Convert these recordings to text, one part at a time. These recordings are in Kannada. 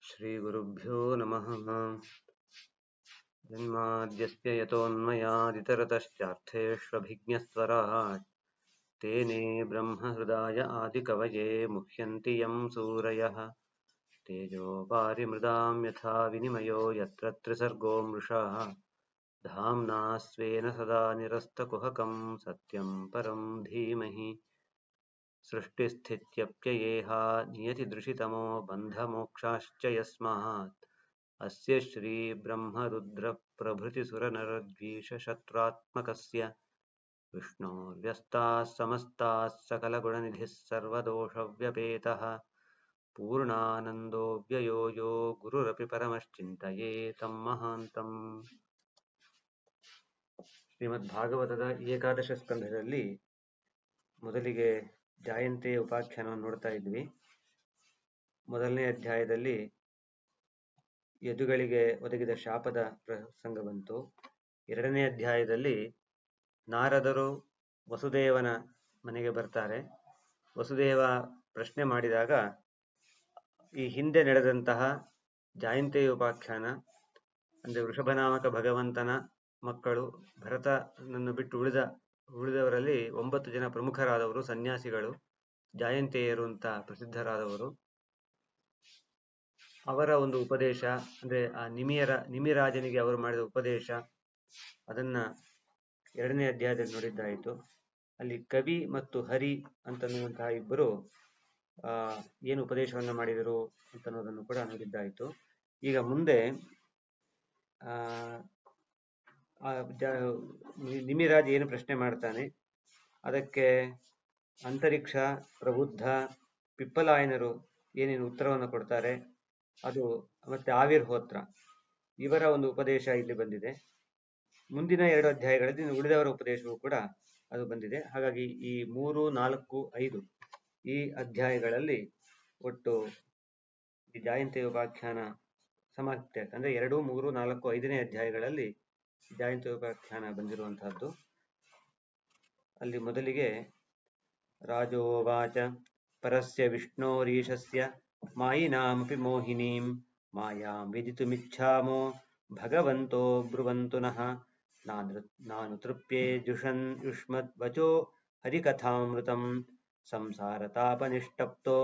श्रीगुरुभ्यो नमः। जन्माद्यस्य यतोऽन्वयादितरतश्चार्थेष्वभिज्ञस्वराट् तेने ब्रह्महृदाय आदिकवये मुह्यन्ति यं सूरयः। तेजोपारिमृदां यथा विनिमयो यत्र त्रिसर्गो मृषा धाम्ना स्वेन सदा निरस्तकुहकं सत्यं परं धीमहि। सृष्टिस्थित्यप्ययेहा नियतिदृशितमो बन्धमोक्षाश्च यस्मात् अस्य श्रीब्रह्मरुद्रप्रभृतिसुरनरद्वीषशत्रुत्मकस्य विष्णोर्व्यस्ताः समस्ताः सकलगुणनिधिः सर्वदोषव्यपेतः पूर्णानन्दो व्ययो यो गुरुरपि परमश्चिन्तयेतं महान्तम्। ಶ್ರೀಮದ್ಭಾಗವತದ ಏಕಾದಶ ಸ್ಕಂಧದಲ್ಲಿ ಮೊದಲಿಗೆ ಜಾಯಂತಿಯ ಉಪಾಖ್ಯಾನವನ್ನು ನೋಡ್ತಾ ಇದ್ವಿ. ಮೊದಲನೇ ಅಧ್ಯಾಯದಲ್ಲಿ ಯದುಗಳಿಗೆ ಒದಗಿದ ಶಾಪದ ಪ್ರಸಂಗ ಬಂತು. ಎರಡನೇ ಅಧ್ಯಾಯದಲ್ಲಿ ನಾರದರು ವಸುದೇವನ ಮನೆಗೆ ಬರ್ತಾರೆ. ವಸುದೇವ ಪ್ರಶ್ನೆ ಮಾಡಿದಾಗ ಈ ಹಿಂದೆ ನಡೆದಂತಹ ಜಾಯಂತಿಯ ಉಪಾಖ್ಯಾನ ಅಂದರೆ ವೃಷಭನಾಮಕ ಭಗವಂತನ ಮಕ್ಕಳು ಭರತನನ್ನು ಬಿಟ್ಟು ಉಳಿದವರಲ್ಲಿ 9 ಜನ ಪ್ರಮುಖರಾದವರು ಸನ್ಯಾಸಿಗಳು, ಜಾಯಂತಿಯರು ಅಂತ ಪ್ರಸಿದ್ಧರಾದವರು. ಅವರ ಒಂದು ಉಪದೇಶ ಅಂದ್ರೆ ಆ ನಿಮಿರಾಜನಿಗೆ ಅವರು ಮಾಡಿದ ಉಪದೇಶ, ಅದನ್ನ ಎರಡನೇ ಅಧ್ಯಾಯದಲ್ಲಿ ನೋಡಿದ್ದಾಯಿತು. ಅಲ್ಲಿ ಕವಿ ಮತ್ತು ಹರಿ ಅಂತನ್ನುವಂತಹ ಇಬ್ಬರು ಏನು ಉಪದೇಶವನ್ನ ಮಾಡಿದರು ಅಂತನ್ನೋದನ್ನು ಕೂಡ ನೋಡಿದ್ದಾಯಿತು. ಈಗ ಮುಂದೆ ನಿಮಿರಾಜ್ ಏನು ಪ್ರಶ್ನೆ ಮಾಡ್ತಾನೆ, ಅದಕ್ಕೆ ಅಂತರಿಕ್ಷ, ಪ್ರಬುದ್ಧ, ಪಿಪ್ಪಲಾಯನರು ಏನೇನು ಉತ್ತರವನ್ನು ಕೊಡ್ತಾರೆ, ಅದು ಮತ್ತೆ ಆವಿರ್ಹೋತ್ರ ಇವರ ಒಂದು ಉಪದೇಶ ಇಲ್ಲಿ ಬಂದಿದೆ. ಮುಂದಿನ 2 ಅಧ್ಯಾಯಗಳಲ್ಲಿ ಉಳಿದವರ ಉಪದೇಶವೂ ಕೂಡ ಅದು ಬಂದಿದೆ. ಹಾಗಾಗಿ ಈ 3, 4, 5 ಈ ಅಧ್ಯಾಯಗಳಲ್ಲಿ ಒಟ್ಟು ಈ ಜಾಯಂತಿಯ ಉಪಾಖ್ಯಾನ ಸಮಾಪ್ತಿ ಆಗ್ತದೆ. ಅಂದ್ರೆ 2, 3, 4, 5ನೇ ಅಧ್ಯಾಯಗಳಲ್ಲಿ ಜಾಯಂತಿಯ ಉಪಾಖ್ಯಾನ ಬಂದಿರುವಂತಹದ್ದು. ಅಲ್ಲಿ ಮೊದಲಿಗೆ ರಾಜೋವಾಚ ಪರಸ್ಯ ವಿಷ್ಣೋರೀಶಸ್ಯ ಮಾಯಿನಾಮಪಿ ಮೋಹಿನೀಂ ಮಾಯಾಂ ವಿದಿತುಮಿಚ್ಛಾಮೋ ಭಗವಂತೋ ಬ್ರುವಂತು ನಃ ನಾನು ತೃಪ್ಯೆ ಜುಷನ್ ಯುಷ್ಮದ್ ವಚೋ ಹರಿಕಥಾಮೃತಂ ಸಂಸಾರತಾಪನಿಷ್ಟಪ್ತೋ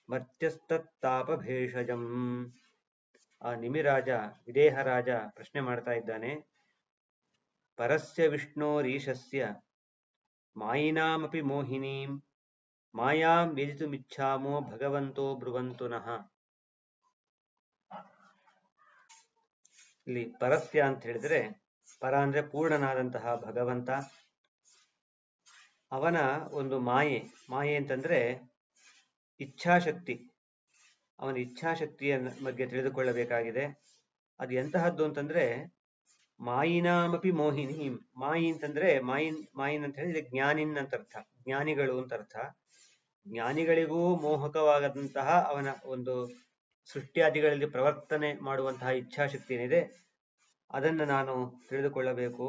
ಮರ್ತ್ಯಸ್ತತ್ತಾಪಭೇಷಜಂ. ಆ ನಿಮಿರಾಜ, ವಿದೇಹ ರಾಜ ಪ್ರಶ್ನೆ ಮಾಡ್ತಾ ಇದ್ದಾನೆ. ಪರಸ್ಯ ವಿಷ್ಣೋರೀಶಸ್ಯ ಮಾಯಿನಾಮಪಿ ಮೋಹಿನೀಂ ಮಾಯಾಂ ವ್ಯಜಿತುಮಿಚ್ಛಾಮೋ ಭಗವಂತೋ ಬ್ರುವಂತು ನಃ. ಇಲ್ಲಿ ಪರಸ್ಯ ಅಂತ ಹೇಳಿದ್ರೆ, ಪರ ಅಂದ್ರೆ ಪೂರ್ಣನಾದಂತಹ ಭಗವಂತ, ಅವನ ಒಂದು ಮಾಯೆ ಅಂತಂದ್ರೆ ಇಚ್ಛಾಶಕ್ತಿ. ಅವನ ಇಚ್ಛಾಶಕ್ತಿಯ ಬಗ್ಗೆ ತಿಳಿದುಕೊಳ್ಳಬೇಕಾಗಿದೆ. ಅದು ಎಂತಹದ್ದು ಅಂತಂದ್ರೆ ಮಾಯಿನಾಮಪಿ ಮೋಹಿನಿ. ಮಾಯಿ ಅಂತಂದ್ರೆ ಮಾಯಿನ್ ಅಂತ ಹೇಳಿದ್ರೆ ಜ್ಞಾನಿನ್ ಅಂತ ಅರ್ಥ, ಜ್ಞಾನಿಗಳು ಅಂತ ಅರ್ಥ. ಜ್ಞಾನಿಗಳಿಗೂ ಮೋಹಕವಾದಂತಹ ಅವನ ಒಂದು ಸೃಷ್ಟಿಯಾದಿಗಳಲ್ಲಿ ಪ್ರವರ್ತನೆ ಮಾಡುವಂತಹ ಇಚ್ಛಾಶಕ್ತಿ ಏನಿದೆ ಅದನ್ನು ನಾನು ತಿಳಿದುಕೊಳ್ಳಬೇಕು.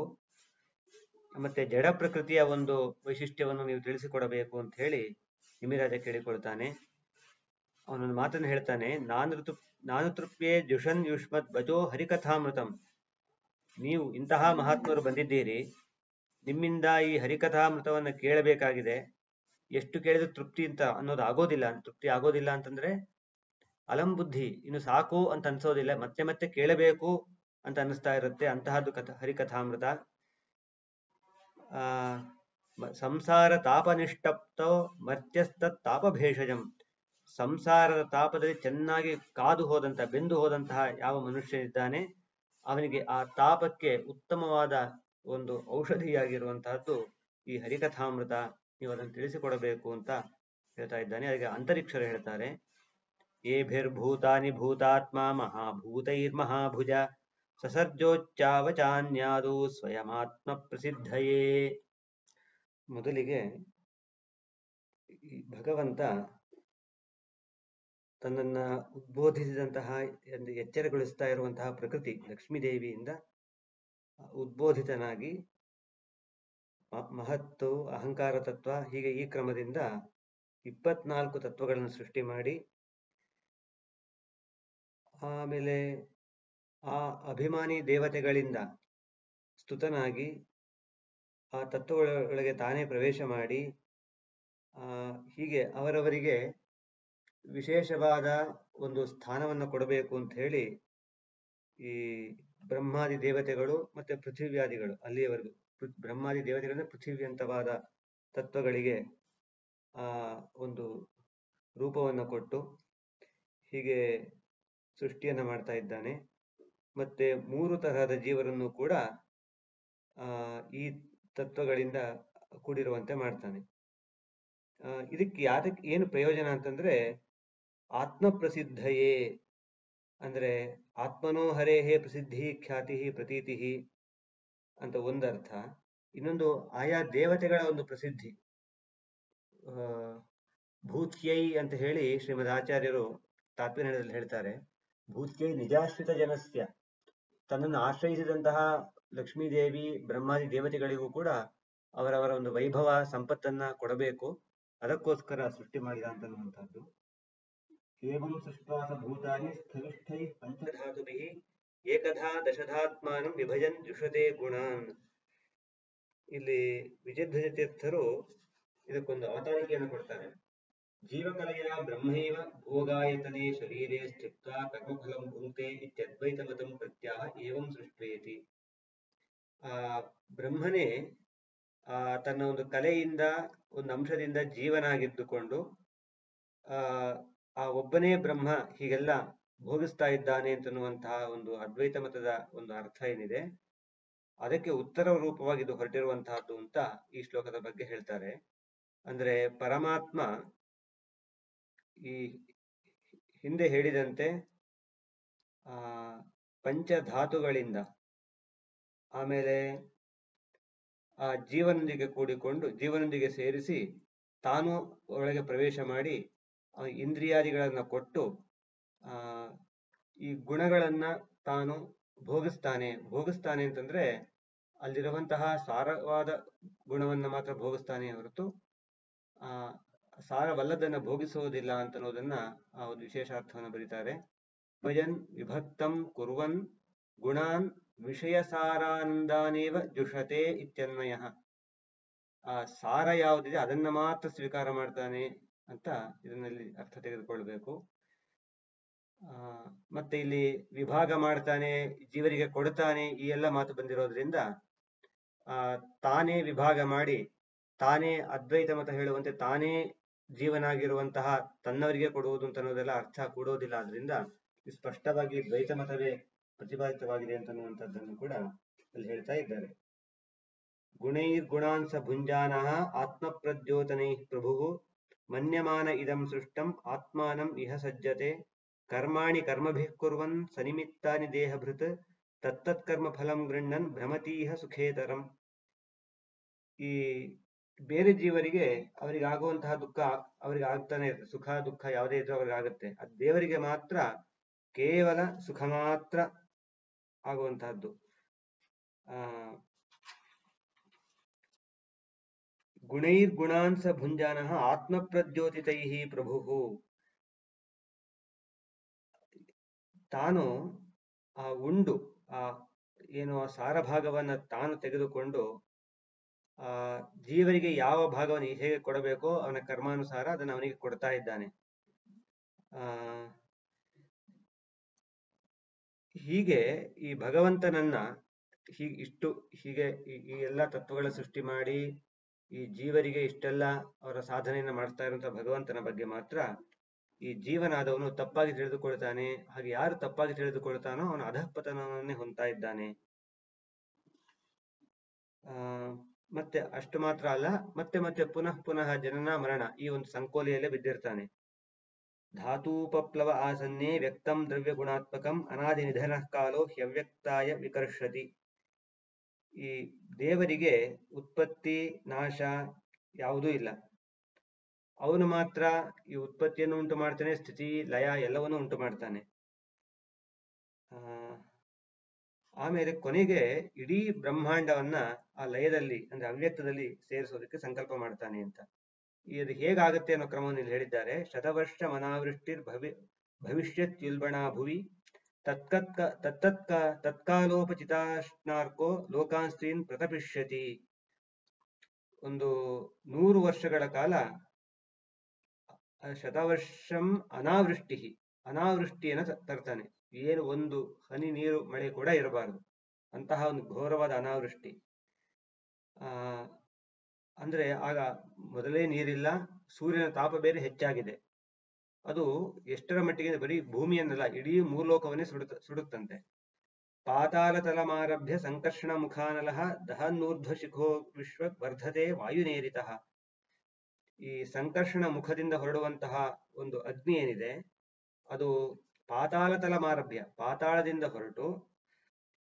ಮತ್ತೆ ಜಡ ಪ್ರಕೃತಿಯ ಒಂದು ವೈಶಿಷ್ಟ್ಯವನ್ನು ನೀವು ತಿಳಿಸಿಕೊಡಬೇಕು ಅಂತ ಹೇಳಿ ನಿಮಿರಾಜ ಕೇಳಿಕೊಳ್ತಾನೆ. ಅವನೊಂದು ಮಾತನ್ನು ಹೇಳ್ತಾನೆ, ನಾನು ತೃಪ್ಯೆ ಜುಷನ್ ಯುಷ್ಮತ್ ಭಜೋ ಹರಿಕಥಾಮೃತಂ. ನೀವು ಇಂತಹ ಮಹಾತ್ಮರು ಬಂದಿದ್ದೀರಿ, ನಿಮ್ಮಿಂದ ಈ ಹರಿಕಥಾಮೃತವನ್ನು ಕೇಳಬೇಕಾಗಿದೆ. ಎಷ್ಟು ಕೇಳಿದ್ರು ತೃಪ್ತಿ ಅಂತ ಅನ್ನೋದು ಆಗೋದಿಲ್ಲ. ತೃಪ್ತಿ ಆಗೋದಿಲ್ಲ ಅಂತಂದ್ರೆ ಅಲಂಬುದ್ಧಿ, ಇನ್ನು ಸಾಕು ಅಂತ ಅನ್ಸೋದಿಲ್ಲ, ಮತ್ತೆ ಮತ್ತೆ ಕೇಳಬೇಕು ಅಂತ ಅನ್ನಿಸ್ತಾ ಇರುತ್ತೆ. ಅಂತಹದ್ದು ಹರಿಕಥಾಮೃತ. ಸಂಸಾರ ತಾಪನಿಷ್ಟಪ್ತೋ ಮರ್ತ್ಯಸ್ತತ್ ತಾಪಭೇಷಜಂ. ಸಂಸಾರದ ತಾಪದಲ್ಲಿ ಚೆನ್ನಾಗಿ ಕಾದು ಹೋದಂತಹ, ಬೆಂದು ಹೋದಂತಹ ಯಾವ ಮನುಷ್ಯನಿದ್ದಾನೆ ಅವನಿಗೆ ಆ ತಾಪಕ್ಕೆ ಉತ್ತಮವಾದ ಒಂದು ಔಷಧಿಯಾಗಿರುವಂತಹದ್ದು ಈ ಹರಿಕಥಾಮೃತ. ನೀವು ಅದನ್ನು ತಿಳಿಸಿಕೊಡಬೇಕು ಅಂತ ಹೇಳ್ತಾ ಇದ್ದಾನೆ. ಅದಕ್ಕೆ ಅಂತರಿಕ್ಷರು ಹೇಳ್ತಾರೆ, ಏಭಿರ್ಭೂತಾನಿ ಭೂತಾತ್ಮ ಮಹಾಭೂತೈರ್ಮಹಾಭುಜ ಸಸರ್ಜೋಚ್ಚಾವಚಾನ್ಯಾದು ಸ್ವಯಮಾತ್ಮ ಪ್ರಸಿದ್ಧಯೇ. ಮೊದಲಿಗೆ ಭಗವಂತ ತನ್ನನ್ನ ಉದ್ಬೋಧಿಸಿದಂತಹ ಎಚ್ಚರಗೊಳಿಸ್ತಾ ಇರುವಂತಹ ಪ್ರಕೃತಿ ಲಕ್ಷ್ಮೀದೇವಿಯಿಂದ ಉದ್ಬೋಧಿತನಾಗಿ ಮಹತ್ತು, ಅಹಂಕಾರ ತತ್ವ, ಹೀಗೆ ಈ ಕ್ರಮದಿಂದ 24 ತತ್ವಗಳನ್ನು ಸೃಷ್ಟಿ ಮಾಡಿ ಆಮೇಲೆ ಆ ಅಭಿಮಾನಿ ದೇವತೆಗಳಿಂದ ಸ್ತುತನಾಗಿ ಆ ತತ್ವಗಳೊಳಗೆ ತಾನೇ ಪ್ರವೇಶ ಮಾಡಿ ಹೀಗೆ ಅವರವರಿಗೆ ವಿಶೇಷವಾದ ಒಂದು ಸ್ಥಾನವನ್ನು ಕೊಡಬೇಕು ಅಂತ ಹೇಳಿ ಈ ಬ್ರಹ್ಮಾದಿ ದೇವತೆಗಳು ಮತ್ತೆ ಪೃಥಿವ್ಯಾದಿಗಳು ಅಲ್ಲಿಯವರೆಗೂ ಬ್ರಹ್ಮಾದಿ ದೇವತೆಗಳಿಂದ ಪೃಥಿವ್ಯಂತವಾದ ತತ್ವಗಳಿಗೆ ಆ ಒಂದು ರೂಪವನ್ನು ಕೊಟ್ಟು ಹೀಗೆ ಸೃಷ್ಟಿಯನ್ನು ಮಾಡ್ತಾ ಇದ್ದಾನೆ. ಮತ್ತೆ 3 ತರಹದ ಜೀವರನ್ನು ಕೂಡ ಈ ತತ್ವಗಳಿಂದ ಕೂಡಿರುವಂತೆ ಮಾಡ್ತಾನೆ. ಇದಕ್ಕೆ ಯಾತಕ್ಕೆ ಏನು ಪ್ರಯೋಜನ ಅಂತಂದ್ರೆ ಆತ್ಮ ಪ್ರಸಿದ್ಧಯೇ ಅಂದ್ರೆ ಆತ್ಮನೋ ಹರೇಹೇ ಪ್ರಸಿದ್ಧಿ ಖ್ಯಾತಿ ಪ್ರತೀತಿ ಅಂತ ಒಂದರ್ಥ. ಇನ್ನೊಂದು ಆಯಾ ದೇವತೆಗಳ ಒಂದು ಪ್ರಸಿದ್ಧಿ. ಭೂತ್ಯೈ ಅಂತ ಹೇಳಿ ಶ್ರೀಮದ್ ಆಚಾರ್ಯರು ತಾತ್ಪರ್ಯದಲ್ಲಿ ಹೇಳ್ತಾರೆ. ಭೂತ್ಯೈ ನಿಜಾಶ್ರಿತ ಜನಸ್ಯ, ತನ್ನನ್ನು ಆಶ್ರಯಿಸಿದಂತಹ ಲಕ್ಷ್ಮೀದೇವಿ ಬ್ರಹ್ಮಾದಿ ದೇವತೆಗಳಿಗೂ ಕೂಡ ಅವರವರ ಒಂದು ವೈಭವ ಸಂಪತ್ತನ್ನ ಕೊಡಬೇಕು, ಅದಕ್ಕೋಸ್ಕರ ಸೃಷ್ಟಿ ಮಾಡಿದ ಅಂತನ್ನುವಂಥದ್ದು. ಏವಂ ಸೃಷ್ಟಾಸ ಭೂತಾನಿ ಸ್ಥವಿಷ್ಠೈ ಪಂಚಧಾತುಭಿಃ ಏಕಧಾ ದಶಧಾತ್ಮಾನಂ ವಿಭಜನ್ ದ್ಯುಷತೆ ಗುಣಾನ್. ಇಲ್ಲಿ ವಿಜಯಧ್ವಜ ತೀರ್ಥರು ಇದಕ್ಕೊಂದು ಅವತಾರಿಕೆಯನ್ನು ಕೊಡ್ತಾರೆ. ಜೀವಕಲೆಯ ಬ್ರಹ್ಮೈವ ಭೋಗಾಯತನೆ ಶರೀರೆ ಸ್ಥಿತ್ವಾ ಕರ್ಮಫಲಂ ಭುಂಕ್ತೆ ಇತ್ಯದ್ವೈತಮತಂ ಪ್ರತ್ಯಾಹ ಏವಂ ಸೃಷ್ಟ್ಯೇತಿ. ಬ್ರಹ್ಮನೇ ತನ್ನ ಒಂದು ಕಲೆಯಿಂದ ಒಂದು ಅಂಶದಿಂದ ಜೀವನಾಗಿದ್ದುಕೊಂಡು ಆ ಒಬ್ಬನೇ ಬ್ರಹ್ಮ ಹೀಗೆಲ್ಲ ಭೋಗಿಸ್ತಾ ಇದ್ದಾನೆ ಅಂತನ್ನುವಂತಹ ಒಂದು ಅದ್ವೈತ ಮತದ ಒಂದು ಅರ್ಥ ಏನಿದೆ, ಅದಕ್ಕೆ ಉತ್ತರ ರೂಪವಾಗಿ ಇದು ಹೊರಟಿರುವಂತಹದ್ದು ಅಂತ ಈ ಶ್ಲೋಕದ ಬಗ್ಗೆ ಹೇಳ್ತಾರೆ. ಅಂದ್ರೆ ಪರಮಾತ್ಮ ಈ ಹಿಂದೆ ಹೇಳಿದಂತೆ ಪಂಚಧಾತುಗಳಿಂದ ಆಮೇಲೆ ಆ ಜೀವನೊಂದಿಗೆ ಕೂಡಿಕೊಂಡು ಜೀವನೊಂದಿಗೆ ಸೇರಿಸಿ ತಾನು ಒಳಗೆ ಪ್ರವೇಶ ಮಾಡಿ ಇಂದ್ರಿಯಾದಿಗಳನ್ನ ಕೊಟ್ಟು ಈ ಗುಣಗಳನ್ನ ತಾನು ಭೋಗಿಸ್ತಾನೆ ಅಂತಂದ್ರೆ ಅಲ್ಲಿರುವಂತಹ ಸಾರವಾದ ಗುಣವನ್ನ ಮಾತ್ರ ಭೋಗಿಸ್ತಾನೆ ಹೊರತು ಸಾರವಲ್ಲದನ್ನ ಭೋಗಿಸುವುದಿಲ್ಲ ಅಂತನ್ನೋದನ್ನ ಆ ಒಂದು ವಿಶೇಷಾರ್ಥವನ್ನು ಬರೀತಾರೆ. ಭಜನ್ ವಿಭಕ್ತಂ ಕುರ್ವನ್ ಗುಣಾನ್ ವಿಷಯ ಸಾರಾನಂದಾನೇವ ಜುಷತೆ ಇತ್ಯನ್ವಯ. ಆ ಸಾರ ಯಾವುದಿದೆ ಅದನ್ನ ಮಾತ್ರ ಸ್ವೀಕಾರ ಮಾಡ್ತಾನೆ ಅಂತ ಇದನ್ನಲ್ಲಿ ಅರ್ಥ ತೆಗೆದುಕೊಳ್ಬೇಕು. ಮತ್ತೆ ಇಲ್ಲಿ ವಿಭಾಗ ಮಾಡ್ತಾನೆ, ಜೀವರಿಗೆ ಕೊಡ್ತಾನೆ, ಈ ಎಲ್ಲ ಮಾತು ಬಂದಿರೋದ್ರಿಂದ ತಾನೇ ವಿಭಾಗ ಮಾಡಿ ತಾನೇ ಅದ್ವೈತ ಮತ ಹೇಳುವಂತೆ ತಾನೇ ಜೀವನಾಗಿರುವಂತಹ ತನ್ನವರಿಗೆ ಕೊಡುವುದು ಅಂತ ಅನ್ನೋದೆಲ್ಲ ಅರ್ಥ ಕೂಡೋದಿಲ್ಲ. ಆದ್ರಿಂದ ಸ್ಪಷ್ಟವಾಗಿ ದ್ವೈತ ಮತವೇ ಪ್ರತಿಪಾದಿತವಾಗಿದೆ ಅಂತನ್ನುವಂಥದ್ದನ್ನು ಕೂಡ ಅಲ್ಲಿ ಹೇಳ್ತಾ ಇದ್ದಾರೆ. ಗುಣೈರ್ಗುಣಾಂಸ ಭುಂಜಾನಃ ಆತ್ಮ ಪ್ರದ್ಯೋತನೈ ಪ್ರಭು ಮನ್ಯಮಾನ ಇದಂ ಸೃಷ್ಟಂ ಆತ್ಮಾನಂ ಇಹ ಸಜ್ಜತೆ ಕರ್ಮಾಣಿ ಕರ್ಮಭಿಃ ಕುರ್ವನ್ ಸನಿಮಿತ್ತಾನಿ ದೇಹಭೃತ್ ತತ್ತತ್ಕರ್ಮ ಫಲಂ ಗೃಹ್ಣನ್ ಭ್ರಮತೀಹ ಸುಖೇತರಂ. ಈ ಬೇರೆ ಜೀವರಿಗೆ ಅವರಿಗೆ ಆಗುವಂತಹ ದುಃಖ ಅವರಿಗೆ ಆಗ್ತಾನೆ ಇರುತ್ತೆ, ಸುಖ ದುಃಖ ಯಾವುದೇ ಇದ್ರೂ ಅವ್ರಿಗೆ ಆಗುತ್ತೆ. ಅದು ದೇವರಿಗೆ ಮಾತ್ರ ಕೇವಲ ಸುಖ ಮಾತ್ರ ಆಗುವಂತಹದ್ದು. ಗುಣೈರ್ಗುಣಾಂಸ ಭುಂಜಾನಃ ಆತ್ಮ ಪ್ರದ್ಯೋತಿತೈ ಪ್ರಭು. ತಾನು ಉಂಡು ಏನು ಸಾರಭಾಗವನ್ನ ತಾನು ತೆಗೆದುಕೊಂಡು ಜೀವರಿಗೆ ಯಾವ ಭಾಗವನ್ನು ಹೇಗೆ ಕೊಡಬೇಕೋ ಅವನ ಕರ್ಮಾನುಸಾರ ಅದನ್ನು ಅವನಿಗೆ ಕೊಡ್ತಾ ಇದ್ದಾನೆ. ಹೀಗೆ ಈ ಭಗವಂತನನ್ನ ಹೀಗೆ ಈ ಎಲ್ಲ ತತ್ವಗಳ ಸೃಷ್ಟಿ ಮಾಡಿ ಈ ಜೀವರಿಗೆ ಇಷ್ಟೆಲ್ಲ ಅವರ ಸಾಧನೆಯನ್ನ ಮಾಡ್ತಾ ಇರುವಂತಹ ಭಗವಂತನ ಬಗ್ಗೆ ಮಾತ್ರ ಈ ಜೀವನಾದವನು ತಪ್ಪಾಗಿ ತಿಳಿದುಕೊಳ್ತಾನೆ. ಹಾಗೆ ಯಾರು ತಪ್ಪಾಗಿ ತಿಳಿದುಕೊಳ್ತಾನೋ ಅವನು ಅಧಃಪತನವನ್ನೇ ಹೊಂದ್ತಾ ಇದ್ದಾನೆ. ಮತ್ತೆ ಅಷ್ಟು ಮಾತ್ರ ಅಲ್ಲ, ಮತ್ತೆ ಮತ್ತೆ ಪುನಃ ಪುನಃ ಜನನ ಮರಣ ಈ ಒಂದು ಸಂಕೋಲೆಯಲ್ಲೇ ಬಿದ್ದಿರ್ತಾನೆ. ಧಾತೂಪಪ್ಲವ ಆಸನ್ನೇ ವ್ಯಕ್ತಂ ದ್ರವ್ಯ ಗುಣಾತ್ಮಕಂ ಅನಾದಿ ನಿಧನ ಕಾಲೋ ಹ್ಯವ್ಯಕ್ತಾಯ ವಿಕರ್ಷತಿ. ಈ ದೇವರಿಗೆ ಉತ್ಪತ್ತಿ ನಾಶ ಯಾವುದೂ ಇಲ್ಲ. ಅವನು ಮಾತ್ರ ಈ ಉತ್ಪತ್ತಿಯನ್ನು ಉಂಟು ಮಾಡ್ತಾನೆ, ಸ್ಥಿತಿ ಲಯ ಎಲ್ಲವನ್ನೂ ಉಂಟು ಮಾಡ್ತಾನೆ. ಆಮೇಲೆ ಕೊನೆಗೆ ಇಡೀ ಬ್ರಹ್ಮಾಂಡವನ್ನ ಆ ಲಯದಲ್ಲಿ ಅಂದ್ರೆ ಅವ್ಯಕ್ತದಲ್ಲಿ ಸೇರಿಸೋದಕ್ಕೆ ಸಂಕಲ್ಪ ಮಾಡ್ತಾನೆ ಅಂತ. ಇದು ಹೇಗಾಗುತ್ತೆ ಅನ್ನೋ ಕ್ರಮವನ್ನು ಇಲ್ಲಿ ಹೇಳಿದ್ದಾರೆ. ಶತವರ್ಷ ಮನಾವೃಷ್ಟಿರ್ ಭವಿಷ್ಯತ್ ಯುಲ್ಬಣಾ ಭುವಿ ತತ್ಕಾಲೋಪಚಿತಾಶ್ನಾರ್ಕೋ ಲೋಕಾನ್ ಸ್ತ್ರೀನ್ ಪ್ರತಪಿಷ್ಯತಿ. ಒಂದು 100 ವರ್ಷಗಳ ಕಾಲ ಶತವರ್ಷಂ ಅನಾವೃಷ್ಟಿಯನ್ನು ತರ್ತಾನೆ. ಏನು ಒಂದು ಹನಿ ನೀರು ಮಳೆ ಕೂಡ ಇರಬಾರದು, ಅಂತಹ ಒಂದು ಘೋರವಾದ ಅನಾವೃಷ್ಟಿ. ಅಂದ್ರೆ ಆಗ ಮೊದಲೇ ನೀರಿಲ್ಲ, ಸೂರ್ಯನ ತಾಪ ಬೇರೆ ಹೆಚ್ಚಾಗಿದೆ. ಅದು ಎಷ್ಟರ ಮಟ್ಟಿಗೆ ಬರೀ ಭೂಮಿಯನ್ನಲ್ಲ, ಇಡೀ ಮೂಲೋಕವನ್ನೇ ಸುಡುತ್ತಂತೆ. ಪಾತಾಳ ತಲಮಾರಭ್ಯ ಸಂಕರ್ಷಣ ಮುಖಾನಲಃ ದಹನ್ನೂರ್ಧ್ವ ಶಿಖೋ ವಿಶ್ವ ವರ್ಧತೆ ವಾಯುನೇರಿತಃ. ಈ ಸಂಕರ್ಷಣ ಮುಖದಿಂದ ಹೊರಡುವಂತಹ ಒಂದು ಅಗ್ನಿ ಏನಿದೆ, ಅದು ಪಾತಾಳ ತಲಮಾರಭ್ಯ, ಪಾತಾಳದಿಂದ ಹೊರಟು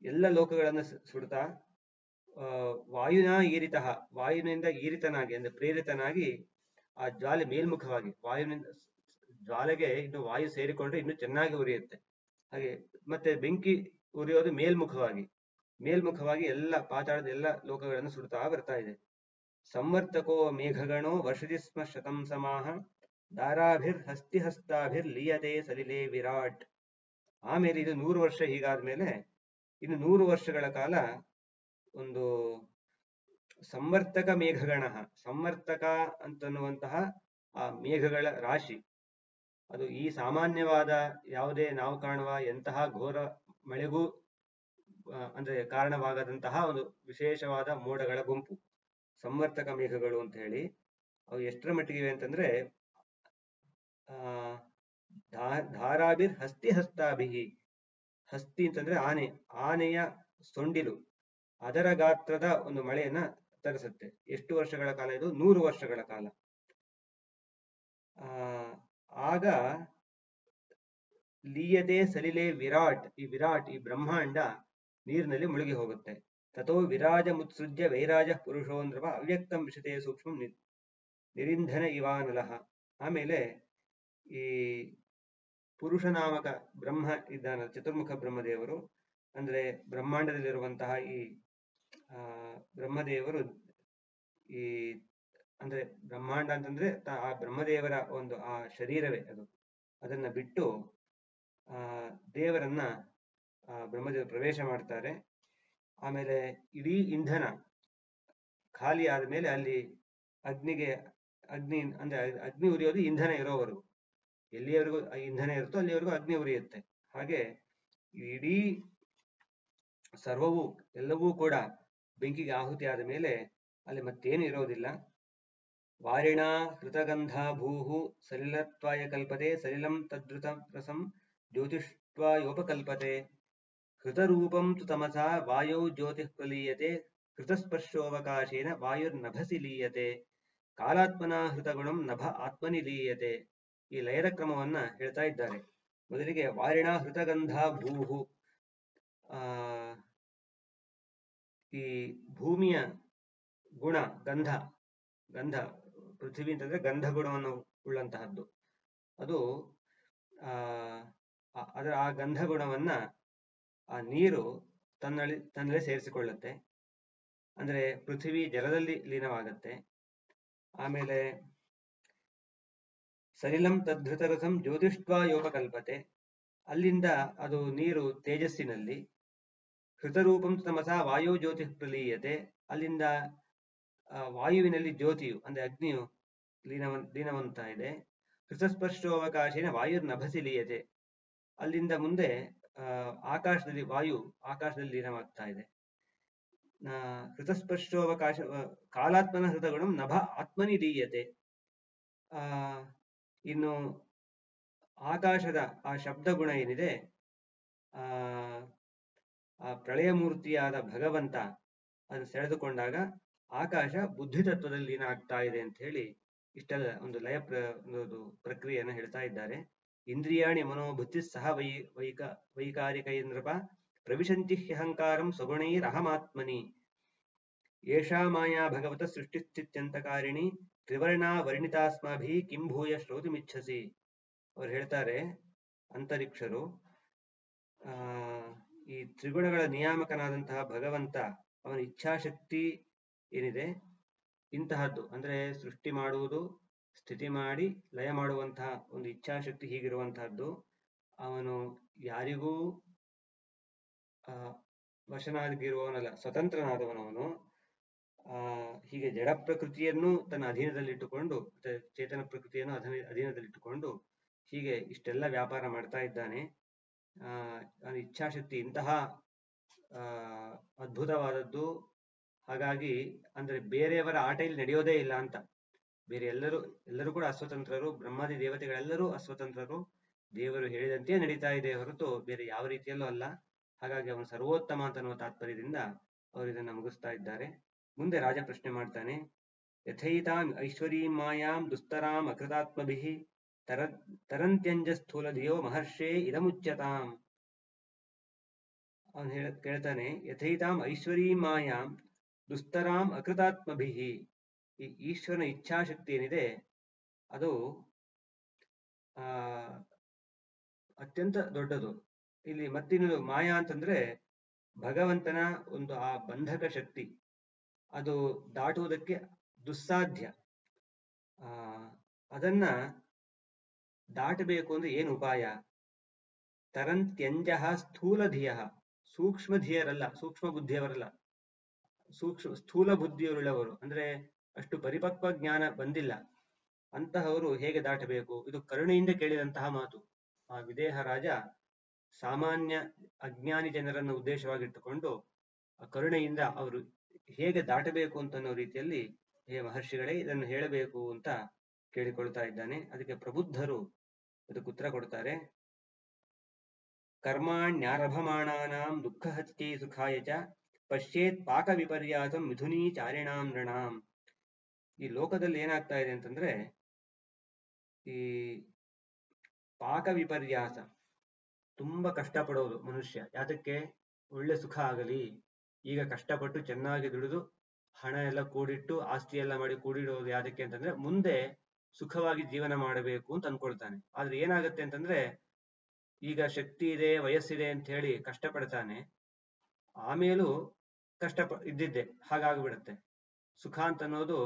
ಎಲ್ಲ ಲೋಕಗಳನ್ನು ಸುಡ್ತಾ ವಾಯುನ ಈರಿತಃ, ವಾಯುವಿನಿಂದ ಈರಿತನಾಗಿ ಅಂದ್ರೆ ಪ್ರೇರಿತನಾಗಿ ಆ ಜ್ವಾಲೆ ಮೇಲ್ಮುಖವಾಗಿ, ವಾಯುವಿನಿಂದ ಜ್ವಾಲೆಗೆ ಇನ್ನು ವಾಯು ಸೇರಿಕೊಂಡ್ರೆ ಇನ್ನು ಚೆನ್ನಾಗಿ ಉರಿಯುತ್ತೆ. ಹಾಗೆ ಮತ್ತೆ ಬೆಂಕಿ ಉರಿಯೋದು ಮೇಲ್ಮುಖವಾಗಿ ಎಲ್ಲ ಪಾತಾಳದ ಎಲ್ಲ ಲೋಕಗಳನ್ನು ಸುಡ್ತಾ ಬರ್ತಾ ಇದೆ. ಸಂವರ್ತಕೋ ಮೇಘಗಣೋ ವರ್ಷತಿ ಸ್ಮ ಶತಂ ಸಮಾಹ ದಾರಾಭಿರ್ ಹಸ್ತಿಹಸ್ತಾಭಿರ್ ಲೀಯತೆ ಸಲಿಲೆ ವಿರಾಟ್. ಆಮೇಲೆ ಇದು 100 ವರ್ಷ ಹೀಗಾದ್ಮೇಲೆ ಇನ್ನು 100 ವರ್ಷಗಳ ಕಾಲ ಒಂದು ಸಂವರ್ತಕ ಮೇಘಗಣ, ಸಂವರ್ತಕ ಅಂತನ್ನುವಂತಹ ಆ ಮೇಘಗಳ ರಾಶಿ, ಅದು ಈ ಸಾಮಾನ್ಯವಾದ ಯಾವುದೇ ನಾವು ಕಾಣುವ ಎಂತಹ ಘೋರ ಮಳೆಗೂ ಅಂದ್ರೆ ಕಾರಣವಾಗದಂತಹ ಒಂದು ವಿಶೇಷವಾದ ಮೋಡಗಳ ಗುಂಪು ಸಂವರ್ತಕ ಮೇಘಗಳು ಅಂತ ಹೇಳಿ. ಅವು ಎಷ್ಟರ ಮಟ್ಟಿಗೆ ಅಂತಂದ್ರೆ ಧಾರಾಭಿರ್ ಹಸ್ತಿಹಸ್ತಾಭಿಹಿ. ಹಸ್ತಿ ಅಂತಂದ್ರೆ ಆನೆಯ ಸೊಂಡಿಲು, ಅದರ ಗಾತ್ರದ ಒಂದು ಮಳೆಯನ್ನ ತರಿಸುತ್ತೆ. ಎಷ್ಟು ವರ್ಷಗಳ ಕಾಲ ಇದು? 100 ವರ್ಷಗಳ ಕಾಲ. ಆಗ ಲೀಯತೆ ಸಲಿಲೆ ವಿರಾಟ್, ಈ ಬ್ರಹ್ಮಾಂಡ ನೀರಿನಲ್ಲಿ ಮುಳುಗಿ ಹೋಗುತ್ತೆ. ತಥೋ ವಿರಾಜ ಮುತ್ಸೃಜ್ಯ ವೈರಾಜ ಪುರುಷೋಂದ್ರವ ಅವ್ಯಕ್ತಂ ವಿಶತೆ ಸೂಕ್ಷ್ಮ ನಿರಿಂಧನ ಇವಾನಲಃ. ಆಮೇಲೆ ಈ ಪುರುಷನಾಮಕ ಬ್ರಹ್ಮ ಇದ್ದಾನ, ಚತುರ್ಮುಖ ಬ್ರಹ್ಮದೇವರು, ಅಂದ್ರೆ ಬ್ರಹ್ಮಾಂಡದಲ್ಲಿರುವಂತಹ ಈ ಬ್ರಹ್ಮದೇವರು, ಈ ಅಂದ್ರೆ ಬ್ರಹ್ಮಾಂಡ ಅಂತಂದ್ರೆ ಆ ಬ್ರಹ್ಮದೇವರ ಒಂದು ಆ ಶರೀರವೇ ಅದು, ಅದನ್ನ ಬಿಟ್ಟು ದೇವರನ್ನ ಬ್ರಹ್ಮದೇವರು ಪ್ರವೇಶ ಮಾಡ್ತಾರೆ. ಆಮೇಲೆ ಇಡೀ ಇಂಧನ ಖಾಲಿ ಆದ್ಮೇಲೆ ಅಲ್ಲಿ ಅಗ್ನಿ ಉರಿಯೋದು ಇಂಧನ ಇರೋವರೆಗೂ, ಎಲ್ಲಿಯವರೆಗೂ ಇಂಧನ ಇರುತ್ತೋ ಅಲ್ಲಿವರೆಗೂ ಅಗ್ನಿ ಉರಿಯುತ್ತೆ. ಹಾಗೆ ಇಡೀ ಸರ್ವವು ಎಲ್ಲವೂ ಕೂಡ ಬೆಂಕಿಗೆ ಆಹುತಿ ಆದ ಮೇಲೆ ಅಲ್ಲಿ ಮತ್ತೇನು ಇರೋದಿಲ್ಲ. ವಾರಿಣಾ ಹೃತಗಂಧ ಭೂಹು ಸಲಿಲತ್ವಾಯ ಕಲ್ಪತೆ ಸಲಿಲಂ ತದ್ರುತ ರಸಂ ಜ್ಯೋತಿಷ್ಟ್ವಾಯೋಪಕಲ್ಪತೆ ಹೃತರೂಪಂ ತು ತಮಸಾ ವಾಯೌ ಜ್ಯೋತಿಃ ಪ್ರಲೀಯತೆ ಹೃತಸ್ಪರ್ಶೋವಕಾಶೇನ ವಾಯುರ್ನಭಸಿ ಲೀಯತೆ ಕಾಲಾತ್ಮನ ಹೃತಗುಣಂ ನಭ ಆತ್ಮನಿ ಲೀಯತೆ. ಈ ಲಯದ ಕ್ರಮವನ್ನ ಹೇಳ್ತಾ ಇದ್ದಾರೆ. ಮೊದಲಿಗೆ ವಾರಿಣಾ ಹೃತಗಂಧ ಭೂಹು, ಈ ಭೂಮಿಯ ಗುಣ ಗಂಧ, ಪೃಥ್ವಿ ಅಂತಂದ್ರೆ ಗಂಧ ಗುಣವನ್ನು ಉಳ್ಳಂತಹದ್ದು. ಅದು ಆ ಗಂಧ ಗುಣವನ್ನ ಆ ನೀರು ತನ್ನಲ್ಲಿ ಸೇರಿಸಿಕೊಳ್ಳುತ್ತೆ. ಅಂದ್ರೆ ಪೃಥ್ವಿ ಜಲದಲ್ಲಿ ಲೀನವಾಗತ್ತೆ. ಆಮೇಲೆ ಸಲಿಲಂ ತದ್ಧೃತರಸಂ ಜ್ಯೋತಿಷ್ಟ್ವಾಯೋಪಕಲ್ಪತೆ, ಅಲ್ಲಿಂದ ಅದು ನೀರು ತೇಜಸ್ಸಿನಲ್ಲಿ. ಹೃತರೂಪಂ ತಮಸಾ ವಾಯು ಜ್ಯೋತಿ ಪ್ರಲೀಯತೆ, ಅಲ್ಲಿಂದ ವಾಯುವಿನಲ್ಲಿ ಜ್ಯೋತಿಯು ಅಂದ್ರೆ ಅಗ್ನಿಯು ಲೀನವಂತ ಇದೆ. ಹೃತಸ್ಪರ್ಶೋವಕಾಶೇನ ವಾಯುರ್ನಭಸಿ ಲೀಯತೆ, ಅಲ್ಲಿಂದ ಮುಂದೆ ಆಕಾಶದಲ್ಲಿ ಆಕಾಶದಲ್ಲಿ ಲೀನವಾಗ್ತಾ ಇದೆ. ಹೃತಸ್ಪರ್ಶೋವಕಾಶ ಕಾಲಾತ್ಮನ ಹೃತಗುಣಂ ನಭ ಆತ್ಮನಿ ಲೀಯತೆ. ಇನ್ನು ಆಕಾಶದ ಆ ಶಬ್ದ ಗುಣ ಏನಿದೆ, ಆ ಪ್ರಳಯ ಮೂರ್ತಿಯಾದ ಭಗವಂತ ಅದನ್ನು ಸೆಳೆದುಕೊಂಡಾಗ ಆಕಾಶ ಬುದ್ಧಿ ತತ್ವದಲ್ಲಿ ಲೀನ ಆಗ್ತಾ ಇದೆ ಅಂತ ಹೇಳಿ ಇಷ್ಟೆಲ್ಲ ಒಂದು ಲಯ ಪ್ರಕ್ರಿಯೆಯನ್ನು ಹೇಳ್ತಾ ಇದ್ದಾರೆ. ಇಂದ್ರಿಯಾಣಿ ಮನೋಬುದ್ಧಿ ಸಹ ವೈಕಾರಿಕೈಂದ್ರಪ ಪ್ರವಿಶಂತಿ ಹ್ಯಹಂಕಾರಂ ಸ್ವಗುಣೈರಹಮಾತ್ಮನಿ ಏಷಾ ಮಾಯಾ ಭಗವತ ಸೃಷ್ಟಿಸ್ಥಿತ್ಯಂತಕಾರಿಣಿ ತ್ರಿವರ್ಣಾ ವರ್ಣಿತಾಸ್ಮಾಭಿ ಕಿಂ ಭೂಯ ಶ್ರೋತುಮಿಚ್ಛಸಿ. ಅವ್ರು ಹೇಳ್ತಾರೆ, ಅಂತರಿಕ್ಷರು ಈ ತ್ರಿಗುಣಗಳ ನಿಯಾಮಕನಾದಂತಹ ಭಗವಂತ, ಅವನ ಇಚ್ಛಾಶಕ್ತಿ ಏನಿದೆ ಇಂತಹದ್ದು, ಅಂದ್ರೆ ಸೃಷ್ಟಿ ಮಾಡುವುದು, ಸ್ಥಿತಿ ಮಾಡಿ ಲಯ ಮಾಡುವಂತಹ ಒಂದು ಇಚ್ಛಾಶಕ್ತಿ ಹೀಗಿರುವಂತಹದ್ದು. ಅವನು ಯಾರಿಗೂ ಆ ವಶನಾಗಿರುವವನಲ್ಲ, ಸ್ವತಂತ್ರನಾದವನವನು. ಹೀಗೆ ಜಡ ಪ್ರಕೃತಿಯನ್ನು ತನ್ನ ಅಧೀನದಲ್ಲಿಟ್ಟುಕೊಂಡು, ಚೇತನ ಪ್ರಕೃತಿಯನ್ನು ಅಧೀನದಲ್ಲಿಟ್ಟುಕೊಂಡು ಹೀಗೆ ಇಷ್ಟೆಲ್ಲ ವ್ಯಾಪಾರ ಮಾಡ್ತಾ ಇದ್ದಾನೆ. ಅವನ ಇಚ್ಛಾಶಕ್ತಿ ಇಂತಹ ಅದ್ಭುತವಾದದ್ದು. ಹಾಗಾಗಿ ಅಂದ್ರೆ ಬೇರೆಯವರ ಆಟ ಇಲ್ಲಿ ನಡೆಯೋದೇ ಇಲ್ಲ ಅಂತ. ಬೇರೆ ಎಲ್ಲರೂ ಕೂಡ ಅಸ್ವತಂತ್ರರು, ಬ್ರಹ್ಮಾದಿ ದೇವತೆಗಳೆಲ್ಲರೂ ಅಸ್ವತಂತ್ರರು. ದೇವರು ಹೇಳಿದಂತೆ ನಡೀತಾ ಇದೆ ಹೊರತು ಬೇರೆ ಯಾವ ರೀತಿಯಲ್ಲೂ ಅಲ್ಲ. ಹಾಗಾಗಿ ಅವನು ಸರ್ವೋತ್ತಮ ಅಂತ ಅನ್ನುವ ತಾತ್ಪರ್ಯದಿಂದ ಅವರು ಇದನ್ನ ಮುಗಿಸ್ತಾ ಇದ್ದಾರೆ. ಮುಂದೆ ರಾಜ ಪ್ರಶ್ನೆ ಮಾಡ್ತಾನೆ. ಯಥೈತಾಂ ಐಶ್ವರೀಂ ಮಾಯಾಂ ದುಸ್ತರಾಂ ಅಕೃತಾತ್ಮಭಿಃ ತರಂತ್ಯಂಜ ಸ್ಥೂಲ ಧಿಯೋ ಮಹರ್ಷೇ ಇದಮುಚ್ಯತಾಂ. ಅವನು ಕೇಳ್ತಾನೆ, ಯಥೈತಾಂ ಐಶ್ವರೀಂ ಮಾಯಾಂ ದುಸ್ತರಾಂ ಅಕೃತಾತ್ಮಭಿಃ. ಈ ಈಶ್ವರನ ಇಚ್ಛಾಶಕ್ತಿ ಏನಿದೆ ಅದು ಅತ್ಯಂತ ದೊಡ್ಡದು. ಇಲ್ಲಿ ಮತ್ತಿನ್ನು ಮಾಯಾ ಅಂತಂದ್ರೆ ಭಗವಂತನ ಒಂದು ಆ ಬಂಧಕ ಶಕ್ತಿ, ಅದು ದಾಟುವುದಕ್ಕೆ ದುಸ್ಸಾಧ್ಯ. ಅದನ್ನ ದಾಟಬೇಕು ಅಂದ್ರೆ ಏನು ಉಪಾಯ? ತರಂತ್ಯಂಜಃ ಸ್ಥೂಲ ಧಿಯ, ಸೂಕ್ಷ್ಮ ಧಿಯರಲ್ಲ, ಸೂಕ್ಷ್ಮ ಬುದ್ಧಿಯವರಲ್ಲ, ಸ್ಥೂಲ ಬುದ್ಧಿಯುಳ್ಳವರು, ಅಂದ್ರೆ ಅಷ್ಟು ಪರಿಪಕ್ವ ಜ್ಞಾನ ಬಂದಿಲ್ಲ ಅಂತಹವರು ಹೇಗೆ ದಾಟಬೇಕು? ಇದು ಕರುಣೆಯಿಂದ ಕೇಳಿದಂತಹ ಮಾತು. ಆ ವಿದೇಹ ರಾಜ ಸಾಮಾನ್ಯ ಅಜ್ಞಾನಿ ಜನರನ್ನು ಉದ್ದೇಶವಾಗಿಟ್ಟುಕೊಂಡು ಆ ಕರುಣೆಯಿಂದ ಅವರು ಹೇಗೆ ದಾಟಬೇಕು ಅಂತನ್ನೋ ರೀತಿಯಲ್ಲಿ, ಹೇ ಮಹರ್ಷಿಗಳೇ ಇದನ್ನು ಹೇಳಬೇಕು ಅಂತ ಕೇಳಿಕೊಳ್ತಾ ಇದ್ದಾನೆ. ಅದಕ್ಕೆ ಪ್ರಬುದ್ಧರು ಅದಕ್ಕೆ ಉತ್ತರ ಕೊಡ್ತಾರೆ. ಕರ್ಮಾಣ್ಯಾರಭಮಾಣಾನಾಂ ದುಃಖಹತ್ಯೈ ಸುಖಾಯ ಚ ಪಶ್ಯೇತ್ ಪಾಕ ವಿಪರ್ಯಾಸಂ ಮಿಥುನೀಚಾರಿಣಾಂ ನೃಣಾಂ. ಈ ಲೋಕದಲ್ಲಿ ಏನಾಗ್ತಾ ಇದೆ ಅಂತಂದ್ರೆ, ಈ ಪಾಕ ವಿಪರ್ಯಾಸ, ತುಂಬಾ ಕಷ್ಟಪಡೋದು ಮನುಷ್ಯ. ಯಾತಕ್ಕೆ? ಒಳ್ಳೆ ಸುಖ ಆಗಲಿ, ಈಗ ಕಷ್ಟಪಟ್ಟು ಚೆನ್ನಾಗಿ ದುಡಿದು ಹಣ ಎಲ್ಲ ಕೂಡಿಟ್ಟು ಆಸ್ತಿ ಎಲ್ಲ ಮಾಡಿ ಕೂಡಿಡೋದು ಯಾತಕ್ಕೆ ಅಂತಂದ್ರೆ ಮುಂದೆ ಸುಖವಾಗಿ ಜೀವನ ಮಾಡಬೇಕು ಅಂತ ಅನ್ಕೊಳ್ತಾನೆ. ಆದ್ರೆ ಏನಾಗುತ್ತೆ ಅಂತಂದ್ರೆ, ಈಗ ಶಕ್ತಿ ಇದೆ, ವಯಸ್ಸಿದೆ ಅಂತ ಹೇಳಿ ಕಷ್ಟಪಡ್ತಾನೆ, ಆಮೇಲೂ ಕಷ್ಟ ಇದ್ದಿದ್ದೆ ಹಾಗಾಗ್ಬಿಡುತ್ತೆ, ಸುಖ ಅಂತ ಅನ್ನೋದು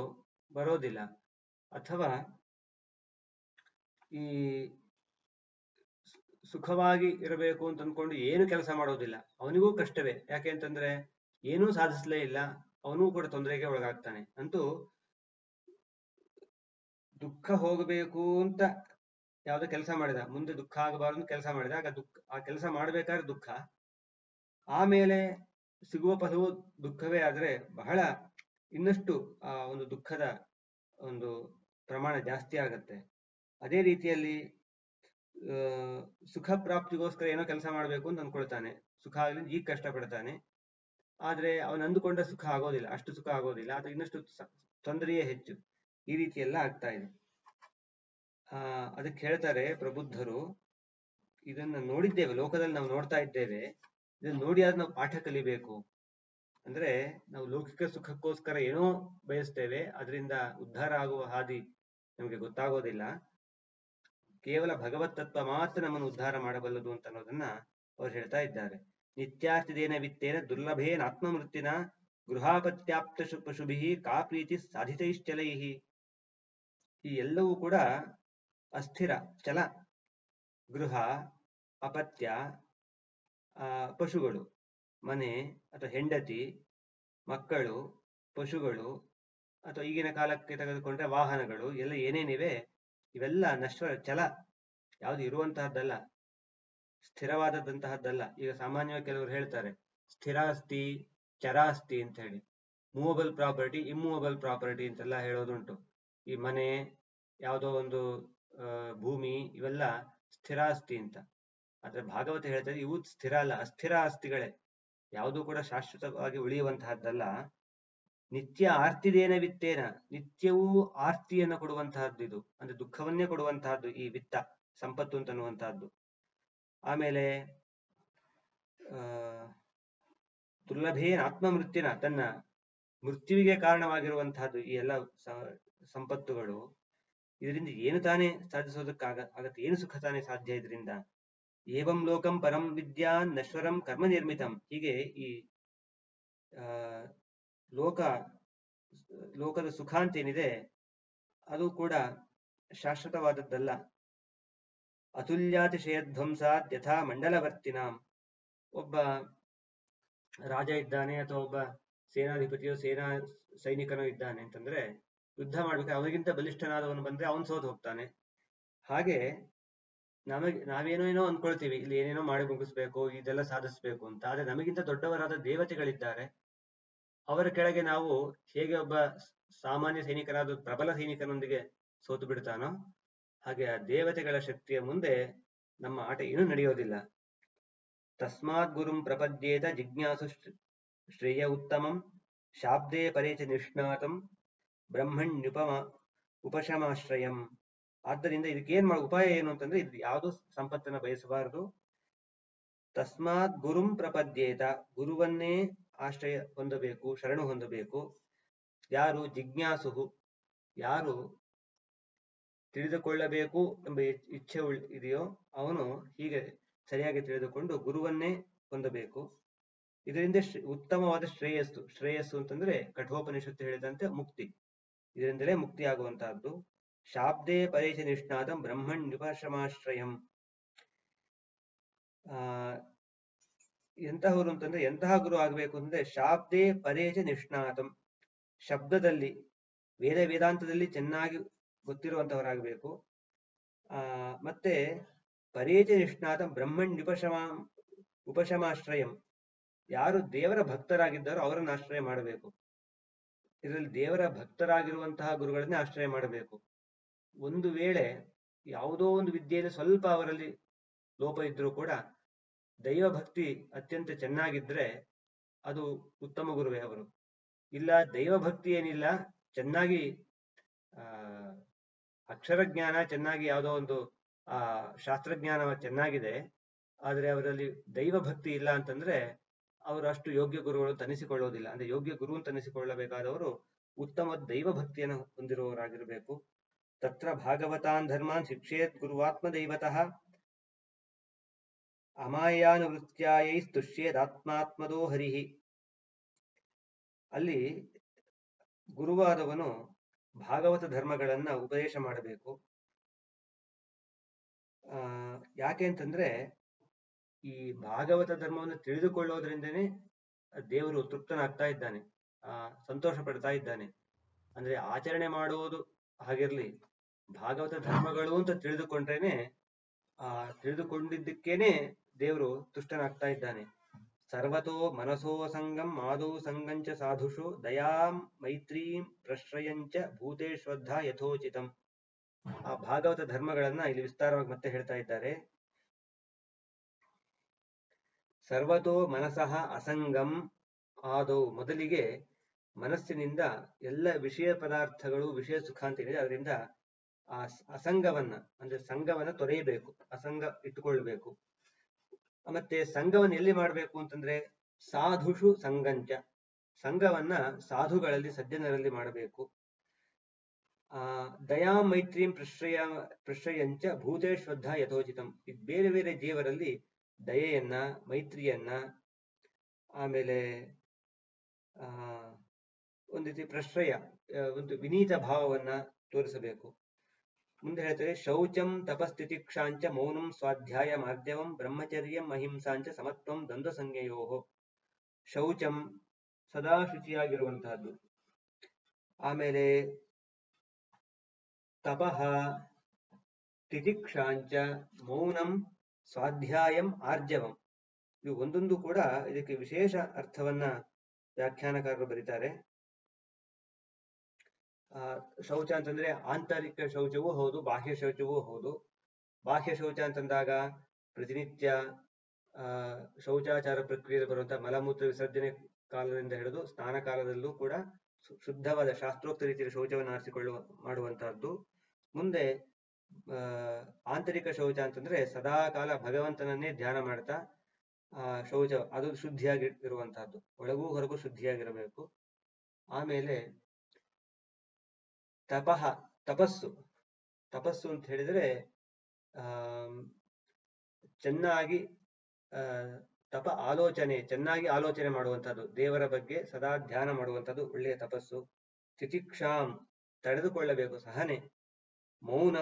ಬರೋದಿಲ್ಲ. ಅಥವಾ ಈ ಸುಖವಾಗಿ ಇರಬೇಕು ಅಂತ ಅನ್ಕೊಂಡು ಏನು ಕೆಲಸ ಮಾಡೋದಿಲ್ಲ, ಅವನಿಗೂ ಕಷ್ಟವೇ. ಯಾಕೆ ಅಂತಂದ್ರೆ ಏನೂ ಸಾಧಿಸಲೇ ಇಲ್ಲ, ಅವನೂ ಕೂಡ ತೊಂದರೆಗೆ ಒಳಗಾಗ್ತಾನೆ. ಅಂತೂ ದುಃಖ ಹೋಗಬೇಕು ಅಂತ ಯಾವ್ದೋ ಕೆಲಸ ಮಾಡಿದ, ಮುಂದೆ ದುಃಖ ಆಗಬಾರ್ದು ಕೆಲಸ ಮಾಡಿದ, ಆಗ ಆ ಕೆಲಸ ಮಾಡ್ಬೇಕಾದ್ರೆ ದುಃಖ, ಆಮೇಲೆ ಸಿಗುವ ಫಲವು ದುಃಖವೇ ಆದ್ರೆ ಬಹಳ ಇನ್ನಷ್ಟು ಆ ಒಂದು ದುಃಖದ ಒಂದು ಪ್ರಮಾಣ ಜಾಸ್ತಿ ಆಗತ್ತೆ. ಅದೇ ರೀತಿಯಲ್ಲಿ ಸುಖ ಪ್ರಾಪ್ತಿಗೋಸ್ಕರ ಏನೋ ಕೆಲಸ ಮಾಡಬೇಕು ಅಂತ ಅನ್ಕೊಳ್ತಾನೆ, ಸುಖ ಆಗಲಿ ಈಗ ಕಷ್ಟಪಡ್ತಾನೆ, ಆದ್ರೆ ಅವನು ಅಂದುಕೊಂಡ ಸುಖ ಆಗೋದಿಲ್ಲ, ಅಷ್ಟು ಸುಖ ಆಗೋದಿಲ್ಲ, ಅದು ಇನ್ನಷ್ಟು ತೊಂದರೆಯೇ ಹೆಚ್ಚು. ಈ ರೀತಿ ಎಲ್ಲ ಆಗ್ತಾ ಇದೆ. ಅದಕ್ಕೆ ಹೇಳ್ತಾರೆ ಪ್ರಬುದ್ಧರು, ಇದನ್ನ ನೋಡಿದ್ದೇವೆ, ಲೋಕದಲ್ಲಿ ನಾವು ನೋಡ್ತಾ ಇದ್ದೇವೆ, ಇದನ್ನ ನೋಡಿ ಆದ್ರೆ ನಾವು ಪಾಠ ಕಲಿಬೇಕು. ಅಂದ್ರೆ ನಾವು ಲೌಕಿಕ ಸುಖಕ್ಕೋಸ್ಕರ ಏನೋ ಬಯಸ್ತೇವೆ, ಅದರಿಂದ ಉದ್ಧಾರ ಆಗುವ ಹಾದಿ ನಮಗೆ ಗೊತ್ತಾಗೋದಿಲ್ಲ. ಕೇವಲ ಭಗವತ್ ತತ್ವ ಮಾತ್ರ ನಮ್ಮನ್ನು ಉದ್ಧಾರ ಮಾಡಬಲ್ಲದು ಅಂತ ಅನ್ನೋದನ್ನ ಅವ್ರು ಹೇಳ್ತಾ ಇದ್ದಾರೆ. ನಿತ್ಯಾರ್ಥಿದೇನ ವಿತ್ತೇನ ದುರ್ಲಭೇನ ಆತ್ಮಮೃತ್ಯುನ ಗೃಹಾಪತ್ಯಾಪ್ತ ಪಶುಭಿ ಕಾ ಪ್ರೀತಿ ಸಾಧಿತೈಶ್ಚಲೈ. ಈ ಎಲ್ಲವೂ ಕೂಡ ಅಸ್ಥಿರ, ಚಲ. ಗೃಹ, ಅಪತ್ಯ, ಪಶುಗಳು, ಮನೆ ಅಥವಾ ಹೆಂಡತಿ, ಮಕ್ಕಳು, ಪಶುಗಳು, ಅಥವಾ ಈಗಿನ ಕಾಲಕ್ಕೆ ತೆಗೆದುಕೊಂಡ್ರೆ ವಾಹನಗಳು ಎಲ್ಲ ಏನೇನಿವೆ ಇವೆಲ್ಲ ನಶ್ವರ, ಚಲ, ಯಾವುದು ಇರುವಂತಹದ್ದಲ್ಲ, ಸ್ಥಿರವಾದದ್ದಂತಹದ್ದಲ್ಲ. ಈಗ ಸಾಮಾನ್ಯವಾಗಿ ಕೆಲವರು ಹೇಳ್ತಾರೆ ಸ್ಥಿರಾಸ್ತಿ ಚರಾಸ್ತಿ ಅಂತ ಹೇಳಿ, ಮೂವಬಲ್ ಪ್ರಾಪರ್ಟಿ, ಇಮ್ಮೂವಬಲ್ ಪ್ರಾಪರ್ಟಿ ಅಂತೆಲ್ಲ ಹೇಳೋದುಂಟು. ಈ ಮನೆ, ಯಾವುದೋ ಒಂದು ಭೂಮಿ, ಇವೆಲ್ಲ ಸ್ಥಿರಾಸ್ತಿ ಅಂತ. ಆದ್ರೆ ಭಾಗವತ ಹೇಳ್ತಾರೆ ಇವು ಸ್ಥಿರ ಅಲ್ಲ, ಅಸ್ಥಿರ ಆಸ್ತಿಗಳೇ, ಯಾವುದೂ ಕೂಡ ಶಾಶ್ವತವಾಗಿ ಉಳಿಯುವಂತಹದ್ದಲ್ಲ. ನಿತ್ಯ ಆರ್ತಿದೇನ ವಿತ್ತೇನ, ನಿತ್ಯವೂ ಆರ್ತಿಯನ್ನು ಕೊಡುವಂತಹದ್ದು ಇದು, ಅಂದ್ರೆ ದುಃಖವನ್ನೇ ಕೊಡುವಂತಹದ್ದು ಈ ವಿತ್ತ, ಸಂಪತ್ತು ಅಂತನ್ನುವಂತಹದ್ದು. ಆಮೇಲೆ ದುರ್ಲಭೇನ ಆತ್ಮಮೃತ್ಯುನ, ತನ್ನ ಮೃತ್ಯುವಿಗೆ ಕಾರಣವಾಗಿರುವಂತಹದ್ದು ಈ ಎಲ್ಲ ಸಂಪತ್ತುಗಳು. ಇದರಿಂದ ಏನು ತಾನೇ ಸಾಧಿಸೋದಕ್ಕಾಗತ್ತೆ? ಏನು ಸುಖ ತಾನೇ ಸಾಧ್ಯ ಇದರಿಂದ? ಏವಂ ಲೋಕಂ ಪರಂ ವಿದ್ಯಾ ನಶ್ವರಂ ಕರ್ಮ ನಿರ್ಮಿತಂ. ಹೀಗೆ ಈ ಲೋಕದ ಸುಖ ಅಂತೇನಿದೆ ಅದು ಕೂಡ ಶಾಶ್ವತವಾದದ್ದಲ್ಲ. ಅತುಲ್ಯಾತಿಶಯಧ್ವಂಸಾತ್ ಯಥಾ ಮಂಡಲವರ್ತಿನಾಂ. ಒಬ್ಬ ರಾಜ ಇದ್ದಾನೆ ಅಥವಾ ಒಬ್ಬ ಸೇನಾಧಿಪತಿಯೋ ಸೈನಿಕನೋ ಇದ್ದಾನೆ ಅಂತಂದ್ರೆ ಯುದ್ಧ ಮಾಡ್ಬೇಕಾದ್ರೆ ಅವನಿಗಿಂತ ಬಲಿಷ್ಠನಾದವನು ಬಂದ್ರೆ ಅವನು ಸೋತು ಹೋಗ್ತಾನೆ. ಹಾಗೆ ನಾವೇನೋ ಅನ್ಕೊಳ್ತೀವಿ, ಇಲ್ಲಿ ಏನೇನೋ ಮಾಡಿ ಮುಗಿಸ್ಬೇಕು, ಇದೆಲ್ಲ ಸಾಧಿಸ್ಬೇಕು ಅಂತ. ಆದ್ರೆ ನಮಗಿಂತ ದೊಡ್ಡವರಾದ ದೇವತೆಗಳಿದ್ದಾರೆ. ಅವರ ಕೆಳಗೆ ನಾವು ಹೇಗೆ ಒಬ್ಬ ಸಾಮಾನ್ಯ ಸೈನಿಕರಾದ ಪ್ರಬಲ ಸೈನಿಕನೊಂದಿಗೆ ಸೋತು ಬಿಡ್ತಾನೋ ಹಾಗೆ ಆ ದೇವತೆಗಳ ಶಕ್ತಿಯ ಮುಂದೆ ನಮ್ಮ ಆಟ ಏನೂ ನಡೆಯೋದಿಲ್ಲ. ತಸ್ಮಾತ್ ಗುರುಂ ಪ್ರಪದ್ಯೇತ ಜಿಜ್ಞಾಸು ಶ್ರೇಯ ಉತ್ತಮಂ ಶಾಬ್ದೇ ಪರೇಚ ನಿಷ್ಣಾತಂ ಬ್ರಹ್ಮಣ್ಯುಪಮ ಉಪಶಮಾಶ್ರಯಂ. ಆದ್ದರಿಂದ ಇದಕ್ಕೆ ಉಪಾಯ ಏನು ಅಂತಂದ್ರೆ, ಇದು ಯಾವುದು ಸಂಪತ್ತನ್ನ ಬಯಸಬಾರದು. ತಸ್ಮಾತ್ ಗುರುಂ ಪ್ರಪದ್ಯೇತ, ಗುರುವನ್ನೇ ಆಶ್ರಯ ಹೊಂದಬೇಕು, ಶರಣು ಹೊಂದಬೇಕು. ಯಾರು? ಜಿಜ್ಞಾಸು, ಯಾರು ತಿಳಿದುಕೊಳ್ಳಬೇಕು ಎಂಬ ಇಚ್ಛೆ ಇದೆಯೋ ಅವನು ಹೀಗೆ ಸರಿಯಾಗಿ ತಿಳಿದುಕೊಂಡು ಗುರುವನ್ನೇ ಹೊಂದಬೇಕು. ಇದರಿಂದ ಉತ್ತಮವಾದ ಶ್ರೇಯಸ್ಸು ಅಂತಂದ್ರೆ ಕಠೋಪನಿಷತ್ತು ಹೇಳಿದಂತೆ ಮುಕ್ತಿ, ಇದರಿಂದಲೇ ಮುಕ್ತಿ ಆಗುವಂತಹದ್ದು. ಶಾಬ್ದೇ ಪರೇಶ ನಿಷ್ಣಾತಂ ಬ್ರಹ್ಮಣ್ಯುಪಶಮಾಶ್ರಯಂ. ಎಂತಹವರು ಅಂತಂದ್ರೆ, ಎಂತಹ ಗುರು ಆಗಬೇಕು ಅಂದ್ರೆ ಶಾಬ್ದೇ ಪರೇಶ ನಿಷ್ಣಾತಂ, ಶಬ್ದದಲ್ಲಿ ವೇದಾಂತದಲ್ಲಿ ಚೆನ್ನಾಗಿ ಗೊತ್ತಿರುವಂತವರಾಗಬೇಕು. ಮತ್ತೆ ಪರೇಚ ನಿಷ್ಣಾತಂ ಉಪಶಮಾಶ್ರಯಂ, ಯಾರು ದೇವರ ಭಕ್ತರಾಗಿದ್ದಾರೋ ಅವರನ್ನು ಆಶ್ರಯ ಮಾಡಬೇಕು. ಇದರಲ್ಲಿ ದೇವರ ಭಕ್ತರಾಗಿರುವಂತಹ ಗುರುಗಳನ್ನೇ ಆಶ್ರಯ ಮಾಡಬೇಕು. ಒಂದು ವೇಳೆ ಯಾವುದೋ ಒಂದು ವಿದ್ಯೆಯಲ್ಲಿ ಸ್ವಲ್ಪ ಅವರಲ್ಲಿ ಲೋಪ ಇದ್ರೂ ಕೂಡ ದೈವ ಭಕ್ತಿ ಅತ್ಯಂತ ಚೆನ್ನಾಗಿದ್ರೆ ಅದು ಉತ್ತಮ ಗುರುವೇ ಅವರು. ಇಲ್ಲ ದೈವ ಭಕ್ತಿ ಏನಿಲ್ಲ, ಚೆನ್ನಾಗಿ ಅಕ್ಷರ ಜ್ಞಾನ ಚೆನ್ನಾಗಿ, ಯಾವುದೋ ಒಂದು ಶಾಸ್ತ್ರಜ್ಞಾನ ಚೆನ್ನಾಗಿದೆ, ಆದರೆ ಅವರಲ್ಲಿ ದೈವ ಭಕ್ತಿ ಇಲ್ಲ ಅಂತಂದ್ರೆ ಅವರು ಅಷ್ಟು ಯೋಗ್ಯ ಗುರುಗಳು ತನಿಸಿಕೊಳ್ಳೋದಿಲ್ಲ. ಅಂದ್ರೆ ಯೋಗ್ಯ ಗುರು ಅಂತ ತನಿಸಿಕೊಳ್ಳಬೇಕಾದವರು ಉತ್ತಮ ದೈವ ಭಕ್ತಿಯನ್ನು ಹೊಂದಿರುವವರಾಗಿರಬೇಕು. ತತ್ರ ಭಾಗವತಾನ್ ಧರ್ಮಾನ್ ಶಿಕ್ಷೇತ್ ಗುರುವಾತ್ಮ ದೈವತಃ ಅಮಾಯಾನುವೃತ್ಯಾಯೈ ತುಷ್ಯೇದಾತ್ಮಾತ್ಮದೋ ಹರಿಹಿ. ಅಲ್ಲಿ ಗುರುವಾದವನು ಭಾಗವತ ಧರ್ಮಗಳನ್ನ ಉಪದೇಶ ಮಾಡಬೇಕು. ಯಾಕೆ ಅಂತಂದ್ರೆ ಈ ಭಾಗವತ ಧರ್ಮವನ್ನು ತಿಳಿದುಕೊಳ್ಳೋದ್ರಿಂದನೇ ದೇವರು ತೃಪ್ತನಾಗ್ತಾ ಇದ್ದಾನೆ, ಸಂತೋಷ ಪಡ್ತಾ ಇದ್ದಾನೆ. ಅಂದ್ರೆ ಆಚರಣೆ ಮಾಡುವುದು ಹಾಗಿರ್ಲಿ, ಭಾಗವತ ಧರ್ಮಗಳು ಅಂತ ತಿಳಿದುಕೊಂಡ್ರೇನೆ ತಿಳಿದುಕೊಂಡಿದ್ದಕ್ಕೇನೆ ದೇವರು ತುಷ್ಟನಾಗ್ತಾ ಇದ್ದಾನೆ. ಸರ್ವತೋ ಮನಸೋ ಸಂಗಂ ಆದೌ ಸಂಗಂಚ ಸಾಧುಷು ದಯಾಂ ಮೈತ್ರೀಂ ಪ್ರಶ್ರಯಂಚ ಭೂತೇಶ್ವದ್ಧ ಯಥೋಚಿತಂ. ಆ ಭಾಗವತ ಧರ್ಮಗಳನ್ನ ಇಲ್ಲಿ ವಿಸ್ತಾರವಾಗಿ ಮತ್ತೆ ಹೇಳ್ತಾ ಇದ್ದಾರೆ. ಸರ್ವತೋ ಮನಸಃ ಅಸಂಗಂ ಆದೌ, ಮೊದಲಿಗೆ ಮನಸ್ಸಿನಿಂದ ಎಲ್ಲ ವಿಷಯ ಪದಾರ್ಥಗಳು, ವಿಷಯ ಸುಖ ಅಂತ ಏನಿದೆ ಅದರಿಂದ ಆ ಅಸಂಗವನ್ನ ಅಂದ್ರೆ ಸಂಘವನ್ನ ತೊರೆಯಬೇಕು, ಅಸಂಗ ಇಟ್ಟುಕೊಳ್ಬೇಕು. ಮತ್ತೆ ಸಂಘವನ್ನು ಎಲ್ಲಿ ಮಾಡಬೇಕು ಅಂತಂದ್ರೆ ಸಾಧುಷು ಸಂಗಂಚ, ಸಂಘವನ್ನ ಸಾಧುಗಳಲ್ಲಿ ಸಜ್ಜನರಲ್ಲಿ ಮಾಡಬೇಕು. ದಯಾ ಮೈತ್ರೀಂ ಪ್ರಶ್ರಯಂಚ ಭೂತೇಶ್ವದ್ಧ ಯಥೋಚಿತಂ. ಇದು ಬೇರೆ ಬೇರೆ ಜೀವರಲ್ಲಿ ದಯೆಯನ್ನ, ಮೈತ್ರಿಯನ್ನ, ಆಮೇಲೆ ಒಂದು ರೀತಿ ಪ್ರಶ್ರಯ, ಒಂದು ವಿನೀತ ಭಾವವನ್ನ ತೋರಿಸಬೇಕು. ಮುಂದೆ ಹೇಳ್ತಾರೆ, ಶೌಚಂ ತಪಸ್ಥಿತಿಕ್ಷಾಂಚ ಮೌನಂ ಸ್ವಾಧ್ಯಾಯ ಮಾರ್ದ್ಯವಂ ಬ್ರಹ್ಮಚರ್ಯಂ ಅಹಿಂಸಾಂಚ ಸಮತ್ವಂ ದ್ವಂದ್ವ ಸಂಜ್ಞೆಯೋ. ಶೌಚಂ ಸದಾ ಶುಚಿಯಾಗಿರುವಂತಹದ್ದು, ಆಮೇಲೆ ತಪಃ, ತಿತಿಕ್ಷಾಂಚ, ಮೌನಂ, ಸ್ವಾಧ್ಯಾಯಂ, ಆರ್ಜವಂ. ಇವು ಒಂದೊಂದು ಕೂಡ ಇದಕ್ಕೆ ವಿಶೇಷ ಅರ್ಥವನ್ನ ವ್ಯಾಖ್ಯಾನಕಾರರು ಬರೀತಾರೆ. ಶೌಚ ಅಂತಂದ್ರೆ ಆಂತರಿಕ ಶೌಚವೂ ಹೌದು, ಬಾಹ್ಯ ಶೌಚವೂ ಹೌದು. ಬಾಹ್ಯ ಶೌಚ ಅಂತಂದಾಗ ಪ್ರತಿನಿತ್ಯ ಶೌಚಾಚಾರ ಪ್ರಕ್ರಿಯೆಯಲ್ಲಿ ಬರುವಂತಹ ಮಲಮೂತ್ರ ವಿಸರ್ಜನೆ ಕಾಲದಿಂದ ಹಿಡಿದು ಸ್ನಾನ ಕಾಲದಲ್ಲೂ ಕೂಡ ಶುದ್ಧವಾದ ಶಾಸ್ತ್ರೋಕ್ತ ರೀತಿಯ ಶೌಚವನ್ನು ಮಾಡುವಂತಹದ್ದು. ಮುಂದೆ ಆಂತರಿಕ ಶೌಚ ಅಂತಂದ್ರೆ ಸದಾ ಕಾಲ ಭಗವಂತನನ್ನೇ ಧ್ಯಾನ ಮಾಡ್ತಾ ಶೌಚ, ಅದು ಶುದ್ಧಿಯಾಗಿ ಇರುವಂತಹದ್ದು, ಒಳಗೂ ಹೊರಗೂ ಶುದ್ಧಿಯಾಗಿರಬೇಕು. ಆಮೇಲೆ ತಪಸ್ಸು ಅಂತ ಹೇಳಿದ್ರೆ ಚೆನ್ನಾಗಿ ಚೆನ್ನಾಗಿ ಆಲೋಚನೆ ಮಾಡುವಂಥದ್ದು, ದೇವರ ಬಗ್ಗೆ ಸದಾ ಧ್ಯಾನ ಮಾಡುವಂಥದ್ದು ಒಳ್ಳೆಯ ತಪಸ್ಸು. ತಿತಿಕ್ಷಾಂ, ತಡೆದುಕೊಳ್ಳಬೇಕು, ಸಹನೆ. ಮೌನ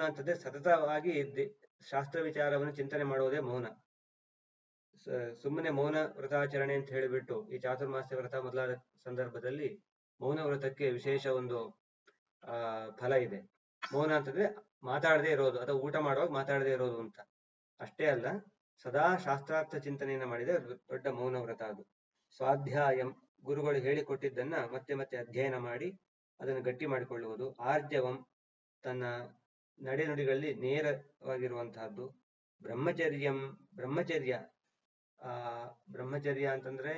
ಅಂತಂದ್ರೆ ಸತತವಾಗಿ ಶಾಸ್ತ್ರ ವಿಚಾರವನ್ನು ಚಿಂತನೆ ಮಾಡುವುದೇ ಮೌನ. ಸುಮ್ಮನೆ ಮೌನ ವ್ರತಾಚರಣೆ ಅಂತ ಹೇಳಿಬಿಟ್ಟು ಈ ಚಾತುರ್ಮಾಸ್ಯ ವ್ರತ ಮೊದಲಾದ ಸಂದರ್ಭದಲ್ಲಿ ಮೌನ ವ್ರತಕ್ಕೆ ವಿಶೇಷ ಒಂದು ಫಲ ಇದೆ. ಮೌನ ಅಂತಂದ್ರೆ ಮಾತಾಡದೆ ಇರೋದು ಅಥವಾ ಊಟ ಮಾಡುವಾಗ ಮಾತಾಡದೆ ಇರೋದು ಅಂತ. ಅಷ್ಟೇ ಅಲ್ಲ, ಸದಾ ಶಾಸ್ತ್ರಾರ್ಥ ಚಿಂತನೆಯನ್ನ ಮಾಡಿದ್ರೆ ದೊಡ್ಡ ಮೌನ ವ್ರತ ಅದು. ಸ್ವಾಧ್ಯಾಯಂ, ಗುರುಗಳು ಹೇಳಿಕೊಟ್ಟಿದ್ದನ್ನ ಮತ್ತೆ ಮತ್ತೆ ಅಧ್ಯಯನ ಮಾಡಿ ಅದನ್ನು ಗಟ್ಟಿ ಮಾಡಿಕೊಳ್ಳುವುದು. ಆರ್ಜವಂ, ತನ್ನ ನಡೆನುಡಿಗಳಲ್ಲಿ ನೇರವಾಗಿರುವಂತಹದ್ದು. ಬ್ರಹ್ಮಚರ್ಯಂ, ಬ್ರಹ್ಮಚರ್ಯ ಬ್ರಹ್ಮಚರ್ಯ ಅಂತಂದ್ರೆ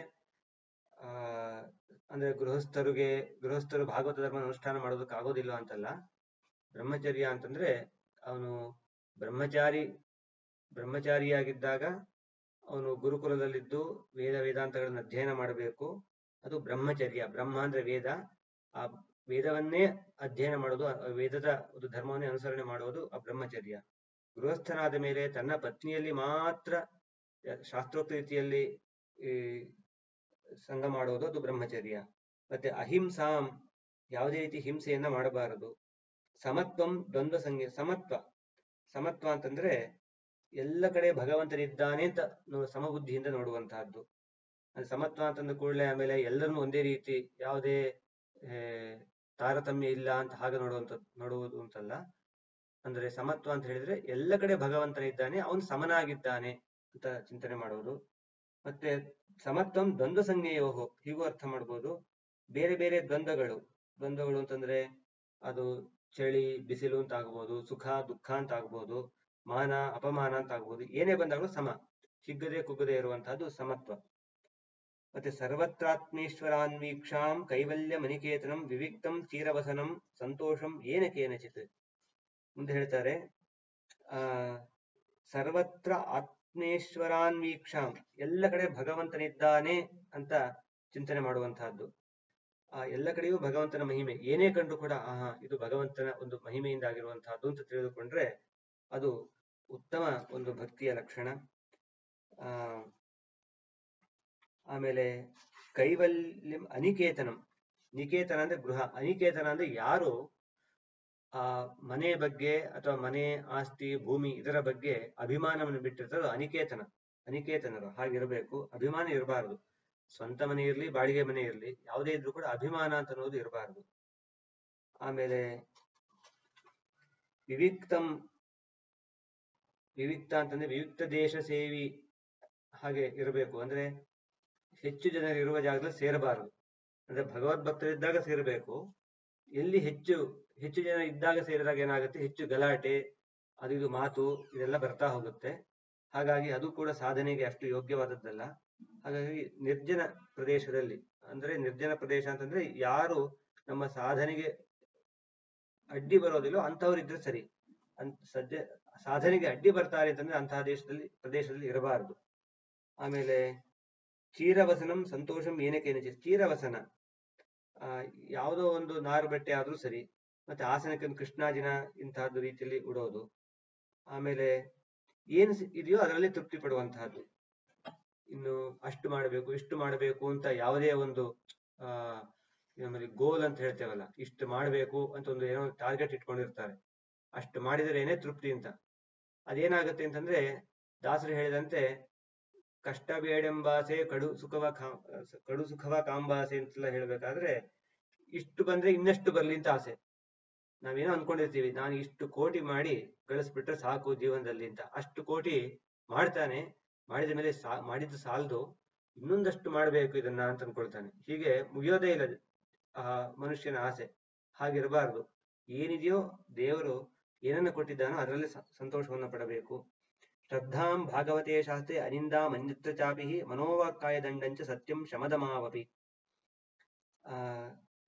ಅಂದ್ರೆ ಗೃಹಸ್ಥರು ಭಾಗವತ ಧರ್ಮ ಅನುಷ್ಠಾನ ಮಾಡೋದಕ್ಕೆ ಆಗೋದಿಲ್ಲ ಅಂತಲ್ಲ. ಬ್ರಹ್ಮಚರ್ಯ ಅಂತಂದ್ರೆ ಅವನು ಬ್ರಹ್ಮಚಾರಿಯಾಗಿದ್ದಾಗ ಅವನು ಗುರುಕುಲದಲ್ಲಿದ್ದು ವೇದಾಂತಗಳನ್ನು ಅಧ್ಯಯನ ಮಾಡಬೇಕು. ಅದು ಬ್ರಹ್ಮಚರ್ಯ. ಬ್ರಹ್ಮ ಅಂದ್ರೆ ವೇದ, ಆ ವೇದವನ್ನೇ ಅಧ್ಯಯನ ಮಾಡೋದು, ವೇದದ ಒಂದು ಧರ್ಮವನ್ನೇ ಅನುಸರಣೆ ಮಾಡುವುದು ಆ ಬ್ರಹ್ಮಚರ್ಯ. ಗೃಹಸ್ಥನಾದ ಮೇಲೆ ತನ್ನ ಪತ್ನಿಯಲ್ಲಿ ಮಾತ್ರ ಶಾಸ್ತ್ರೋಕ್ತ ರೀತಿಯಲ್ಲಿ ಸಂಘ ಮಾಡುವುದು, ಅದು ಬ್ರಹ್ಮಚರ್ಯ. ಮತ್ತೆ ಅಹಿಂಸಾಂ, ಯಾವುದೇ ರೀತಿ ಹಿಂಸೆಯನ್ನ ಮಾಡಬಾರದು. ಸಮತ್ವಂ, ದ್ವಂದ್ವ ಸಂಜ್ಞೆ. ಸಮತ್ವ ಅಂತಂದ್ರೆ ಎಲ್ಲ ಕಡೆ ಭಗವಂತನಿದ್ದಾನೆ ಅಂತ ಸಮಬುದ್ಧಿಯಿಂದ ನೋಡುವಂತಹದ್ದು. ಸಮತ್ವ ಅಂತಂದ ಕೂಡಲೇ ಆಮೇಲೆ ಎಲ್ಲರನ್ನೂ ಒಂದೇ ರೀತಿ ಯಾವುದೇ ತಾರತಮ್ಯ ಇಲ್ಲ ಅಂತ ಹಾಗೆ ನೋಡುವುದು ಅಂತಲ್ಲ. ಅಂದ್ರೆ ಸಮತ್ವ ಅಂತ ಹೇಳಿದ್ರೆ ಎಲ್ಲ ಕಡೆ ಭಗವಂತನಿದ್ದಾನೆ, ಅವನು ಸಮನಾಗಿದ್ದಾನೆ ಅಂತ ಚಿಂತನೆ ಮಾಡುವುದು. ಮತ್ತೆ ಸಮತ್ವಂ ದ್ವಂದ್ವ ಸಂಜ್ಞೆಯೋಹೋ, ಹೀಗೂ ಅರ್ಥ ಮಾಡ್ಬೋದು. ಬೇರೆ ಬೇರೆ ದ್ವಂದ್ವಗಳು ಅಂತಂದ್ರೆ ಅದು ಚಳಿ ಬಿಸಿಲು ಅಂತ ಆಗ್ಬೋದು, ಸುಖ ದುಃಖ ಅಂತ ಆಗ್ಬೋದು, ಮಾನ ಅಪಮಾನ ಅಂತ ಆಗ್ಬೋದು. ಏನೇ ಬಂದಾಗಲೂ ಸಮ, ಹಿಗ್ಗದೆ ಕುಗ್ಗದೆ ಇರುವಂತಹದ್ದು ಸಮತ್ವ. ಮತ್ತೆ ಸರ್ವತ್ರಾತ್ಮೇಶ್ವರಾನ್ವೀಕ್ಷಾಂ ಕೈವಲ್ಯ ಮನಿಕೇತನಂ ವಿವಿಕ್ತಂ ಚೀರವಸನಂ ಸಂತೋಷಂ ಏನ ಕೇನಚಿತ್. ಮುಂದೆ ಹೇಳ್ತಾರೆ, ಸರ್ವತ್ರ ಆತ್ಮೇಶ್ವರಾನ್ವೀಕ್ಷಾಂ, ಎಲ್ಲ ಕಡೆ ಭಗವಂತನಿದ್ದಾನೆ ಅಂತ ಚಿಂತನೆ ಮಾಡುವಂತಹದ್ದು. ಆ ಎಲ್ಲ ಕಡೆಯೂ ಭಗವಂತನ ಮಹಿಮೆ ಏನೇ ಕಂಡು ಕೂಡ ಇದು ಭಗವಂತನ ಒಂದು ಮಹಿಮೆಯಿಂದ ಆಗಿರುವಂತಹದ್ದು ಅಂತ ತಿಳಿದುಕೊಂಡ್ರೆ ಅದು ಉತ್ತಮ ಒಂದು ಭಕ್ತಿಯ ಲಕ್ಷಣ. ಆಮೇಲೆ ಕೈವಲ್ಯಂ ಅನಿಕೇತನಂ, ನಿಕೇತನ ಅಂದ್ರೆ ಗೃಹ, ಅನಿಕೇತನ ಅಂದ್ರೆ ಯಾರು ಆ ಮನೆ ಬಗ್ಗೆ ಅಥವಾ ಮನೆ ಆಸ್ತಿ ಭೂಮಿ ಇದರ ಬಗ್ಗೆ ಅಭಿಮಾನವನ್ನು ಬಿಟ್ಟಿರ್ತಾರೋ ಅನಿಕೇತನರು ಹಾಗಿರಬೇಕು. ಅಭಿಮಾನ ಇರಬಾರದು. ಸ್ವಂತ ಮನೆ ಇರಲಿ, ಬಾಡಿಗೆ ಮನೆ ಇರಲಿ, ಯಾವುದೇ ಇದ್ರೂ ಕೂಡ ಅಭಿಮಾನ ಅಂತ ಅನ್ನೋದು ಇರಬಾರದು. ಆಮೇಲೆ ವಿವಿಕ್ತ ಅಂತಂದ್ರೆ ವಿವಿಕ್ತ ದೇಶ ಸೇವಿ ಹಾಗೆ ಇರಬೇಕು. ಅಂದ್ರೆ ಹೆಚ್ಚು ಜನರು ಇರುವ ಜಾಗದಲ್ಲಿ ಸೇರಬಾರದು. ಅಂದ್ರೆ ಭಗವದ್ಭಕ್ತರಿದ್ದಾಗ ಸೇರಬೇಕು. ಎಲ್ಲಿ ಹೆಚ್ಚು ಜನ ಇದ್ದಾಗ ಸೇರಿದಾಗ ಏನಾಗುತ್ತೆ, ಹೆಚ್ಚು ಗಲಾಟೆ, ಅದು ಮಾತು ಇದೆಲ್ಲ ಬರ್ತಾ ಹೋಗುತ್ತೆ. ಹಾಗಾಗಿ ಅದು ಕೂಡ ಸಾಧನೆಗೆ ಅಷ್ಟು ಯೋಗ್ಯವಾದದ್ದಲ್ಲ. ಹಾಗಾಗಿ ನಿರ್ಜನ ಪ್ರದೇಶದಲ್ಲಿ, ಅಂದ್ರೆ ನಿರ್ಜನ ಪ್ರದೇಶ ಅಂತಂದ್ರೆ ಯಾರು ನಮ್ಮ ಸಾಧನೆಗೆ ಅಡ್ಡಿ ಬರೋದಿಲ್ಲೋ ಅಂಥವ್ರು ಇದ್ರೆ ಸರಿ. ಸಾಧನೆಗೆ ಅಡ್ಡಿ ಬರ್ತಾರೆ ಅಂತಂದ್ರೆ ಅಂತಹ ಪ್ರದೇಶದಲ್ಲಿ ಇರಬಾರದು. ಆಮೇಲೆ ಚೀರವಸನಂ ಸಂತೋಷಂ ಏನಕ್ಕೆ ಚೀರವಸನ, ಯಾವುದೋ ಒಂದು ನಾರು ಬಟ್ಟೆ ಆದ್ರೂ ಸರಿ, ಮತ್ತೆ ಆಸನಕ್ಕೆ ಒಂದು ಕೃಷ್ಣಾಜಿನ ಇಂತಹದ್ದು ರೀತಿಯಲ್ಲಿ ಉಡೋದು. ಆಮೇಲೆ ಏನು ಇದೆಯೋ ಅದರಲ್ಲಿ ತೃಪ್ತಿ ಪಡುವಂತಹದ್ದು. ಇನ್ನು ಅಷ್ಟು ಮಾಡಬೇಕು ಇಷ್ಟು ಮಾಡಬೇಕು ಅಂತ ಯಾವುದೇ ಒಂದು ನಮ್ಮಲ್ಲಿ ಗೋಲ್ ಅಂತ ಹೇಳ್ತೇವಲ್ಲ, ಇಷ್ಟು ಮಾಡಬೇಕು ಅಂತ ಒಂದು ಏನೋ ಟಾರ್ಗೆಟ್ ಇಟ್ಕೊಂಡಿರ್ತಾರೆ. ಅಷ್ಟು ಮಾಡಿದರೇನೆ ತೃಪ್ತಿ ಅಂತ. ಅದೇನಾಗುತ್ತೆ ಅಂತಂದ್ರೆ ದಾಸರು ಹೇಳಿದಂತೆ ಕಷ್ಟ ಬೇಡೆಂಬಾಸೆ ಕಡು ಸುಖವ ಕಾಂಬಾಸೆ ಅಂತೆಲ್ಲ ಹೇಳ್ಬೇಕಾದ್ರೆ, ಇಷ್ಟು ಬಂದ್ರೆ ಇನ್ನಷ್ಟು ಬರ್ಲಿ ಅಂತ ಆಸೆ. ನಾವೇನೋ ಅನ್ಕೊಂಡಿರ್ತೀವಿ, ನಾನು ಇಷ್ಟು ಕೋಟಿ ಮಾಡಿ ಗಳಿಸ್ಬಿಟ್ರೆ ಸಾಕು ಜೀವನದಲ್ಲಿ ಅಂತ. ಅಷ್ಟು ಕೋಟಿ ಮಾಡ್ತಾನೆ, ಮಾಡಿದ ಮೇಲೆ ಮಾಡಿದ್ದು ಸಾಲದು, ಇನ್ನೊಂದಷ್ಟು ಮಾಡಬೇಕು ಇದನ್ನ ಅಂತ ಅನ್ಕೊಳ್ತಾನೆ. ಹೀಗೆ ಮುಗಿಯೋದೇ ಇಲ್ಲ ಆ ಮನುಷ್ಯನ ಆಸೆ. ಹಾಗಿರಬಾರ್ದು. ಏನಿದೆಯೋ ದೇವರು ಏನನ್ನ ಕೊಟ್ಟಿದ್ದಾನೋ ಅದರಲ್ಲಿ ಸಂತೋಷವನ್ನು ಪಡಬೇಕು. ಶ್ರದ್ಧಾಂ ಭಾಗವತೆ ಶಾಸ್ತ್ರೆ ಅನಿಂದಾಂ ಅನ್ಯತ್ರ ಚಾಪಿ ಮನೋವಾಕ್ಕಾಯ ದಂಡಂಚ ಸತ್ಯಂ ಶಮದಮಾವಪಿ.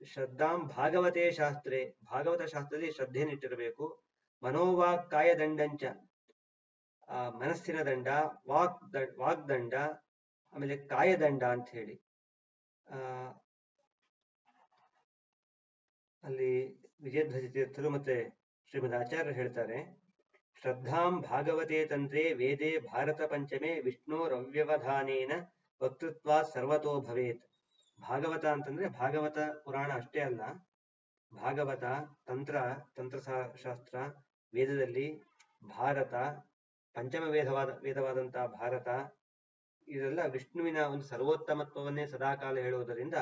ಶ್ರದ್ಧಾಂ ಭಾಗವತೆ ಶಾಸ್ತ್ರೆ, ಭಾಗವತ ಶಾಸ್ತ್ರದಲ್ಲಿ ಶ್ರದ್ಧೆಯನ್ನಿಟ್ಟಿರಬೇಕು. ಮನೋವಾಕ್ಕಾಯ ದಂಡಂಚ, ಮನಸ್ಸಿನ ದಂಡ, ವಾಗ್ದಂಡ, ಆಮೇಲೆ ಕಾಯದಂಡ ಅಂತ ಹೇಳಿ ಅಲ್ಲಿ ವಿಜಯಧ್ವಜ ತೀರ್ಥರು ಮತ್ತೆ ಶ್ರೀಮದ್ ಆಚಾರ್ಯರು ಹೇಳ್ತಾರೆ, ಶ್ರದ್ಧಾಂ ಭಾಗವತೆ ತಂತ್ರೇ ವೇದೇ ಭಾರತ ಪಂಚಮೇ ವಿಷ್ಣೋರವ್ಯವಧಾನೇನ ವಕ್ತೃತ್ವ ಸರ್ವತೋ ಭವೇತ್. ಭಾಗವತ ಅಂತಂದ್ರೆ ಭಾಗವತ ಪುರಾಣ ಅಷ್ಟೇ ಅಲ್ಲ, ಭಾಗವತ ತಂತ್ರಶಾಸ್ತ್ರ, ವೇದದಲ್ಲಿ ಭಾರತ, ಪಂಚಮ ವೇದವಾದಂತಹ ಭಾರತ, ಇದೆಲ್ಲ ವಿಷ್ಣುವಿನ ಒಂದು ಸರ್ವೋತ್ತಮತ್ವವನ್ನೇ ಸದಾಕಾಲ ಹೇಳುವುದರಿಂದ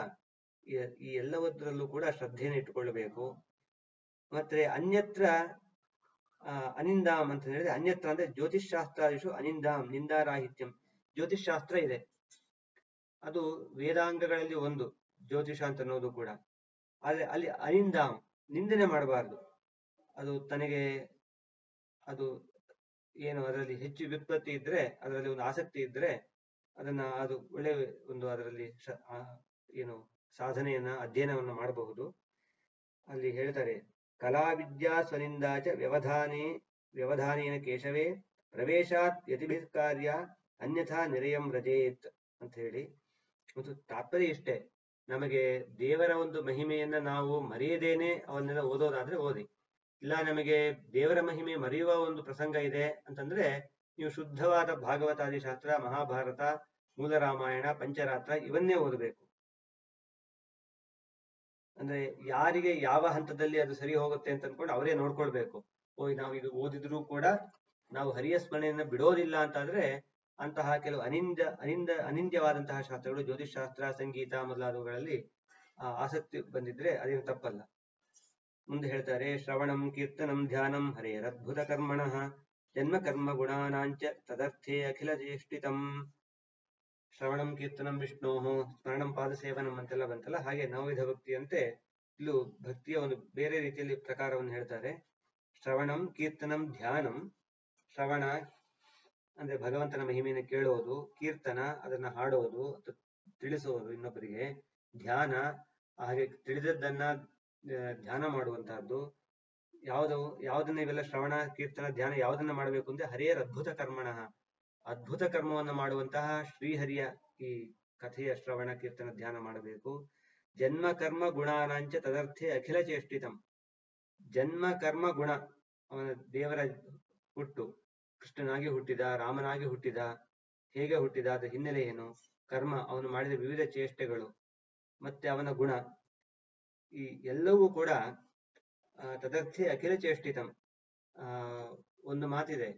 ಈ ಎಲ್ಲವದರಲ್ಲೂ ಕೂಡ ಶ್ರದ್ಧೆಯನ್ನು ಇಟ್ಟುಕೊಳ್ಳಬೇಕು. ಮತ್ತೆ ಅನ್ಯತ್ರ ಅನಿಂದಾಮ್ ಅಂತ ಹೇಳಿದ್ರೆ, ಅನ್ಯತ್ರ ಅಂದ್ರೆ ಜ್ಯೋತಿಷ್ಶಾಸ್ತ್ರಾದಿಷು ಅನಿಂದಾಮ್ ನಿಂದಾರಾಹಿತ್ಯಂ. ಜ್ಯೋತಿಷ್ಶಾಸ್ತ್ರ ಇದೆ, ಅದು ವೇದಾಂಗಗಳಲ್ಲಿ ಒಂದು ಜ್ಯೋತಿಷ ಅಂತ ಅನ್ನೋದು ಕೂಡ. ಆದ್ರೆ ಅಲ್ಲಿ ಅನಿಂದಾಮ್ ನಿಂದನೆ ಮಾಡಬಾರ್ದು. ಅದು ತನಗೆ ಅದು ಏನು ಅದರಲ್ಲಿ ಹೆಚ್ಚು ವ್ಯುತ್ಪತ್ತಿ ಇದ್ರೆ, ಅದರಲ್ಲಿ ಒಂದು ಆಸಕ್ತಿ ಇದ್ರೆ ಅದನ್ನ ಅದು ಒಳ್ಳೆ ಒಂದು ಅದರಲ್ಲಿ ಏನು ಸಾಧನೆಯನ್ನ ಅಧ್ಯಯನವನ್ನ ಮಾಡಬಹುದು. ಅಲ್ಲಿ ಹೇಳ್ತಾರೆ, ಕಲಾವಿದ್ಯಾ ಸ್ವನಿಂದಾಚ ವ್ಯವಧಾನೇನ ಕೇಶವೇ ಪ್ರವೇಶಾತ್ ಯತಿಭಿಃ ಕಾರ್ಯ ಅನ್ಯಥಾ ನಿರಯಂ ವ್ರಜೇತ್ ಅಂತ ಹೇಳಿ. ಮತ್ತು ತಾತ್ಪರ್ಯ ಇಷ್ಟೇ, ನಮಗೆ ದೇವರ ಒಂದು ಮಹಿಮೆಯನ್ನ ನಾವು ಮರೆಯದೇನೆ ಅವನ್ನೆಲ್ಲ ಓದೋದಾದ್ರೆ ಓದಿ. ಇಲ್ಲ ನಮಗೆ ದೇವರ ಮಹಿಮೆ ಮರೆಯುವ ಒಂದು ಪ್ರಸಂಗ ಇದೆ ಅಂತಂದ್ರೆ ನೀವು ಶುದ್ಧವಾದ ಭಾಗವತಾದಿ ಶಾಸ್ತ್ರ, ಮಹಾಭಾರತ, ಮೂಲ ರಾಮಾಯಣ, ಪಂಚರಾತ್ರ ಇವನ್ನೇ ಓದಬೇಕು. ಅಂದ್ರೆ ಯಾರಿಗೆ ಯಾವ ಹಂತದಲ್ಲಿ ಅದು ಸರಿ ಹೋಗುತ್ತೆ ಅಂತ ಅನ್ಕೊಂಡು ಅವರೇ ನೋಡ್ಕೊಳ್ಬೇಕು. ನಾವು ಇದು ಓದಿದ್ರು ಕೂಡ ನಾವು ಹರಿಯ ಸ್ಮರಣೆಯನ್ನ ಬಿಡೋದಿಲ್ಲ ಅಂತಾದ್ರೆ ಅಂತಹ ಕೆಲವು ಅನಿಂದ್ಯವಾದಂತಹ ಶಾಸ್ತ್ರಗಳು, ಜ್ಯೋತಿಷಾಸ್ತ್ರ, ಸಂಗೀತ ಮೊದಲಾದವುಗಳಲ್ಲಿ ಆಸಕ್ತಿ ಬಂದಿದ್ರೆ ಅದೇನು ತಪ್ಪಲ್ಲ. ಮುಂದೆ ಹೇಳ್ತಾರೆ, ಶ್ರವಣಂ ಕೀರ್ತನಂ ಧ್ಯಾನಂ ಹರೇರದ್ಭುತ ಕರ್ಮಣಃ ಜನ್ಮ ಕರ್ಮ ಗುಣಾನಾಂಚ ತದರ್ಥೇ ಅಖಿಲ ಚೇಷ್ಟಿತಂ. ಶ್ರವಣಂ ಕೀರ್ತನಂ ವಿಷ್ಣೋಹೋ ಸ್ಮರಣಂ ಪಾದ ಸೇವನಂ ಅಂತೆಲ್ಲ ಬಂತಲ್ಲ, ಹಾಗೆ ನವವಿಧ ಭಕ್ತಿಯಂತೆ ಇಲ್ಲೂ ಭಕ್ತಿಯ ಒಂದು ಬೇರೆ ರೀತಿಯಲ್ಲಿ ಪ್ರಕಾರವನ್ನು ಹೇಳ್ತಾರೆ. ಶ್ರವಣಂ ಕೀರ್ತನಂ ಧ್ಯಾನಂ. ಶ್ರವಣ ಅಂದ್ರೆ ಭಗವಂತನ ಮಹಿಮೆಯನ್ನು ಕೇಳೋದು, ಕೀರ್ತನ ಅದನ್ನ ಹಾಡೋದು, ತಿಳಿಸೋದು ಇನ್ನೊಬ್ಬರಿಗೆ, ಧ್ಯಾನ ಹಾಗೆ ತಿಳಿದದ್ದನ್ನ ಧ್ಯಾನ ಮಾಡುವಂತಹದ್ದು. ಯಾವುದನ್ನ ಇವೆಲ್ಲ ಶ್ರವಣ ಕೀರ್ತನ ಧ್ಯಾನ ಯಾವುದನ್ನ ಮಾಡಬೇಕು ಅಂದ್ರೆ ಹರಿಯರ್ ಅದ್ಭುತ ಕರ್ಮಣಃ, ಅದ್ಭುತ ಕರ್ಮವನ್ನು ಮಾಡುವಂತಹ ಶ್ರೀಹರಿಯ ಈ ಕಥೆಯ ಶ್ರವಣ ಕೀರ್ತನ ಧ್ಯಾನ ಮಾಡಬೇಕು. ಜನ್ಮ ಕರ್ಮ ಗುಣಾನಾಂಚ ತದರ್ಥೆ ಅಖಿಲ ಚೇಷ್ಟಿತಂ. ಜನ್ಮ ಕರ್ಮ ಗುಣ, ಅವನ ದೇವರ ಹುಟ್ಟು, ಕೃಷ್ಣನಾಗಿ ಹುಟ್ಟಿದ, ರಾಮನಾಗಿ ಹುಟ್ಟಿದ, ಹೇಗೆ ಹುಟ್ಟಿದ, ಅದರ ಹಿನ್ನೆಲೆ ಏನು, ಕರ್ಮ ಅವನು ಮಾಡಿದ ವಿವಿಧ ಚೇಷ್ಟೆಗಳು, ಮತ್ತೆ ಅವನ ಗುಣ, ಈ ಎಲ್ಲವೂ ಕೂಡ ತದರ್ಥೆ ಅಖಿಲ ಚೇಷ್ಟಿತಂ. ಒಂದು ಮಾತಿದೆ,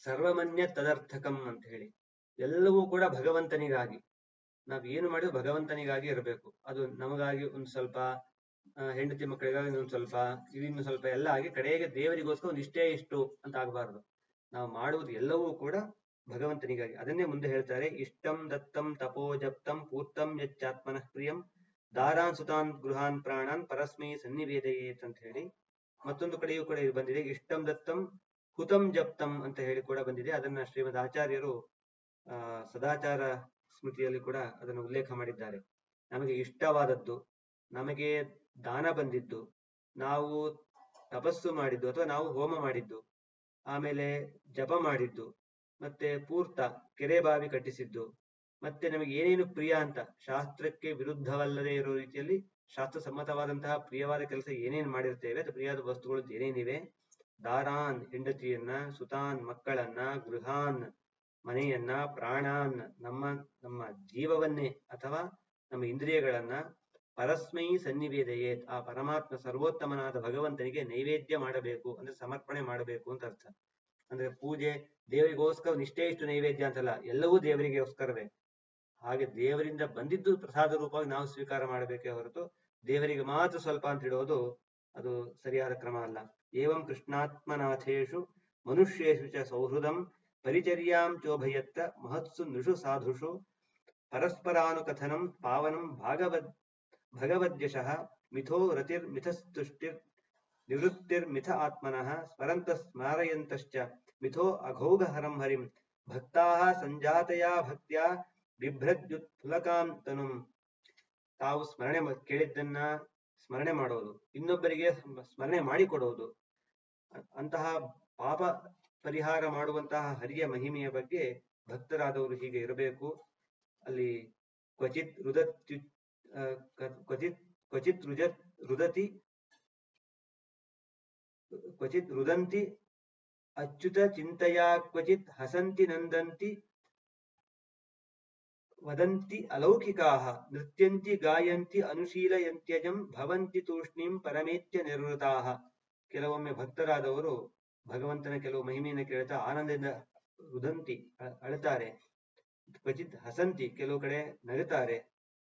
ಸರ್ವಮನ್ಯ ತದರ್ಥಕಂ ಅಂತ ಹೇಳಿ. ಎಲ್ಲವೂ ಕೂಡ ಭಗವಂತನಿಗಾಗಿ, ನಾವ್ ಏನು ಮಾಡಿದ್ರು ಭಗವಂತನಿಗಾಗಿ ಇರಬೇಕು. ಅದು ನಮಗಾಗಿ ಒಂದು ಸ್ವಲ್ಪ, ಹೆಂಡತಿ ಮಕ್ಕಳಿಗಾಗಿ ಒಂದು ಸ್ವಲ್ಪ, ಇನ್ನು ಸ್ವಲ್ಪ ಎಲ್ಲ ಆಗಿ ಕಡೆಗೆ ದೇವರಿಗೋಸ್ಕರ ಒಂದು ಇಷ್ಟೇ ಇಷ್ಟು ಅಂತ ಆಗಬಾರದು. ನಾವು ಮಾಡುವುದು ಎಲ್ಲವೂ ಕೂಡ ಭಗವಂತನಿಗಾಗಿ. ಅದನ್ನೇ ಮುಂದೆ ಹೇಳ್ತಾರೆ, ಇಷ್ಟಂ ದತ್ತಂ ತಪೋ ಜಪ್ತಂ ಪೂರ್ತಂ ಯಚ್ಚಾತ್ಮನಃ ಪ್ರಿಯಂ ದಾರಾನ್ ಸುತಾನ್ ಗೃಹಾನ್ ಪ್ರಾಣಾನ್ ಪರಸ್ಮೈ ಸನ್ನಿವೇದಯೇತ್ ಅಂತ ಹೇಳಿ. ಮತ್ತೊಂದು ಕಡೆಯೂ ಕೂಡ ಇದು ಬಂದಿದೆ, ಇಷ್ಟಂ ದತ್ತಂ ಹುತಂ ಜಪ್ತಂ ಅಂತ ಹೇಳಿ ಕೂಡ ಬಂದಿದೆ. ಅದನ್ನ ಶ್ರೀಮದ್ ಆಚಾರ್ಯರು ಸದಾಚಾರ ಸ್ಮೃತಿಯಲ್ಲಿ ಕೂಡ ಅದನ್ನು ಉಲ್ಲೇಖ ಮಾಡಿದ್ದಾರೆ. ನಮಗೆ ಇಷ್ಟವಾದದ್ದು, ನಮಗೆ ದಾನ ಬಂದಿದ್ದು, ನಾವು ತಪಸ್ಸು ಮಾಡಿದ್ದು ಅಥವಾ ನಾವು ಹೋಮ ಮಾಡಿದ್ದು, ಆಮೇಲೆ ಜಪ ಮಾಡಿದ್ದು, ಮತ್ತೆ ಪೂರ್ತ ಕೆರೆ ಬಾವಿ ಕಟ್ಟಿಸಿದ್ದು, ಮತ್ತೆ ನಮಗೆ ಏನೇನು ಪ್ರಿಯ ಅಂತ ಶಾಸ್ತ್ರಕ್ಕೆ ವಿರುದ್ಧವಲ್ಲದೆ ಇರೋ ರೀತಿಯಲ್ಲಿ ಶಾಸ್ತ್ರ ಸಮ್ಮತವಾದಂತಹ ಪ್ರಿಯವಾದ ಕೆಲಸ ಏನೇನು ಮಾಡಿರ್ತೇವೆ, ಅದು ಪ್ರಿಯಾದ ವಸ್ತುಗಳು ಏನೇನಿವೆ, ದಾರಾನ್ ಹೆಂಡತಿಯನ್ನ, ಸುತಾನ್ ಮಕ್ಕಳನ್ನ, ಗೃಹಾನ್ ಮನೆಯನ್ನ, ಪ್ರಾಣಾನ್ ನಮ್ಮ ಜೀವವನ್ನೇ ಅಥವಾ ನಮ್ಮ ಇಂದ್ರಿಯಗಳನ್ನ, ಪರಸ್ಮೈ ಸನ್ನಿವೇದಯೇ ಆ ಪರಮಾತ್ಮ ಸರ್ವೋತ್ತಮನಾದ ಭಗವಂತನಿಗೆ ನೈವೇದ್ಯ ಮಾಡಬೇಕು, ಅಂದ್ರೆ ಸಮರ್ಪಣೆ ಮಾಡಬೇಕು ಅಂತ ಅರ್ಥ. ಅಂದ್ರೆ ಪೂಜೆ ದೇವರಿಗೋಸ್ಕರ ನಿಷ್ಠೆ ಇಷ್ಟು ನೈವೇದ್ಯ ಅಂತಲ್ಲ, ಎಲ್ಲವೂ ದೇವರಿಗೋಸ್ಕರವೇ. ಹಾಗೆ ದೇವರಿಂದ ಬಂದಿದ್ದು ಪ್ರಸಾದ ರೂಪವಾಗಿ ನಾವು ಸ್ವೀಕಾರ ಮಾಡಬೇಕೇ ಹೊರತು ದೇವರಿಗೆ ಮಾತ್ರ ಸ್ವಲ್ಪ ಅಂತ ಇಡೋದು ಅದು ಸರಿಯಾದ ಕ್ರಮ ಅಲ್ಲ. ಏವಂ ಕೃಷ್ಣಾತ್ಮನಾಥೇಶು ಮನುಷ್ಯೇಶು ಚ ಸೌಹೃದಂ ಪರಿಚರ್ಯಾಂ ಚೋಭಯತ್ತ ಮಹತ್ಸು ನೃಷು ಸಾಧುಷು ಪರಸ್ಪರಾನುಕಥನಂ ಪಾವನಂ ಭಗವದ್ಯಶಃ ಮಿಥೋ ರತಿರ್ ಮಿಥಸ್ತುಷ್ಟಿರ್ ನಿವೃತ್ತಿರ್ಮಿಥ ಆತ್ಮನಃ ಸ್ಮರಂತ ಸ್ಮಾರಯಂತಶ್ಚ ಮಿಥೋ ಅಘೌಘಹರಂ ಹರಿಂ ಭಕ್ತಾಃ ಸಂಜಾತಯಾ ಭಕ್ತ್ಯಾ ಬಿಭ್ರದ್ಯುತ್ಫುಲಕಾಂತನು. ತಾವು ಕೇಳಿದ್ದನ್ನ ಸ್ಮರಣೆ ಮಾಡೋದು, ಇನ್ನೊಬ್ಬರಿಗೆ ಸ್ಮರಣೆ ಮಾಡಿಕೊಡೋದು, ಅಂತಹ ಪಾಪ ಪರಿಹಾರ ಮಾಡುವಂತಹ ಹರಿಯ ಮಹಿಮೆಯ ಬಗ್ಗೆ ಭಕ್ತರಾದವರು ಹೀಗೆ ಇರಬೇಕು. ಅಲ್ಲಿ ಕ್ವಚಿತ್ ರುದಂತಿ ಅಚ್ಯುತ ಚಿಂತೆಯಾ ಕ್ವಚಿತ್ ಹಸಂತಿ ನಂದಂತಿ ವದಂತಿ ಅಲೌಕಿಕಾಃ ನೃತ್ಯಂತಿ ಗಾಯಂತಿ ಅನುಶೀಲಯಂತ್ಯಜಂ ಭವಂತಿ ತೂಷ್ಣೀಂ ಪರಮೇತ್ಯ ನಿವೃತಾಃ. ಕೆಲವೊಮ್ಮೆ ಭಕ್ತರಾದವರು ಭಗವಂತನ ಕೆಲವು ಮಹಿಮೆಯನ್ನು ಕೇಳ್ತಾ ಆನಂದದಿಂದ ರುದಂತಿ ಅಳುತ್ತಾರೆ, ಕ್ವಚಿತ್ ಹಸಂತಿ ಕೆಲವು ಕಡೆ ನಗುತ್ತಾರೆ,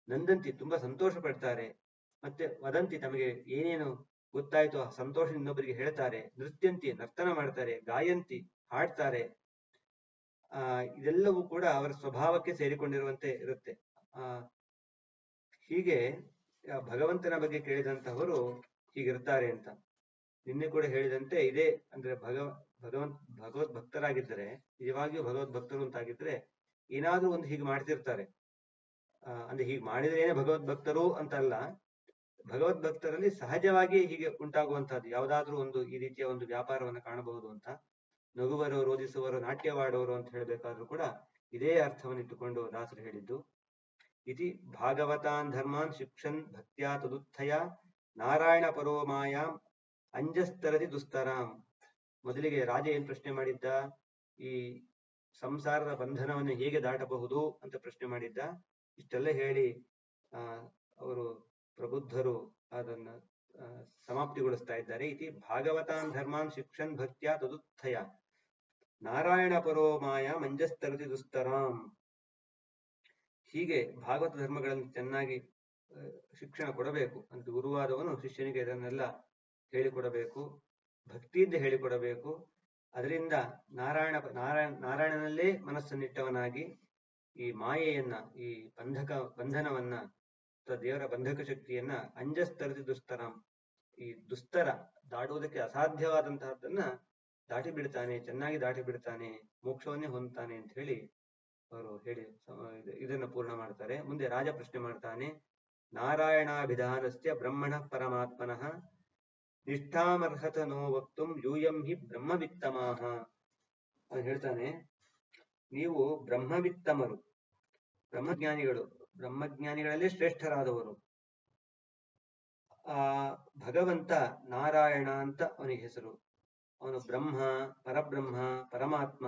ನಂದಂತಿ ತುಂಬಾ ಸಂತೋಷ ಪಡ್ತಾರೆ, ಮತ್ತೆ ವದಂತಿ ತಮಗೆ ಏನೇನು ಗೊತ್ತಾಯ್ತು ಆ ಸಂತೋಷ ಇನ್ನೊಬ್ಬರಿಗೆ ಹೇಳ್ತಾರೆ, ನೃತ್ಯಂತಿ ನರ್ತನ ಮಾಡ್ತಾರೆ, ಗಾಯಂತಿ ಹಾಡ್ತಾರೆ. ಇದೆಲ್ಲವೂ ಕೂಡ ಅವರ ಸ್ವಭಾವಕ್ಕೆ ಸೇರಿಕೊಂಡಿರುವಂತೆ ಇರುತ್ತೆ. ಹೀಗೆ ಭಗವಂತನ ಬಗ್ಗೆ ಕೇಳಿದಂತಹವರು ಹೀಗಿರ್ತಾರೆ ಅಂತ. ನಿನ್ನೆ ಕೂಡ ಹೇಳಿದಂತೆ ಇದೇ ಅಂದ್ರೆ ಭಗವದ್ ಭಕ್ತರಾಗಿದ್ದರೆ, ನಿಜವಾಗಿಯೂ ಭಗವದ್ ಭಕ್ತರು ಅಂತಾಗಿದ್ರೆ ಏನಾದ್ರೂ ಒಂದು ಹೀಗೆ ಮಾಡ್ತಿರ್ತಾರೆ. ಅಂದ್ರೆ ಹೀಗೆ ಮಾಡಿದ್ರೇನೆ ಭಗವದ್ ಭಕ್ತರು ಅಂತಲ್ಲ, ಭಗವದ್ ಭಕ್ತರಲ್ಲಿ ಸಹಜವಾಗಿ ಹೀಗೆ ಉಂಟಾಗುವಂತಹದ್ದು ಯಾವ್ದಾದ್ರೂ ಒಂದು ಈ ರೀತಿಯ ಒಂದು ವ್ಯಾಪಾರವನ್ನು ಕಾಣಬಹುದು ಅಂತ. ನಗುವರು, ರೋಧಿಸುವರು, ನಾಟ್ಯವಾಡುವರು ಅಂತ ಹೇಳಬೇಕಾದ್ರೂ ಕೂಡ ಇದೇ ಅರ್ಥವನ್ನು ಇಟ್ಟುಕೊಂಡು ದಾಸರು ಹೇಳಿದ್ದು. ಇತಿ ಭಾಗವತಾನ್ ಧರ್ಮಾನ್ ಶಿಕ್ಷನ್ ಭಕ್ತ್ಯಾ ತದುತ್ಥಯ ನಾರಾಯಣ ಪರೋ ಮಾಯಾಂ ಅಂಜಸ್ತರದಿ ದುಸ್ತರಾಂ. ಮೊದಲಿಗೆ ರಾಜ ಏನ್ ಪ್ರಶ್ನೆ ಮಾಡಿದ್ದ, ಈ ಸಂಸಾರದ ಬಂಧನವನ್ನು ಹೇಗೆ ದಾಟಬಹುದು ಅಂತ ಪ್ರಶ್ನೆ ಮಾಡಿದ್ದ. ಇಷ್ಟೆಲ್ಲ ಹೇಳಿ ಅವರು ಪ್ರಬುದ್ಧರು ಅದನ್ನ ಸಮಾಪ್ತಿಗೊಳಿಸ್ತಾ ಇದ್ದಾರೆ. ಇತಿ ಭಾಗವತಾನ್ ಧರ್ಮಾನ್ ಶಿಕ್ಷನ್ ಭಕ್ತ್ಯಾ ತದುತ್ಥಯ ನಾರಾಯಣ ಪರೋ ಮಾಯಾ ಮಂಜಸ್ತರದಿ ದುಸ್ತರಾಂ. ಹೀಗೆ ಭಾಗವತ ಧರ್ಮಗಳನ್ನು ಚೆನ್ನಾಗಿ ಶಿಕ್ಷಣ ಕೊಡಬೇಕು ಅಂತ ಗುರುವಾದವನು ಶಿಷ್ಯನಿಗೆ ಇದನ್ನೆಲ್ಲ ಹೇಳಿಕೊಡಬೇಕು, ಭಕ್ತಿಯಿಂದ ಹೇಳಿಕೊಡಬೇಕು. ಅದರಿಂದ ನಾರಾಯಣನಲ್ಲೇ ಮನಸ್ಸನ್ನಿಟ್ಟವನಾಗಿ ಈ ಮಾಯೆಯನ್ನ, ಈ ಬಂಧನವನ್ನ, ದೇವರ ಬಂಧಕ ಶಕ್ತಿಯನ್ನ ಅಂಜಸ್ತರದಿ ದುಸ್ತರಾಂ, ಈ ದುಸ್ತರ ದಾಟುವುದಕ್ಕೆ ಅಸಾಧ್ಯವಾದಂತಹದ್ದನ್ನ ದಾಟಿ ಬಿಡ್ತಾನೆ, ಚೆನ್ನಾಗಿ ದಾಟಿ ಬಿಡ್ತಾನೆ, ಮೋಕ್ಷವನ್ನೇ ಹೊಂದ್ತಾನೆ ಅಂತ ಹೇಳಿ ಅವರು ಹೇಳಿ ಇದನ್ನ ಪೂರ್ಣ ಮಾಡ್ತಾರೆ. ಮುಂದೆ ರಾಜ ಪ್ರಶ್ನೆ ಮಾಡ್ತಾನೆ, ನಾರಾಯಣಾಭಿಧಾನಸ್ಯ ಬ್ರಹ್ಮಣ ಪರಮಾತ್ಮನಃ ನಿಷ್ಠಾಮರ್ಹತ ನೋ ವಕ್ತುಂ ಯೂಯಂ ಹಿ ಬ್ರಹ್ಮವಿತ್ತಮಾಹ. ಅವನು ಹೇಳ್ತಾನೆ, ನೀವು ಬ್ರಹ್ಮವಿತ್ತಮರು, ಬ್ರಹ್ಮಜ್ಞಾನಿಗಳು, ಬ್ರಹ್ಮಜ್ಞಾನಿಗಳಲ್ಲೇ ಶ್ರೇಷ್ಠರಾದವರು. ಭಗವಂತ ನಾರಾಯಣ ಅಂತ ಅವನಿಗೆ ಹೆಸರು. ಅವನು ಬ್ರಹ್ಮ, ಪರಬ್ರಹ್ಮ, ಪರಮಾತ್ಮ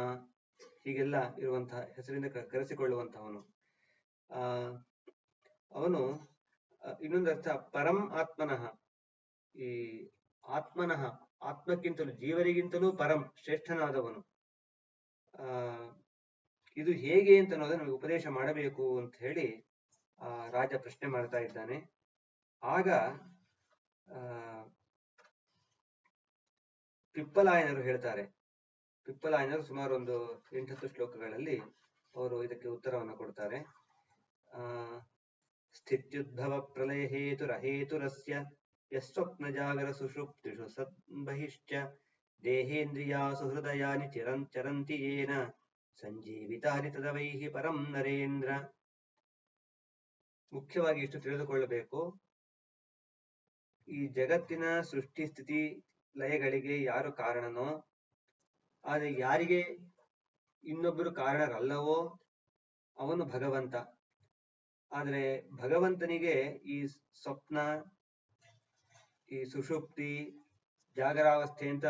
ಹೀಗೆಲ್ಲ ಇರುವಂತಹ ಹೆಸರಿಂದ ಕರೆಸಿಕೊಳ್ಳುವಂತಹವನು. ಅವನು ಇನ್ನೊಂದು ಅರ್ಥ ಪರಂ ಆತ್ಮನಃ, ಈ ಆತ್ಮನಃ, ಆತ್ಮಕ್ಕಿಂತಲೂ ಜೀವರಿಗಿಂತಲೂ ಪರಂ ಶ್ರೇಷ್ಠನಾದವನು. ಇದು ಹೇಗೆ ಅಂತ ಅನ್ನೋದನ್ನು ನಮಗೆ ಉಪದೇಶ ಮಾಡಬೇಕು ಅಂತ ಹೇಳಿ ರಾಜ ಪ್ರಶ್ನೆ ಮಾಡ್ತಾ ಇದ್ದಾನೆ. ಆಗ ಪಿಪ್ಪಲಾಯನರು ಹೇಳ್ತಾರೆ. ಪಿಪ್ಪಲಾಯನರು ಸುಮಾರು ಒಂದು 8-10 ಶ್ಲೋಕಗಳಲ್ಲಿ ಅವರು ಇದಕ್ಕೆ ಉತ್ತರವನ್ನು ಕೊಡ್ತಾರೆ. ಸ್ಥಿತ್ಯುದ್ಭವ ಪ್ರಲಯ ಹೇತುರಹೇತುರಸ್ಯ ಯಸ್ವಪ್ನ ಜಾಗರ ಸುಷುಪ್ತಿಷು ಸದ್ಬಹಿಶ್ಚ ದೇಹೇಂದ್ರಿಯಾಸು ಹೃದಯಾನಿ ಚರಂತಿ ಯೇನ ಸಂಜೀವಿತಾನಿ ತದವೈಹಿ ಪರಂ ನರೇಂದ್ರ. ಮುಖ್ಯವಾಗಿ ಇಷ್ಟು ತಿಳಿದುಕೊಳ್ಳಬೇಕು, ಈ ಜಗತ್ತಿನ ಸೃಷ್ಟಿ ಸ್ಥಿತಿ ಲಯಗಳಿಗೆ ಯಾರು ಕಾರಣನೋ, ಆದರೆ ಯಾರಿಗೆ ಇನ್ನೊಬ್ಬರು ಕಾರಣರಲ್ಲವೋ ಅವನು ಭಗವಂತ. ಆದರೆ ಭಗವಂತನಿಗೆ ಈ ಸ್ವಪ್ನ, ಈ ಸುಷುಪ್ತಿ, ಜಾಗರಾವಸ್ಥೆ ಅಂತ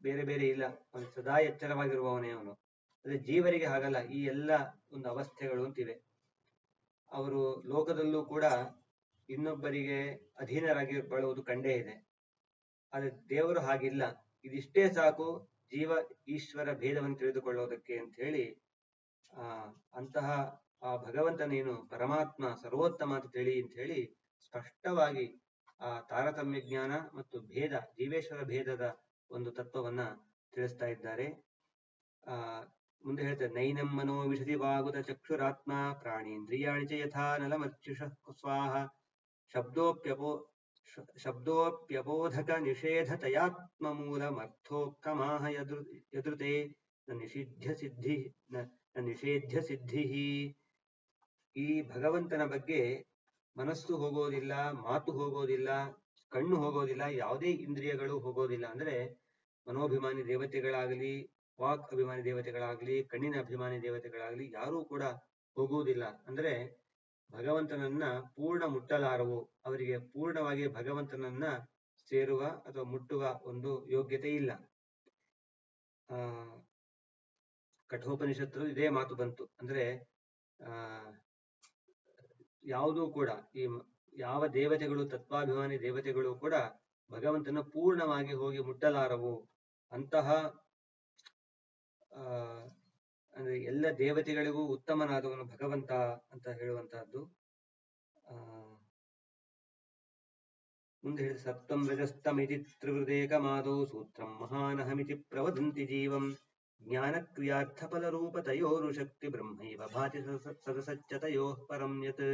ಬೇರೆ ಬೇರೆ ಇಲ್ಲ. ಅವನು ಸದಾ ಎಚ್ಚರವಾಗಿರುವವನೇ ಅವನು. ಅದೇ ಜೀವರಿಗೆ ಹಾಗಲ್ಲ, ಈ ಎಲ್ಲ ಒಂದು ಅವಸ್ಥೆಗಳು ಅಂತಿವೆ. ಅವರು ಲೋಕದಲ್ಲೂ ಕೂಡ ಇನ್ನೊಬ್ಬರಿಗೆ ಅಧೀನರಾಗಿ ಬಾಳುವುದು ಕಂಡೇ ಇದೆ. ಆದರೆ ದೇವರು ಹಾಗಿಲ್ಲ. ಇದಿಷ್ಟೇ ಸಾಕು ಜೀವ ಈಶ್ವರ ಭೇದವನ್ನು ತಿಳಿದುಕೊಳ್ಳೋದಕ್ಕೆ ಅಂತ ಹೇಳಿ ಅಂತಹ ಆ ಭಗವಂತ ನೀನು ಪರಮಾತ್ಮ ಸರ್ವೋತ್ತಮ ಅಂತ ತಿಳಿ ಅಂತ ಹೇಳಿ ಸ್ಪಷ್ಟವಾಗಿ ಆ ತಾರತಮ್ಯ ಜ್ಞಾನ ಮತ್ತು ಭೇದ, ಜೀವೇಶ್ವರ ಭೇದದ ಒಂದು ತತ್ವವನ್ನ ತಿಳಿಸ್ತಾ ಇದ್ದಾರೆ. ಮುಂದೆ ಹೇಳ್ತಾರೆ, ನೈನಂ ಮನೋ ವಿಶದಿ ವಾಗುತ ಚಕ್ಷುರಾತ್ಮ ಪ್ರಾಣೇಂದ್ರಿಯಾಣಿ ಚ ಯಥಾ ನಲಮರ್ಚುಷ ಸ್ವಾಹ ಶಬ್ದೋಪ್ಯಬೋಧಕ ನಿಷೇಧತಯಾತ್ಮ ಮೂಲಮರ್ಥೋಕ್ತಮಾಹ ಯದೃತೆ ನಿಷೇಧ್ಯ ಸಿದ್ಧಿ. ಈ ಭಗವಂತನ ಬಗ್ಗೆ ಮನಸ್ಸು ಹೋಗೋದಿಲ್ಲ, ಮಾತು ಹೋಗೋದಿಲ್ಲ, ಕಣ್ಣು ಹೋಗೋದಿಲ್ಲ, ಯಾವುದೇ ಇಂದ್ರಿಯಗಳು ಹೋಗೋದಿಲ್ಲ. ಅಂದ್ರೆ ಮನೋಭಿಮಾನಿ ದೇವತೆಗಳಾಗಲಿ, ವಾಕ್ ಅಭಿಮಾನಿ ದೇವತೆಗಳಾಗ್ಲಿ, ಕಣ್ಣಿನ ಅಭಿಮಾನಿ ದೇವತೆಗಳಾಗ್ಲಿ ಯಾರೂ ಕೂಡ ಹೋಗುವುದಿಲ್ಲ. ಅಂದ್ರೆ ಭಗವಂತನನ್ನ ಪೂರ್ಣ ಮುಟ್ಟಲಾರವು. ಅವರಿಗೆ ಪೂರ್ಣವಾಗಿ ಭಗವಂತನನ್ನ ಸೇರುವ ಅಥವಾ ಮುಟ್ಟುವ ಒಂದು ಯೋಗ್ಯತೆ ಇಲ್ಲ. ಕಠೋಪನಿಷತ್ತು ಇದೇ ಮಾತು ಬಂತು. ಅಂದ್ರೆ ಯಾವುದೂ ಕೂಡ ಈ ಯಾವ ದೇವತೆಗಳು, ತತ್ವಾಭಿಮಾನಿ ದೇವತೆಗಳು ಕೂಡ ಭಗವಂತನ ಪೂರ್ಣವಾಗಿ ಹೋಗಿ ಮುಟ್ಟಲಾರವು. ಅಂತಹ ಎಲ್ಲ ದೇವತೆಗಳಿಗೂ ಉತ್ತಮನಾದವನು ಭಗವಂತ ಅಂತ ಹೇಳುವಂತಹದ್ದು. ಮುಂದೆ ಹೇಳಿದ ಸಪ್ತಂ ರಜಸ್ತಮಿತಿ ತ್ರಿವೃದೇಕಮಾದೌ ಸೂತ್ರಂ ಮಹಾನಹಮಿತಿ ಪ್ರವದಂತಿ ಜೀವಂ ಜ್ಞಾನಕ್ರಿಯಾರ್ಥಫಲರೂಪತಯೋರು ಶಕ್ತಿ ಬ್ರಹ್ಮೈವ ಭಾತಿ ಸದಸಚ್ಚತಯೋಃ ಪರಂ ಯತ್.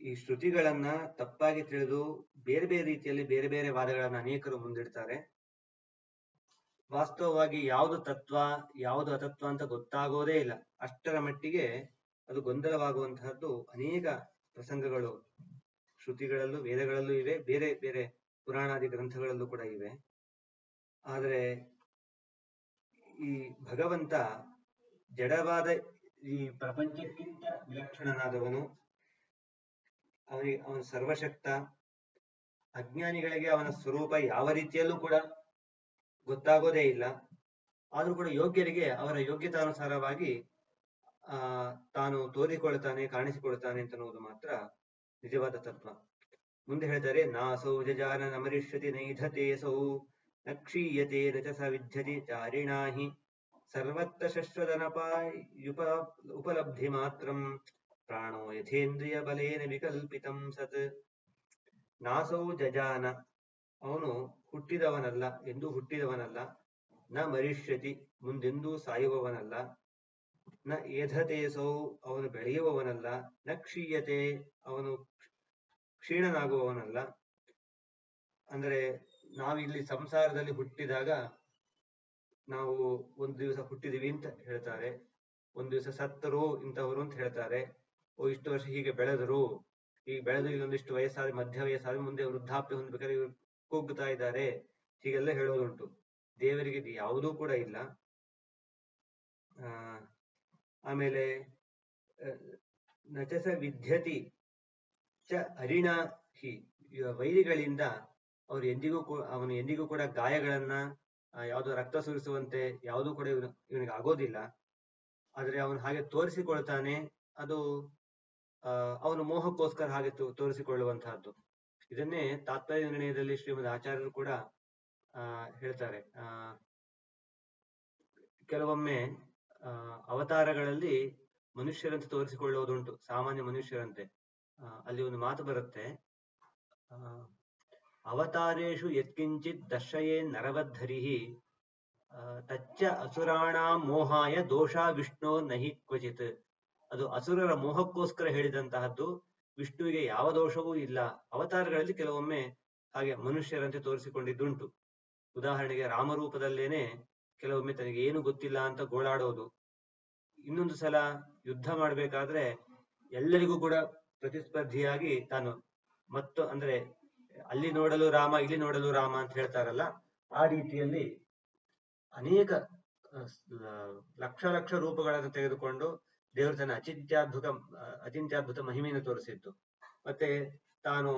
ಈ ಶ್ರುತಿಗಳನ್ನ ತಪ್ಪಾಗಿ ತಿಳಿದು ಬೇರೆ ಬೇರೆ ರೀತಿಯಲ್ಲಿ ಬೇರೆ ಬೇರೆ ವಾದಗಳನ್ನ ಅನೇಕರು ಮುಂದಿಡ್ತಾರೆ. ವಾಸ್ತವವಾಗಿ ಯಾವುದು ತತ್ವ ಯಾವುದು ಅತತ್ವ ಅಂತ ಗೊತ್ತಾಗೋದೇ ಇಲ್ಲ. ಅಷ್ಟರ ಮಟ್ಟಿಗೆ ಅದು ಗೊಂದಲವಾಗುವಂತಹದ್ದು ಅನೇಕ ಪ್ರಸಂಗಗಳು ಶ್ರುತಿಗಳಲ್ಲೂ ವೇದಗಳಲ್ಲೂ ಇವೆ, ಬೇರೆ ಬೇರೆ ಪುರಾಣಾದಿ ಗ್ರಂಥಗಳಲ್ಲೂ ಕೂಡ ಇವೆ. ಆದರೆ ಈ ಭಗವಂತ ಜಡವಾದ ಈ ಪ್ರಪಂಚಕ್ಕಿಂತ ವಿಲಕ್ಷಣನಾದವನು. ಅವನ ಸರ್ವಶಕ್ತ. ಅಜ್ಞಾನಿಗಳಿಗೆ ಅವನ ಸ್ವರೂಪ ಯಾವ ರೀತಿಯಲ್ಲೂ ಕೂಡ ಗೊತ್ತಾಗೋದೇ ಇಲ್ಲ. ಆದ್ರೂ ಕೂಡ ಯೋಗ್ಯರಿಗೆ ಅವರ ಯೋಗ್ಯತಾನುಸಾರವಾಗಿ ತಾನು ತೋರಿಕೊಳ್ತಾನೆ, ಕಾಣಿಸಿಕೊಳ್ತಾನೆ ಅಂತನ್ನುವುದು ಮಾತ್ರ ನಿಜವಾದ ತತ್ವ. ಮುಂದೆ ಹೇಳ್ತಾರೆ, ನಾಸೌ ಜಜಾನ ನಮರಿಷ್ಯತಿ ನೈಧತೇಸೌ ನ ಕ್ಷೀಯತೆ ನ ಚ ಸ ವಿದ್ಯತಿ ಚಾರಿಣಾಹಿ ಸರ್ವತ್ರ ಶಶ್ವದನಪಾಯುಪ ಉಪಲಬ್ಧಿ ಮಾತ್ರಂ ಪ್ರಾಣೋ ಯಥೇಂದ್ರಿಯ ಬಲೇನ ವಿಕಲ್ಪಿತಂ ಸತ್. ನಾಸೌ ಜಜಾನ, ಅವನು ಹುಟ್ಟಿದವನಲ್ಲ, ಎಂದೂ ಹುಟ್ಟಿದವನಲ್ಲ. ನ ಮರಿಷ್ಯತಿ, ಮುಂದೆಂದೂ ಸಾಯುವವನಲ್ಲ. ನ ಏಧತೇಸೌ, ಅವನು ಬೆಳೆಯುವವನಲ್ಲ. ನ ಕ್ಷೀಯತೆ, ಅವನು ಕ್ಷೀಣನಾಗುವವನಲ್ಲ. ಅಂದ್ರೆ ನಾವಿಲ್ಲಿ ಸಂಸಾರದಲ್ಲಿ ಹುಟ್ಟಿದಾಗ ನಾವು ಒಂದು ದಿವಸ ಹುಟ್ಟಿದೀವಿ ಅಂತ ಹೇಳ್ತಾರೆ, ಒಂದು ದಿವಸ ಸತ್ತರು ಇಂಥವರು ಅಂತ ಹೇಳ್ತಾರೆ. ಇಷ್ಟು ವರ್ಷ ಹೀಗೆ ಬೆಳೆದರು, ಈಗ ಬೆಳೆದು ಇಲ್ಲೊಂದಿಷ್ಟು ವಯಸ್ಸಾದ ಮಧ್ಯ ವಯಸ್ಸಾದ ಮುಂದೆ ವೃದ್ಧಾಪ್ಯ ಹೊಂದ್ಬೇಕಾದ್ರೆ ಇವರು ಕುಗ್ಗುತ್ತಾ ಇದ್ದಾರೆ, ಹೀಗೆಲ್ಲ ಹೇಳೋದುಂಟು. ದೇವರಿಗೆ ಇದು ಯಾವುದೂ ಕೂಡ ಇಲ್ಲ. ಆಮೇಲೆ ನಚಸ ವಿದ್ಯತಿ ಚ ಅರಿಣಾಹಿ, ವೈರಿಗಳಿಂದ ಅವನು ಎಂದಿಗೂ ಕೂಡ ಗಾಯಗಳನ್ನ, ಯಾವುದೋ ರಕ್ತ ಸುರಿಸುವಂತೆ ಯಾವುದೂ ಕೂಡ ಇವನಿಗೆ ಆಗೋದಿಲ್ಲ. ಆದ್ರೆ ಅವನು ಹಾಗೆ ತೋರಿಸಿಕೊಳ್ತಾನೆ, ಅದು ಅವನು ಮೋಹಕ್ಕೋಸ್ಕರ ಹಾಗೆ ತೋರಿಸಿಕೊಳ್ಳುವಂತಹದ್ದು. ಇದನ್ನೇ ತಾತ್ಪರ್ಯ ನಿರ್ಣಯದಲ್ಲಿ ಶ್ರೀಮದ್ ಆಚಾರ್ಯರು ಕೂಡ ಹೇಳ್ತಾರೆ. ಕೆಲವೊಮ್ಮೆ ಅವತಾರಗಳಲ್ಲಿ ಮನುಷ್ಯರಂತೆ ತೋರಿಸಿಕೊಳ್ಳುವುದುಂಟು, ಸಾಮಾನ್ಯ ಮನುಷ್ಯರಂತೆ. ಅಲ್ಲಿ ಒಂದು ಮಾತು ಬರುತ್ತೆ, ಅವತಾರೇಶು ಯತ್ಕಿಂಚಿತ್ ದರ್ಶಯೇ ನರವದ್ಧರಿಹಿ ತಚ್ಚ ಅಸುರಾಣಾಂ ಮೋಹಾಯ ದೋಷ ವಿಷ್ಣು ನಹಿ ಕ್ವಚಿತ್. ಅದು ಅಸುರರ ಮೋಹಕ್ಕೋಸ್ಕರ ಹೇಳಿದಂತಹದ್ದು, ವಿಷ್ಣುವಿಗೆ ಯಾವ ದೋಷವೂ ಇಲ್ಲ. ಅವತಾರಗಳಲ್ಲಿ ಕೆಲವೊಮ್ಮೆ ಹಾಗೆ ಮನುಷ್ಯರಂತೆ ತೋರಿಸಿಕೊಂಡಿದ್ದುಂಟು. ಉದಾಹರಣೆಗೆ ರಾಮರೂಪದಲ್ಲೇನೆ ಕೆಲವೊಮ್ಮೆ ತನಗೆ ಏನು ಗೊತ್ತಿಲ್ಲ ಅಂತ ಗೋಳಾಡೋದು. ಇನ್ನೊಂದು ಸಲ ಯುದ್ಧ ಮಾಡ್ಬೇಕಾದ್ರೆ ಎಲ್ಲರಿಗೂ ಕೂಡ ಪ್ರತಿಸ್ಪರ್ಧಿಯಾಗಿ ತಾನು ಅಂದ್ರೆ ಅಲ್ಲಿ ನೋಡಲು ರಾಮ ಇಲ್ಲಿ ನೋಡಲು ರಾಮ ಅಂತ ಹೇಳ್ತಾರಲ್ಲ, ಆ ರೀತಿಯಲ್ಲಿ ಅನೇಕ ಲಕ್ಷ ಲಕ್ಷ ರೂಪಗಳನ್ನು ತೆಗೆದುಕೊಂಡು ದೇವರು ತನ್ನ ಅಚಿಂತ್ಯಾದ್ಭುತ ಮಹಿಮೆಯನ್ನು ತೋರಿಸಿದ್ದು. ಮತ್ತೆ ತಾನು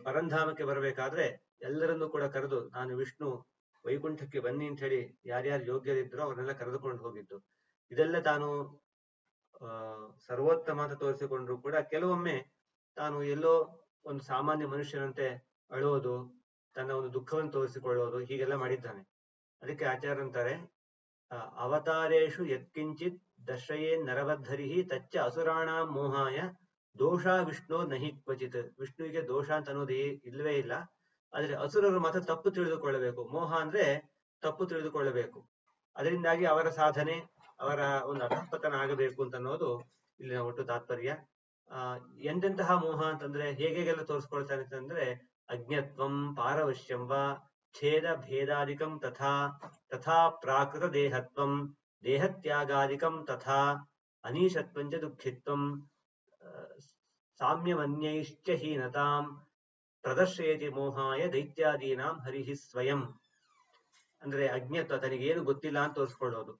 ಪರಂಧಾಮಕ್ಕೆ ಬರಬೇಕಾದ್ರೆ ಎಲ್ಲರನ್ನೂ ಕೂಡ ಕರೆದು, ನಾನು ವಿಷ್ಣು, ವೈಕುಂಠಕ್ಕೆ ಬನ್ನಿ ಅಂತ ಹೇಳಿ ಯಾರ್ಯಾರು ಯೋಗ್ಯರಿದ್ರು ಅವರನ್ನೆಲ್ಲ ಕರೆದುಕೊಂಡು ಹೋಗಿದ್ದು. ಇದೆಲ್ಲ ತಾನು ಸರ್ವೋತ್ತಮ ಅಂತ ತೋರಿಸಿಕೊಂಡ್ರು ಕೂಡ ಕೆಲವೊಮ್ಮೆ ತಾನು ಎಲ್ಲೋ ಒಂದು ಸಾಮಾನ್ಯ ಮನುಷ್ಯನಂತೆ ಅಳುವುದು, ತನ್ನ ಒಂದು ದುಃಖವನ್ನು ತೋರಿಸಿಕೊಳ್ಳೋದು, ಹೀಗೆಲ್ಲ ಮಾಡಿದ್ದಾನೆ. ಅದಕ್ಕೆ ಆಚಾರ್ಯ ಅಂತಾರೆ, ಅವತಾರೇಶು ಯತ್ಕಿಂಚಿತ್ ದರ್ಶಯೇ ನರವದ್ಧರಿಹಿ ತಚ್ಚ ಅಸುರಾಣ ಮೋಹಾಯ ದೋಷ ವಿಷ್ಣು ನಹಿ ಕ್ವಚಿತ್. ವಿಷ್ಣುವಿಗೆ ದೋಷ ಅಂತ ಅನ್ನೋದು ಇಲ್ಲವೇ ಇಲ್ಲ. ಆದ್ರೆ ಅಸುರರು ಮಾತ್ರ ತಪ್ಪು ತಿಳಿದುಕೊಳ್ಳಬೇಕು. ಮೋಹ ಅಂದ್ರೆ ತಪ್ಪು ತಿಳಿದುಕೊಳ್ಳಬೇಕು. ಅದರಿಂದಾಗಿ ಅವರ ಸಾಧನೆ, ಅವರ ಒಂದು ಅಧಃಪತನ ಆಗಬೇಕು ಅಂತ ಅನ್ನೋದು ಇಲ್ಲಿನ ಒಟ್ಟು ತಾತ್ಪರ್ಯ. ಎಂತೆಂತಹ ಮೋಹ ಅಂತಂದ್ರೆ ಹೇಗೆಲ್ಲ ತೋರಿಸ್ಕೊಳ್ತಾನೆ ಅಂತಂದ್ರೆ, ಅಜ್ಞತ್ವಂ ಪಾರವಶ್ಯಂ ವಾ ಛೇದ ಭೇದಾದಿಕಂ ತಥಾ ಪ್ರಾಕೃತ ದೇಹತ್ವಂ ದೇಹತ್ಯಾಗಾದಿಕಂ ತಥಾ ಅನೀಶತ್ವಂಚ ದುಃಖಿತ್ವಂ ಸಾಮ್ಯಮನ್ಯೈಶ್ಚ ಹೀನತಾಂ ಪ್ರದರ್ಶಯತಿ ಮೋಹಾಯ ದೈತ್ಯಾದೀನಾಂ ಹರಿಹಿ ಸ್ವಯಂ. ಅಂದ್ರೆ ಅಜ್ಞತ್ವ, ತನಗೇನು ಗೊತ್ತಿಲ್ಲ ಅಂತ ತೋರಿಸ್ಕೊಳ್ಳೋದು.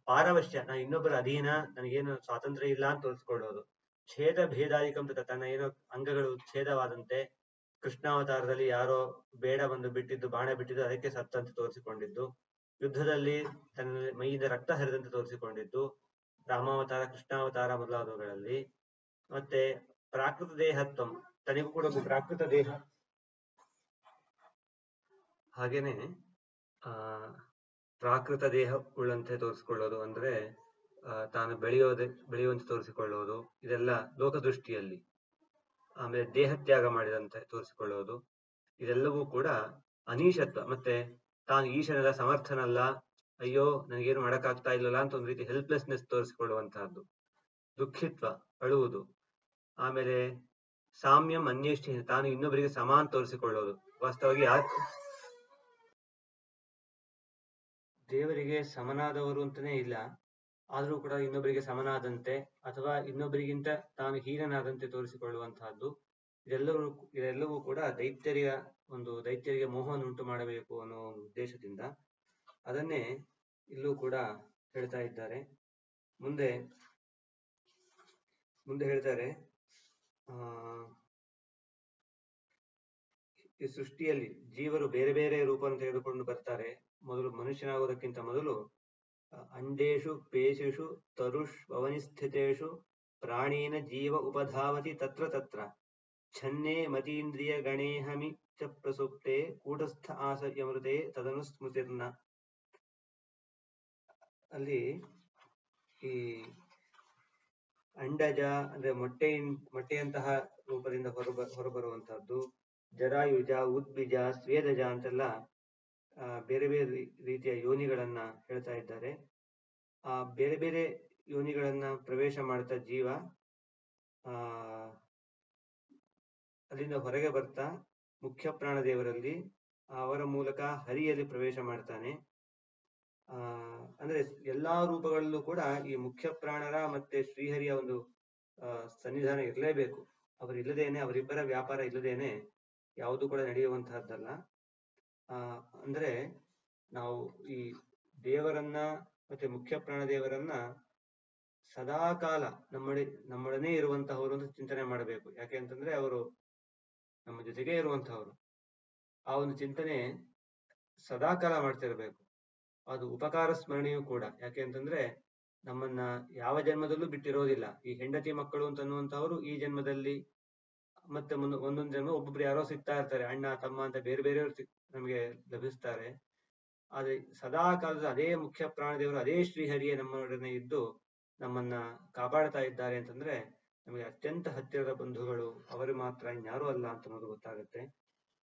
ಪಾರವಶ್ಯ, ನಾನು ಇನ್ನೊಬ್ಬರ ಅಧೀನ, ನನಗೇನು ಸ್ವಾತಂತ್ರ್ಯ ಇಲ್ಲ ಅಂತ ತೋರಿಸ್ಕೊಳ್ಳೋದು. ಛೇದ ಭೇದಾದಿಕಂ ತನ್ನ ಏನೋ ಅಂಗಗಳು ಛೇದವಾದಂತೆ, ಕೃಷ್ಣಾವತಾರದಲ್ಲಿ ಯಾರೋ ಬೇಡ ಬಂದು ಬಿಟ್ಟಿದ್ದು, ಬಾಣ ಬಿಟ್ಟಿದ್ದು, ಅದಕ್ಕೆ ಸತ್ತಂತೆ ತೋರಿಸಿಕೊಂಡಿದ್ದು. ಯುದ್ಧದಲ್ಲಿ ತನ್ನ ಮೈಯಿಂದ ರಕ್ತ ಹರಿದಂತೆ ತೋರಿಸಿಕೊಂಡಿದ್ದು, ರಾಮಾವತಾರ, ಕೃಷ್ಣಾವತಾರ ಮೊದಲಾದವುಗಳಲ್ಲಿ. ಮತ್ತೆ ಪ್ರಾಕೃತ ದೇಹತ್ವಂ, ತನಿಗೂ ಕೂಡ ಒಂದು ಪ್ರಾಕೃತ ದೇಹ ಹಾಗೇನೆ ಆ ಪ್ರಾಕೃತ ದೇಹ ಉಳ್ಳಂತೆ ತೋರಿಸಿಕೊಳ್ಳೋದು ಅಂದ್ರೆ ತಾನು ಬೆಳೆಯುವಂತೆ ತೋರಿಸಿಕೊಳ್ಳುವುದು, ಇದೆಲ್ಲ ಲೋಕದೃಷ್ಟಿಯಲ್ಲಿ. ಆಮೇಲೆ ದೇಹತ್ಯಾಗ ಮಾಡಿದಂತೆ ತೋರಿಸಿಕೊಳ್ಳುವುದು, ಇದೆಲ್ಲವೂ ಕೂಡ ಅನೀಶತ್ವ. ಮತ್ತೆ ತಾನು ಈಶನೆಲ್ಲ ಸಮರ್ಥನಲ್ಲ, ಅಯ್ಯೋ ನನಗೇನು ಮಾಡಕ್ಕಾಗ್ತಾ ಇಲ್ಲಲ್ಲ ಅಂತ ಒಂದು ರೀತಿ ಹೆಲ್ಪ್ಲೆಸ್ನೆಸ್ ತೋರಿಸಿಕೊಳ್ಳುವಂತಹದ್ದು. ದುಃಖಿತ್ವ, ಅಳುವುದು. ಆಮೇಲೆ ಸಾಮ್ಯಂ ಅನ್ಯೇಷ್ಟಿ, ತಾನು ಇನ್ನೊಬ್ಬರಿಗೆ ಸಮಾನ ತೋರಿಸಿಕೊಳ್ಳೋದು. ವಾಸ್ತವವಾಗಿ ದೇವರಿಗೆ ಸಮನಾದವರು ಅಂತಾನೆ ಇಲ್ಲ, ಆದರೂ ಕೂಡ ಇನ್ನೊಬ್ಬರಿಗೆ ಸಮನಾದಂತೆ ಅಥವಾ ಇನ್ನೊಬ್ಬರಿಗಿಂತ ತಾನು ಹೀನನಾದಂತೆ ತೋರಿಸಿಕೊಳ್ಳುವಂತಹದ್ದು. ಇದೆಲ್ಲವೂ ಕೂಡ ದೈತ್ಯರಿಗೆ ಮೋಹವನ್ನು ಉಂಟು ಮಾಡಬೇಕು ಅನ್ನೋ ಒಂದು ಉದ್ದೇಶದಿಂದ ಅದನ್ನೇ ಇಲ್ಲೂ ಕೂಡ ಹೇಳ್ತಾ ಇದ್ದಾರೆ. ಮುಂದೆ ಹೇಳ್ತಾರೆ, ಈ ಸೃಷ್ಟಿಯಲ್ಲಿ ಜೀವರು ಬೇರೆ ಬೇರೆ ರೂಪವನ್ನು ತೆಗೆದುಕೊಂಡು ಬರ್ತಾರೆ. ಮೊದಲು ಮನುಷ್ಯನಾಗೋದಕ್ಕಿಂತ ಮೊದಲು ಅಂಡೇಶು ಪೇಶಿಷು ತರುಷ್ ಅವನಿಸ್ಥಿತೇಷು ಪ್ರಾಣೇನ ಜೀವ ಉಪಧಾವತಿ ತತ್ರ ತತ್ರ ಛನ್ನೇ ಮತೀಂದ್ರಿಯ ಗಣೇಹಮಿ ಚ ಪ್ರಸುಪ್ತೆ ಕೂಟಸ್ಥ ಆಸರ್ಯಮೃತೆ ತದನು ಸ್ಮೃತಿರ್ನ. ಅಲ್ಲಿ ಈ ಅಂಡಜ ಅಂದ್ರೆ ಮೊಟ್ಟೆಯಂತಹ ರೂಪದಿಂದ ಹೊರಬರುವಂತಹದ್ದು, ಜರಾಯುಜ, ಉದ್ಬಿಜ, ಸ್ವೇದಜ ಅಂತೆಲ್ಲ ಬೇರೆ ಬೇರೆ ರೀತಿಯ ಯೋನಿಗಳನ್ನ ಹೇಳ್ತಾ ಇದ್ದಾರೆ. ಆ ಬೇರೆ ಬೇರೆ ಯೋನಿಗಳನ್ನ ಪ್ರವೇಶ ಮಾಡ್ತಾ ಜೀವ ಅಲ್ಲಿಂದ ಹೊರಗೆ ಬರ್ತಾ ಮುಖ್ಯ ಪ್ರಾಣದೇವರಲ್ಲಿ, ಅವರ ಮೂಲಕ ಹರಿಯಲ್ಲಿ ಪ್ರವೇಶ ಮಾಡ್ತಾನೆ. ಅಂದ್ರೆ ಎಲ್ಲಾ ರೂಪಗಳಲ್ಲೂ ಕೂಡ ಈ ಮುಖ್ಯ ಪ್ರಾಣರ ಮತ್ತೆ ಶ್ರೀಹರಿಯ ಒಂದು ಸನ್ನಿಧಾನ ಇರಲೇಬೇಕು. ಅವರಿಲ್ಲದೇನೆ, ಅವರಿಬ್ಬರ ವ್ಯಾಪಾರ ಇಲ್ಲದೇನೆ ಯಾವುದು ಕೂಡ ನಡೆಯುವಂತಹದ್ದಲ್ಲ. ಅಂದ್ರೆ ನಾವು ಈ ದೇವರನ್ನ ಮತ್ತೆ ಮುಖ್ಯ ಪ್ರಾಣದೇವರನ್ನ ಸದಾಕಾಲ ನಮ್ಮೊಡನೆ ಇರುವಂತಹವರು ಅಂತ ಚಿಂತನೆ ಮಾಡಬೇಕು. ಯಾಕೆ ಅಂತಂದ್ರೆ ಅವರು ನಮ್ಮ ಜೊತೆಗೆ ಇರುವಂತಹವರು. ಆ ಒಂದು ಚಿಂತನೆ ಸದಾಕಾಲ ಮಾಡ್ತಿರ್ಬೇಕು. ಅದು ಉಪಕಾರ ಸ್ಮರಣೆಯೂ ಕೂಡ. ಯಾಕೆ ಅಂತಂದ್ರೆ ನಮ್ಮನ್ನ ಯಾವ ಜನ್ಮದಲ್ಲೂ ಬಿಟ್ಟಿರೋದಿಲ್ಲ. ಈ ಹೆಂಡತಿ ಮಕ್ಕಳು ಅಂತ ಅನ್ನುವಂತಹವರು ಈ ಜನ್ಮದಲ್ಲಿ ಮತ್ತೆ ಒಂದೊಂದು ಜನ್ಮ ಒಬ್ಬೊಬ್ರು ಯಾರೋ ಸಿಗ್ತಾ ಇರ್ತಾರೆ, ಅಣ್ಣ ತಮ್ಮ ಅಂತ ಬೇರೆ ಬೇರೆಯವರು ನಮಗೆ ಲಭಿಸ್ತಾರೆ. ಆದ್ರೆ ಸದಾ ಕಾಲದ ಅದೇ ಮುಖ್ಯ ಪ್ರಾಣದೇವರು, ಅದೇ ಶ್ರೀಹರಿಯೇ ನಮ್ಮೊಡನೆ ಇದ್ದು ನಮ್ಮನ್ನ ಕಾಪಾಡ್ತಾ ಇದ್ದಾರೆ ಅಂತಂದ್ರೆ ನಮಗೆ ಅತ್ಯಂತ ಹತ್ತಿರದ ಬಂಧುಗಳು ಅವರು ಮಾತ್ರ, ಇನ್ಯಾರೂ ಅಲ್ಲ ಅಂತ ಅನ್ನೋದು ಗೊತ್ತಾಗುತ್ತೆ.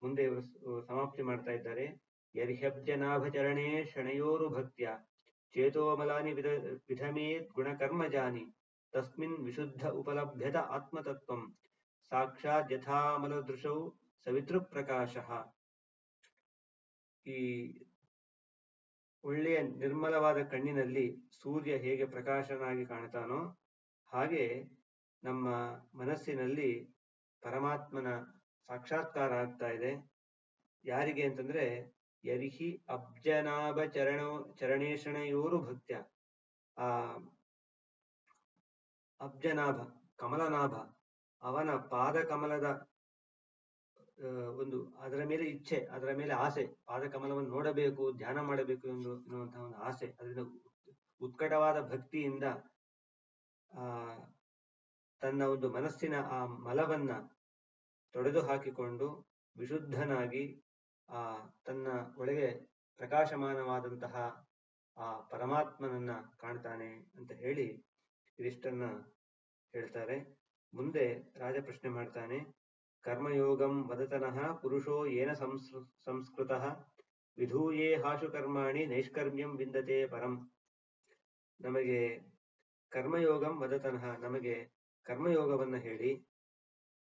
ಮುಂದೆ ಇವರು ಸಮಾಪ್ತಿ ಮಾಡ್ತಾ ಇದ್ದಾರೆ. ಯರ್ಹ್ಯಬ್ಜನಾಭಚರಣೆ ಶಣಯೋರು ಭಕ್ತ್ಯ ಚೇತೋಮಲಾನಿ ವಿಧಮೇತ್ ಗುಣಕರ್ಮಜಾನಿ ತಸ್ಮಿನ್ ವಿಶುದ್ಧ ಉಪಲಭ್ಯತ ಆತ್ಮತತ್ವಂ ಸಾಕ್ಷಾತ್ ಯಥಾಮಲದೃಶೌ ಸವಿತೃಪ್ರಕಾಶ. ಈ ಒಳ್ಳೆಯ ನಿರ್ಮಲವಾದ ಕಣ್ಣಿನಲ್ಲಿ ಸೂರ್ಯ ಹೇಗೆ ಪ್ರಕಾಶನಾಗಿ ಕಾಣ್ತಾನೋ ಹಾಗೆ ನಮ್ಮ ಮನಸ್ಸಿನಲ್ಲಿ ಪರಮಾತ್ಮನ ಸಾಕ್ಷಾತ್ಕಾರ ಆಗ್ತಾ ಇದೆ. ಯಾರಿಗೆ ಅಂತಂದ್ರೆ ಯರ್ಹಿ ಅಬ್ಜನಾಭ ಚರಣೇಶಣಯೋರು ಭಕ್ತ್ಯ. ಆ ಅಬ್ಜನಾಭ, ಕಮಲನಾಭ, ಅವನ ಪಾದ ಕಮಲದ ಒಂದು ಅದರ ಮೇಲೆ ಇಚ್ಛೆ, ಅದರ ಮೇಲೆ ಆಸೆ, ಪಾದ ಕಮಲವನ್ನು ನೋಡಬೇಕು, ಧ್ಯಾನ ಮಾಡಬೇಕು ಎನ್ನುವಂತಹ ಒಂದು ಆಸೆ, ಅದರಿಂದ ಉತ್ಕಟವಾದ ಭಕ್ತಿಯಿಂದ ತನ್ನ ಒಂದು ಮನಸ್ಸಿನ ಆ ಮಲವನ್ನ ತೊಡೆದು ಹಾಕಿಕೊಂಡು ವಿಶುದ್ಧನಾಗಿ ತನ್ನ ಒಳಗೆ ಪ್ರಕಾಶಮಾನವಾದಂತಹ ಆ ಪರಮಾತ್ಮನನ್ನ ಕಾಣ್ತಾನೆ ಅಂತ ಹೇಳಿ ಇದಿಷ್ಟನ್ನ ಹೇಳ್ತಾರೆ. ಮುಂದೆ ರಾಜ ಪ್ರಶ್ನೆ ಮಾಡ್ತಾನೆ. ಕರ್ಮಯೋಗಂ ವದತನಃ ಪುರುಷೋ ಏನ ಸಂಸ್ಕೃತಃ ವಿಧೂಯೇ ಹಾಶು ಕರ್ಮಾಣಿ ನೈಷ್ಕರ್ಮ್ಯಂ ವಿಂದತೆ ಪರಂ. ನಮಗೆ ಕರ್ಮಯೋಗಂ ವದತನಃ, ನಮಗೆ ಕರ್ಮಯೋಗವನ್ನ ಹೇಳಿ.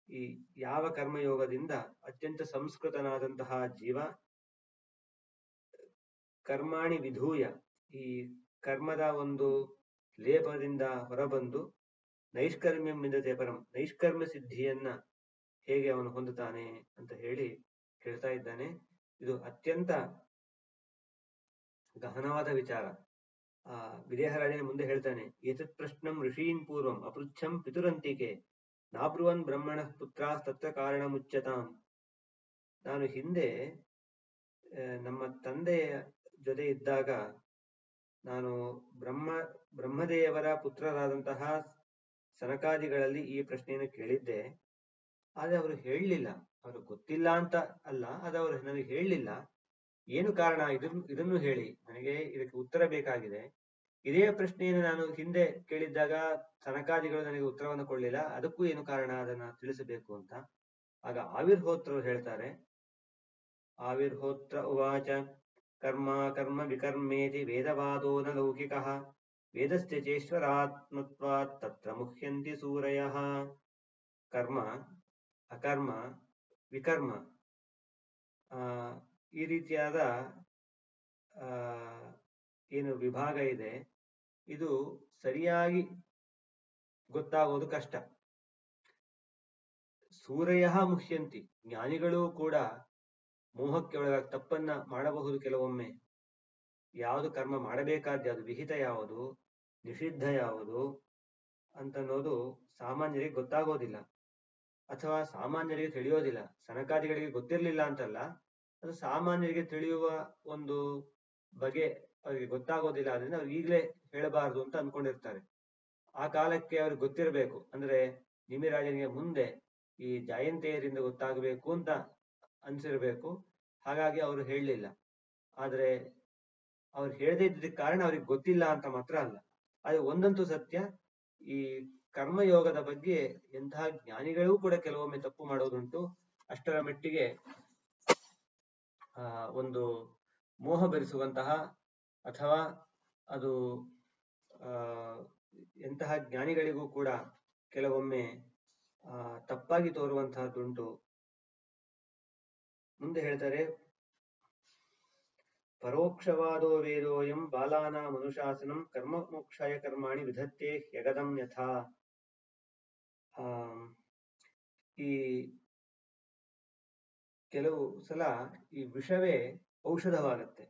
ಈ ಯಾವ ಕರ್ಮಯೋಗದಿಂದ ಅತ್ಯಂತ ಸಂಸ್ಕೃತನಾದಂತಹ ಜೀವ ಕರ್ಮಾಣಿ ವಿಧೂಯ, ಈ ಕರ್ಮದ ಒಂದು ಲೇಪದಿಂದ ಹೊರಬಂದು ನೈಷ್ಕರ್ಮ್ಯಂ ವಿಂದತೆ ಪರಂ, ನೈಷ್ಕರ್ಮ್ಯ ಸಿದ್ಧಿಯನ್ನ ಹೇಗೆ ಅವನು ಹೊಂದುತ್ತಾನೆ ಅಂತ ಹೇಳಿ ಹೇಳ್ತಾ ಇದ್ದಾನೆ. ಇದು ಅತ್ಯಂತ ಗಹನವಾದ ವಿಚಾರ. ವಿದೇಹರಾಜನ ಮುಂದೆ ಹೇಳ್ತಾನೆ, ಏತತ್ ಪ್ರಶ್ನಂ ಋಷೀನ್ ಪೂರ್ವಂ ಅಪೃಚ್ಛಂ ಪಿತುರಂತಿಕೆ ನಾಬ್ರುವನ್ ಬ್ರಹ್ಮಣ ಪುತ್ರಾಸ್ತತ್ರ ಕಾರಣ ಮುಚ್ಚತಾಂ. ನಾನು ಹಿಂದೆ ನಮ್ಮ ತಂದೆಯ ಜೊತೆ ಇದ್ದಾಗ ನಾನು ಬ್ರಹ್ಮದೇವರ ಪುತ್ರರಾದಂತಹ ಸನಕಾದಿಗಳಲ್ಲಿ ಈ ಪ್ರಶ್ನೆಯನ್ನು ಕೇಳಿದ್ದೆ. ಆದ್ರೆ ಅವರು ಹೇಳಲಿಲ್ಲ. ಅವರು ಗೊತ್ತಿಲ್ಲ ಅಂತ ಅಲ್ಲ, ಅದು ಅವರು ನನಗೆ ಹೇಳಲಿಲ್ಲ. ಏನು ಕಾರಣ, ಇದನ್ನು ಹೇಳಿ, ನನಗೆ ಇದಕ್ಕೆ ಉತ್ತರ ಬೇಕಾಗಿದೆ. ಇದೇ ಪ್ರಶ್ನೆಯನ್ನು ನಾನು ಹಿಂದೆ ಕೇಳಿದ್ದಾಗ ಸನಕಾದಿಗಳು ನನಗೆ ಉತ್ತರವನ್ನು ಕೊಡಲಿಲ್ಲ, ಅದಕ್ಕೂ ಏನು ಕಾರಣ ಅದನ್ನ ತಿಳಿಸಬೇಕು ಅಂತ. ಆಗ ಆವಿರ್ಹೋತ್ರರು ಹೇಳ್ತಾರೆ, ಆವಿರ್ಹೋತ್ರ ಉವಾಚ ಕರ್ಮ ಕರ್ಮ ವಿಕರ್ಮೇತಿ ವೇದವಾದೋ ನ ಲೌಕಿಕಃ ವೇದಸ್ಯ ಚೇಶ್ವರಾತ್ಮತ್ವಾತ್ ತತ್ರ ಮುಹ್ಯಂತಿ ಸೂರಯಃ. ಕರ್ಮ ಅಕರ್ಮ ವಿಕರ್ಮ ಈ ರೀತಿಯಾದ ಏನು ವಿಭಾಗ ಇದೆ, ಇದು ಸರಿಯಾಗಿ ಗೊತ್ತಾಗೋದು ಕಷ್ಟ. ಸೂರಯ ಮುಹ್ಯಂತಿ, ಜ್ಞಾನಿಗಳು ಕೂಡ ಮೋಹಕ್ಕೆ ಒಳಗಾಗಿ ತಪ್ಪನ್ನ ಮಾಡಬಹುದು ಕೆಲವೊಮ್ಮೆ. ಯಾವುದು ಕರ್ಮ ಮಾಡಬೇಕಾದ ಯಾವುದು, ವಿಹಿತ ಯಾವುದು, ನಿಷಿದ್ಧ ಯಾವುದು ಅಂತನ್ನೋದು ಸಾಮಾನ್ಯರಿಗೆ ಗೊತ್ತಾಗೋದಿಲ್ಲ, ಅಥವಾ ಸಾಮಾನ್ಯರಿಗೆ ತಿಳಿಯೋದಿಲ್ಲ. ಸನಕಾದಿಗಳಿಗೆ ಗೊತ್ತಿರಲಿಲ್ಲ ಅಂತಲ್ಲ, ಅದು ಸಾಮಾನ್ಯರಿಗೆ ತಿಳಿಯುವ ಒಂದು ಬಗೆ ಅವರಿಗೆ ಗೊತ್ತಾಗೋದಿಲ್ಲ. ಅದರಿಂದ ಅವ್ರು ಈಗಲೇ ಹೇಳಬಾರದು ಅಂತ ಅನ್ಕೊಂಡಿರ್ತಾರೆ. ಆ ಕಾಲಕ್ಕೆ ಅವ್ರಿಗೆ ಗೊತ್ತಿರಬೇಕು, ಅಂದ್ರೆ ನಿಮಿರಾಜನಿಗೆ ಮುಂದೆ ಈ ಜಯಂತಿಯರಿಂದ ಗೊತ್ತಾಗಬೇಕು ಅಂತ ಅನ್ಸಿರ್ಬೇಕು. ಹಾಗಾಗಿ ಅವರು ಹೇಳಲಿಲ್ಲ. ಆದ್ರೆ ಅವ್ರು ಹೇಳದೇ ಇದ್ದಕ್ಕೆ ಕಾರಣ ಅವ್ರಿಗೆ ಗೊತ್ತಿಲ್ಲ ಅಂತ ಮಾತ್ರ ಅಲ್ಲ. ಆದ್ರೆ ಒಂದಂತೂ ಸತ್ಯ, ಈ ಕರ್ಮಯೋಗದ ಬಗ್ಗೆ ಎಂತಹ ಜ್ಞಾನಿಗಳೂ ಕೂಡ ಕೆಲವೊಮ್ಮೆ ತಪ್ಪು ಮಾಡೋದುಂಟು. ಅಷ್ಟರ ಮಟ್ಟಿಗೆ ಒಂದು ಮೋಹ ಬೆರೆಸುವಂತಹ, ಅಥವಾ ಅದು ಎಂತಹ ಜ್ಞಾನಿಗಳಿಗೂ ಕೂಡ ಕೆಲವೊಮ್ಮೆ ತಪ್ಪಾಗಿ ತೋರುವಂತಹದ್ದುಂಟು. ಮುಂದೆ ಹೇಳ್ತಾರೆ, ಪರೋಕ್ಷವಾದೋ ವೇದೋಯಂ ಬಾಲಾನಾಂ ಅನುಶಾಸನಂ ಕರ್ಮ ಮೋಕ್ಷಾಯ ಕರ್ಮಾಣಿ ವಿಧತ್ತೆ ಹ್ಯಗದಂ ಯಥಾ. ಈ ಕೆಲವು ಸಲ ಈ ವಿಷವೇ ಔಷಧವಾಗತ್ತೆ.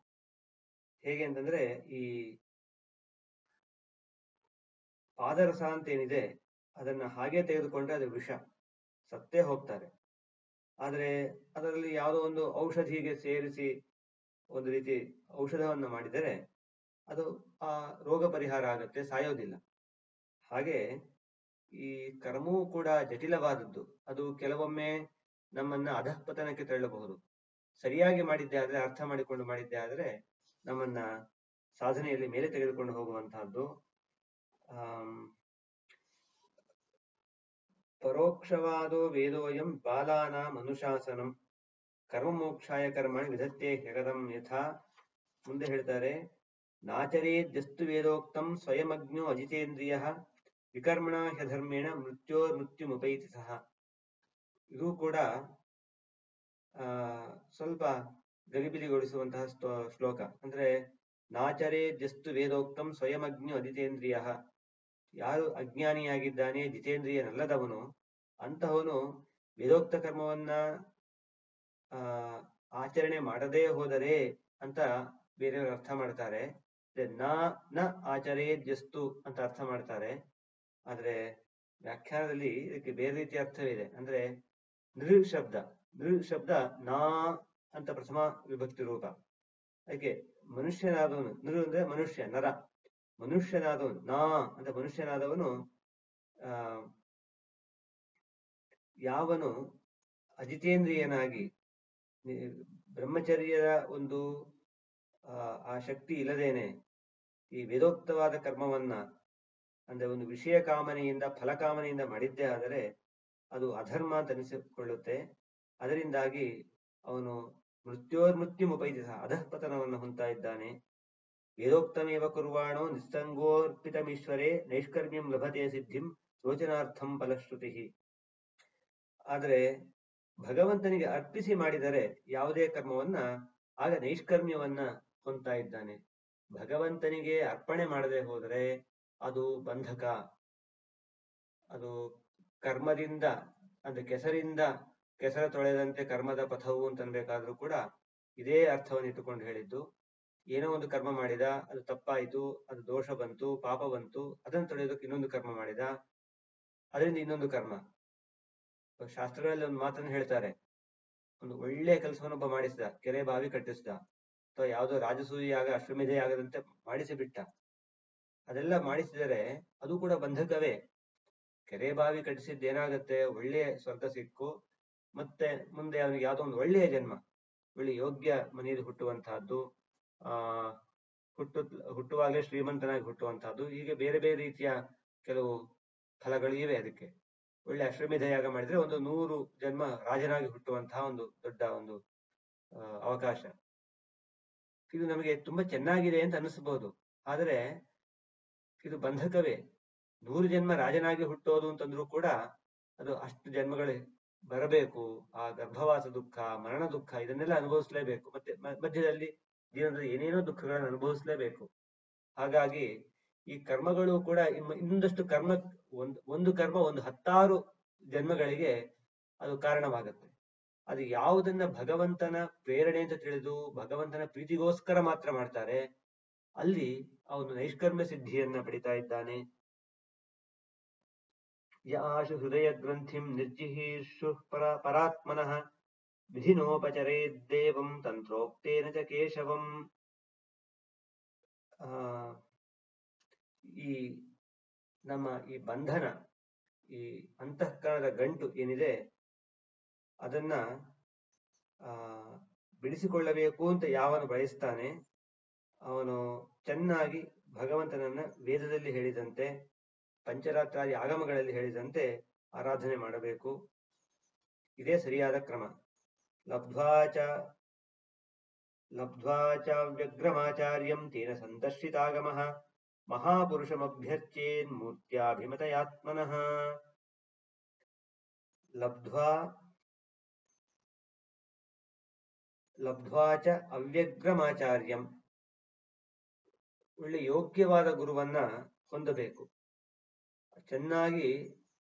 ಹೇಗೆ ಅಂತಂದ್ರೆ, ಈ ಪಾದರಸ ಅಂತ ಏನಿದೆ ಅದನ್ನ ಹಾಗೆ ತೆಗೆದುಕೊಂಡ್ರೆ ಅದು ವಿಷ, ಸತ್ತೇ ಹೋಗ್ತಾರೆ. ಆದ್ರೆ ಅದರಲ್ಲಿ ಯಾವುದೋ ಒಂದು ಔಷಧಿಗೆ ಸೇರಿಸಿ ಒಂದು ರೀತಿ ಔಷಧವನ್ನ ಮಾಡಿದರೆ ಅದು ಆ ರೋಗ ಪರಿಹಾರ ಆಗತ್ತೆ, ಸಾಯೋದಿಲ್ಲ. ಹಾಗೆ ಈ ಕರ್ಮವೂ ಕೂಡ ಜಟಿಲವಾದದ್ದು. ಅದು ಕೆಲವೊಮ್ಮೆ ನಮ್ಮನ್ನ ಅಧಃಪತನಕ್ಕೆ ತಳ್ಳಬಹುದು. ಸರಿಯಾಗಿ ಮಾಡಿದ್ದೆ ಆದ್ರೆ, ಅರ್ಥ ಮಾಡಿಕೊಂಡು ಮಾಡಿದ್ದೆ ಆದ್ರೆ ನಮ್ಮನ್ನ ಸಾಧನೆಯಲ್ಲಿ ಮೇಲೆ ತೆಗೆದುಕೊಂಡು ಹೋಗುವಂತಹದ್ದು. ಪರೋಕ್ಷವಾದೋ ವೇದೋಯಂ ಬಾಲಾನಾಂ ಅನುಶಾಸನಂ ಕರ್ಮ ಮೋಕ್ಷಾಯ ಕರ್ಮಾಣಿ ವಿಧತ್ತೆ ಹ್ಯಗದಂ ಯಥಾ. ಮುಂದೆ ಹೇಳ್ತಾರೆ, ನಾಚರೇದ್ಯಸ್ತು ವೇದೋಕ್ತಂ ಸ್ವಯಮಗ್ನೋ ಅಜಿತೇಂದ್ರಿಯ ವಿಕರ್ಮಣ ಹ್ಯಧರ್ಮೇಣ ಮೃತ್ಯುಮುಪೈತಿ ಸಹ. ಇದು ಕೂಡ ಸ್ವಲ್ಪ ಗಲಿಬಿಲಿಗೊಳಿಸುವಂತಹ ಶ್ಲೋಕ. ಅಂದ್ರೆ ನಾಚರೇದ್ಯಸ್ತು ವೇದೋಕ್ತಂ ಸ್ವಯಮಗ್ನೋ ಅಜಿತೇಂದ್ರಿಯ, ಯಾರು ಅಜ್ಞಾನಿಯಾಗಿದ್ದಾನೆ, ಜಿತೇಂದ್ರಿಯನಲ್ಲದವನು, ಅಂತಹವನು ವೇದೋಕ್ತ ಕರ್ಮವನ್ನ ಆಚರಣೆ ಮಾಡದೇ ಹೋದರೆ ಅಂತ ಬೇರೆಯವರು ಅರ್ಥ ಮಾಡ್ತಾರೆ. ನ ಆಚರೇದ್ಯಸ್ತು ಅಂತ ಅರ್ಥ ಮಾಡ್ತಾರೆ. ಆದ್ರೆ ವ್ಯಾಖ್ಯಾನದಲ್ಲಿ ಇದಕ್ಕೆ ಬೇರೆ ರೀತಿಯ ಅರ್ಥವಿದೆ. ಅಂದ್ರೆ ನೃ ಶಬ್ದ ನಾ ಅಂತ ಪ್ರಥಮ ವಿಭಕ್ತಿ ರೂಪ. ಅದಕ್ಕೆ ಮನುಷ್ಯನಾದವನು, ನೃ ಅಂದ್ರೆ ಮನುಷ್ಯ, ನರ, ಮನುಷ್ಯನಾದವನು, ನಾ ಅಂತ ಮನುಷ್ಯನಾದವನು ಯಾವನು ಅಜಿತೇಂದ್ರಿಯನಾಗಿ ಬ್ರಹ್ಮಚರ್ಯದ ಒಂದು ಆ ಶಕ್ತಿ ಇಲ್ಲದೇನೆ ಈ ವೇದೋಕ್ತವಾದ ಕರ್ಮವನ್ನ, ಅಂದ್ರೆ ಒಂದು ವಿಷಯ ಕಾಮನೆಯಿಂದ, ಫಲಕಾಮನೆಯಿಂದ ಮಾಡಿದ್ದೇ ಆದರೆ ಅದು ಅಧರ್ಮ ಅಂತ ಅನಿಸಿಕೊಳ್ಳುತ್ತೆ. ಅದರಿಂದಾಗಿ ಅವನು ಮೃತ್ಯುಮುಪೈತಿ ಸಹ, ಅಧಃಪತನವನ್ನು ಹೊಂತಾ ಇದ್ದಾನೆ. ವೇದೋಕ್ತಮೇವ ಕುರ್ವಾಣೋ ನಿಸ್ಸಂಗೋರ್ಪಿತಮೀಶ್ವರೇ ನೈಷ್ಕರ್ಮ್ಯಂ ಲಭತೆ ಸಿದ್ಧಿಂ ಯೋಚನಾರ್ಥಂ ಫಲಶ್ರುತಿ. ಆದರೆ ಭಗವಂತನಿಗೆ ಅರ್ಪಿಸಿ ಮಾಡಿದರೆ ಯಾವುದೇ ಕರ್ಮವನ್ನ, ಆಗ ನೈಷ್ಕರ್ಮ್ಯವನ್ನ ಹೊಂತಾ ಇದ್ದಾನೆ. ಭಗವಂತನಿಗೆ ಅರ್ಪಣೆ ಮಾಡದೆ ಹೋದರೆ ಅದು ಬಂಧಕ. ಅದು ಕರ್ಮದಿಂದ, ಅಂದ್ರೆ ಕೆಸರಿಂದ ಕೆಸರ ತೊಳೆದಂತೆ ಕರ್ಮದ ಪಥವು ಅಂತನ್ಬೇಕಾದ್ರೂ ಕೂಡ ಇದೇ ಅರ್ಥವನ್ನು ಇಟ್ಟುಕೊಂಡು ಹೇಳಿದ್ದು. ಏನೋ ಒಂದು ಕರ್ಮ ಮಾಡಿದ, ಅದು ತಪ್ಪಾಯಿತು, ಅದು ದೋಷ ಬಂತು, ಪಾಪ ಬಂತು, ಅದನ್ನು ತೊಳೆಯೋದಕ್ಕೆ ಇನ್ನೊಂದು ಕರ್ಮ ಮಾಡಿದ, ಅದರಿಂದ ಇನ್ನೊಂದು ಕರ್ಮ. ಶಾಸ್ತ್ರಗಳಲ್ಲಿ ಒಂದು ಮಾತನ್ನು ಹೇಳ್ತಾರೆ, ಒಂದು ಒಳ್ಳೆ ಕೆಲಸವನ್ನೊಬ್ಬ ಮಾಡಿಸಿದ, ಕೆರೆ ಬಾವಿ ಕಟ್ಟಿಸಿದ, ಅಥವಾ ಯಾವುದೋ ರಾಜಸೂಯಾಗ ಅಶ್ವಮೇಧ ಆಗದಂತೆ ಮಾಡಿಸಿಬಿಟ್ಟ. ಅದೆಲ್ಲ ಮಾಡಿಸಿದರೆ ಅದು ಕೂಡ ಬಂಧಕವೇ. ಕೆರೆ ಬಾವಿ ಕಟ್ಟಿಸಿದ್ದೇನಾಗತ್ತೆ, ಒಳ್ಳೆಯ ಸ್ವರ್ಗ ಸಿಕ್ಕು, ಮತ್ತೆ ಮುಂದೆ ಅವನಿಗೆ ಯಾವುದೋ ಒಂದು ಒಳ್ಳೆಯ ಜನ್ಮ, ಒಳ್ಳೆ ಯೋಗ್ಯ ಮನೆಯಲ್ಲಿ ಹುಟ್ಟುವಂತಹದ್ದು, ಆ ಹುಟ್ಟುವಾಗಲೇ ಶ್ರೀಮಂತನಾಗಿ ಹುಟ್ಟುವಂತಹದ್ದು, ಹೀಗೆ ಬೇರೆ ಬೇರೆ ರೀತಿಯ ಕೆಲವು ಫಲಗಳು ಇವೆ ಅದಕ್ಕೆ. ಒಳ್ಳೆ ಅಶ್ವಮೇಧ ಯಾಗ ಮಾಡಿದ್ರೆ ಒಂದು 100 ಜನ್ಮ ರಾಜನಾಗಿ ಹುಟ್ಟುವಂತಹ ಒಂದು ದೊಡ್ಡ ಒಂದು ಅವಕಾಶ. ಇದು ನಮಗೆ ತುಂಬಾ ಚೆನ್ನಾಗಿದೆ ಅಂತ ಅನಿಸಬಹುದು, ಆದರೆ ಇದು ಬಂಧಕವೇ. 100 ಜನ್ಮ ರಾಜನಾಗಿ ಹುಟ್ಟೋದು ಅಂತಂದ್ರೂ ಕೂಡ ಅದು ಅಷ್ಟು ಜನ್ಮಗಳು ಬರಬೇಕು. ಆ ಗರ್ಭವಾಸ ದುಃಖ, ಮರಣ ದುಃಖ ಇದನ್ನೆಲ್ಲ ಅನುಭವಿಸ್ಲೇಬೇಕು. ಮತ್ತೆ ಮಧ್ಯದಲ್ಲಿ ಜೀವನದಲ್ಲಿ ಏನೇನೋ ದುಃಖಗಳನ್ನು ಅನುಭವಿಸ್ಲೇಬೇಕು. ಹಾಗಾಗಿ ಈ ಕರ್ಮಗಳು ಕೂಡ ಇನ್ನೊಂದಷ್ಟು ಕರ್ಮ, ಒಂದು ಕರ್ಮ ಒಂದು 10 ಜನ್ಮಗಳಿಗೆ ಅದು ಕಾರಣವಾಗುತ್ತೆ. ಅದು ಯಾವುದನ್ನ ಭಗವಂತನ ಪ್ರೇರಣೆ ಅಂತ ತಿಳಿದು ಭಗವಂತನ ಪ್ರೀತಿಗೋಸ್ಕರ ಮಾತ್ರ ಮಾಡ್ತಾರೆ, ಅಲ್ಲಿ ಅವನು ನೈಷ್ಕರ್ಮ್ಯ ಸಿದ್ಧಿಯನ್ನ ಪಡಿತಾ ಇದ್ದಾನೆ. ಯಾಶು ಹೃದಯ ಗ್ರಂಥಿಂ ನಿರ್ಜಿಹೀರ್ಷು ಪರಾತ್ಮನಃ ವಿಧಿನೋಪಚರೇದ್ದೇವಂ ತಂತ್ರೋಕ್ತೇನ ಚ ಕೇಶವಂ. ಈ ನಮ್ಮ ಈ ಬಂಧನ, ಈ ಅಂತಃಕರಣದ ಗಂಟು ಏನಿದೆ ಅದನ್ನ ಬಿಡಿಸಿಕೊಳ್ಳಬೇಕು ಅಂತ ಯಾವನು ಬಯಸ್ತಾನೆ ಅವನು ಚೆನ್ನಾಗಿ ಭಗವಂತನನ್ನ ವೇದದಲ್ಲಿ ಹೇಳಿದಂತೆ, ಪಂಚರಾತ್ರಾದಿ ಆಗಮಗಳಲ್ಲಿ ಹೇಳಿದಂತೆ ಆರಾಧನೆ ಮಾಡಬೇಕು. ಇದೇ ಸರಿಯಾದ ಕ್ರಮ. ಲಬ್ಧ್ವಾಚ ವ್ಯಗ್ರಮಾಚಾರ್ಯಂ ತೇನ ಸಂದರ್ಶಿತಾಗಮಃ ಮಹಾಪುರುಷಮಭ್ಯರ್ಚೇನ್ ಮೂರ್ತ್ಯಾಭಿಮತಯಾತ್ಮನಃ. ಲಬ್ಧ್ವಾಚ ಅವ್ಯಗ್ರಮಾಚಾರ್ಯಂ, ಒಳ್ಳೆ ಯೋಗ್ಯವಾದ ಗುರುವನ್ನ ಹೊಂದಬೇಕು. ಚೆನ್ನಾಗಿ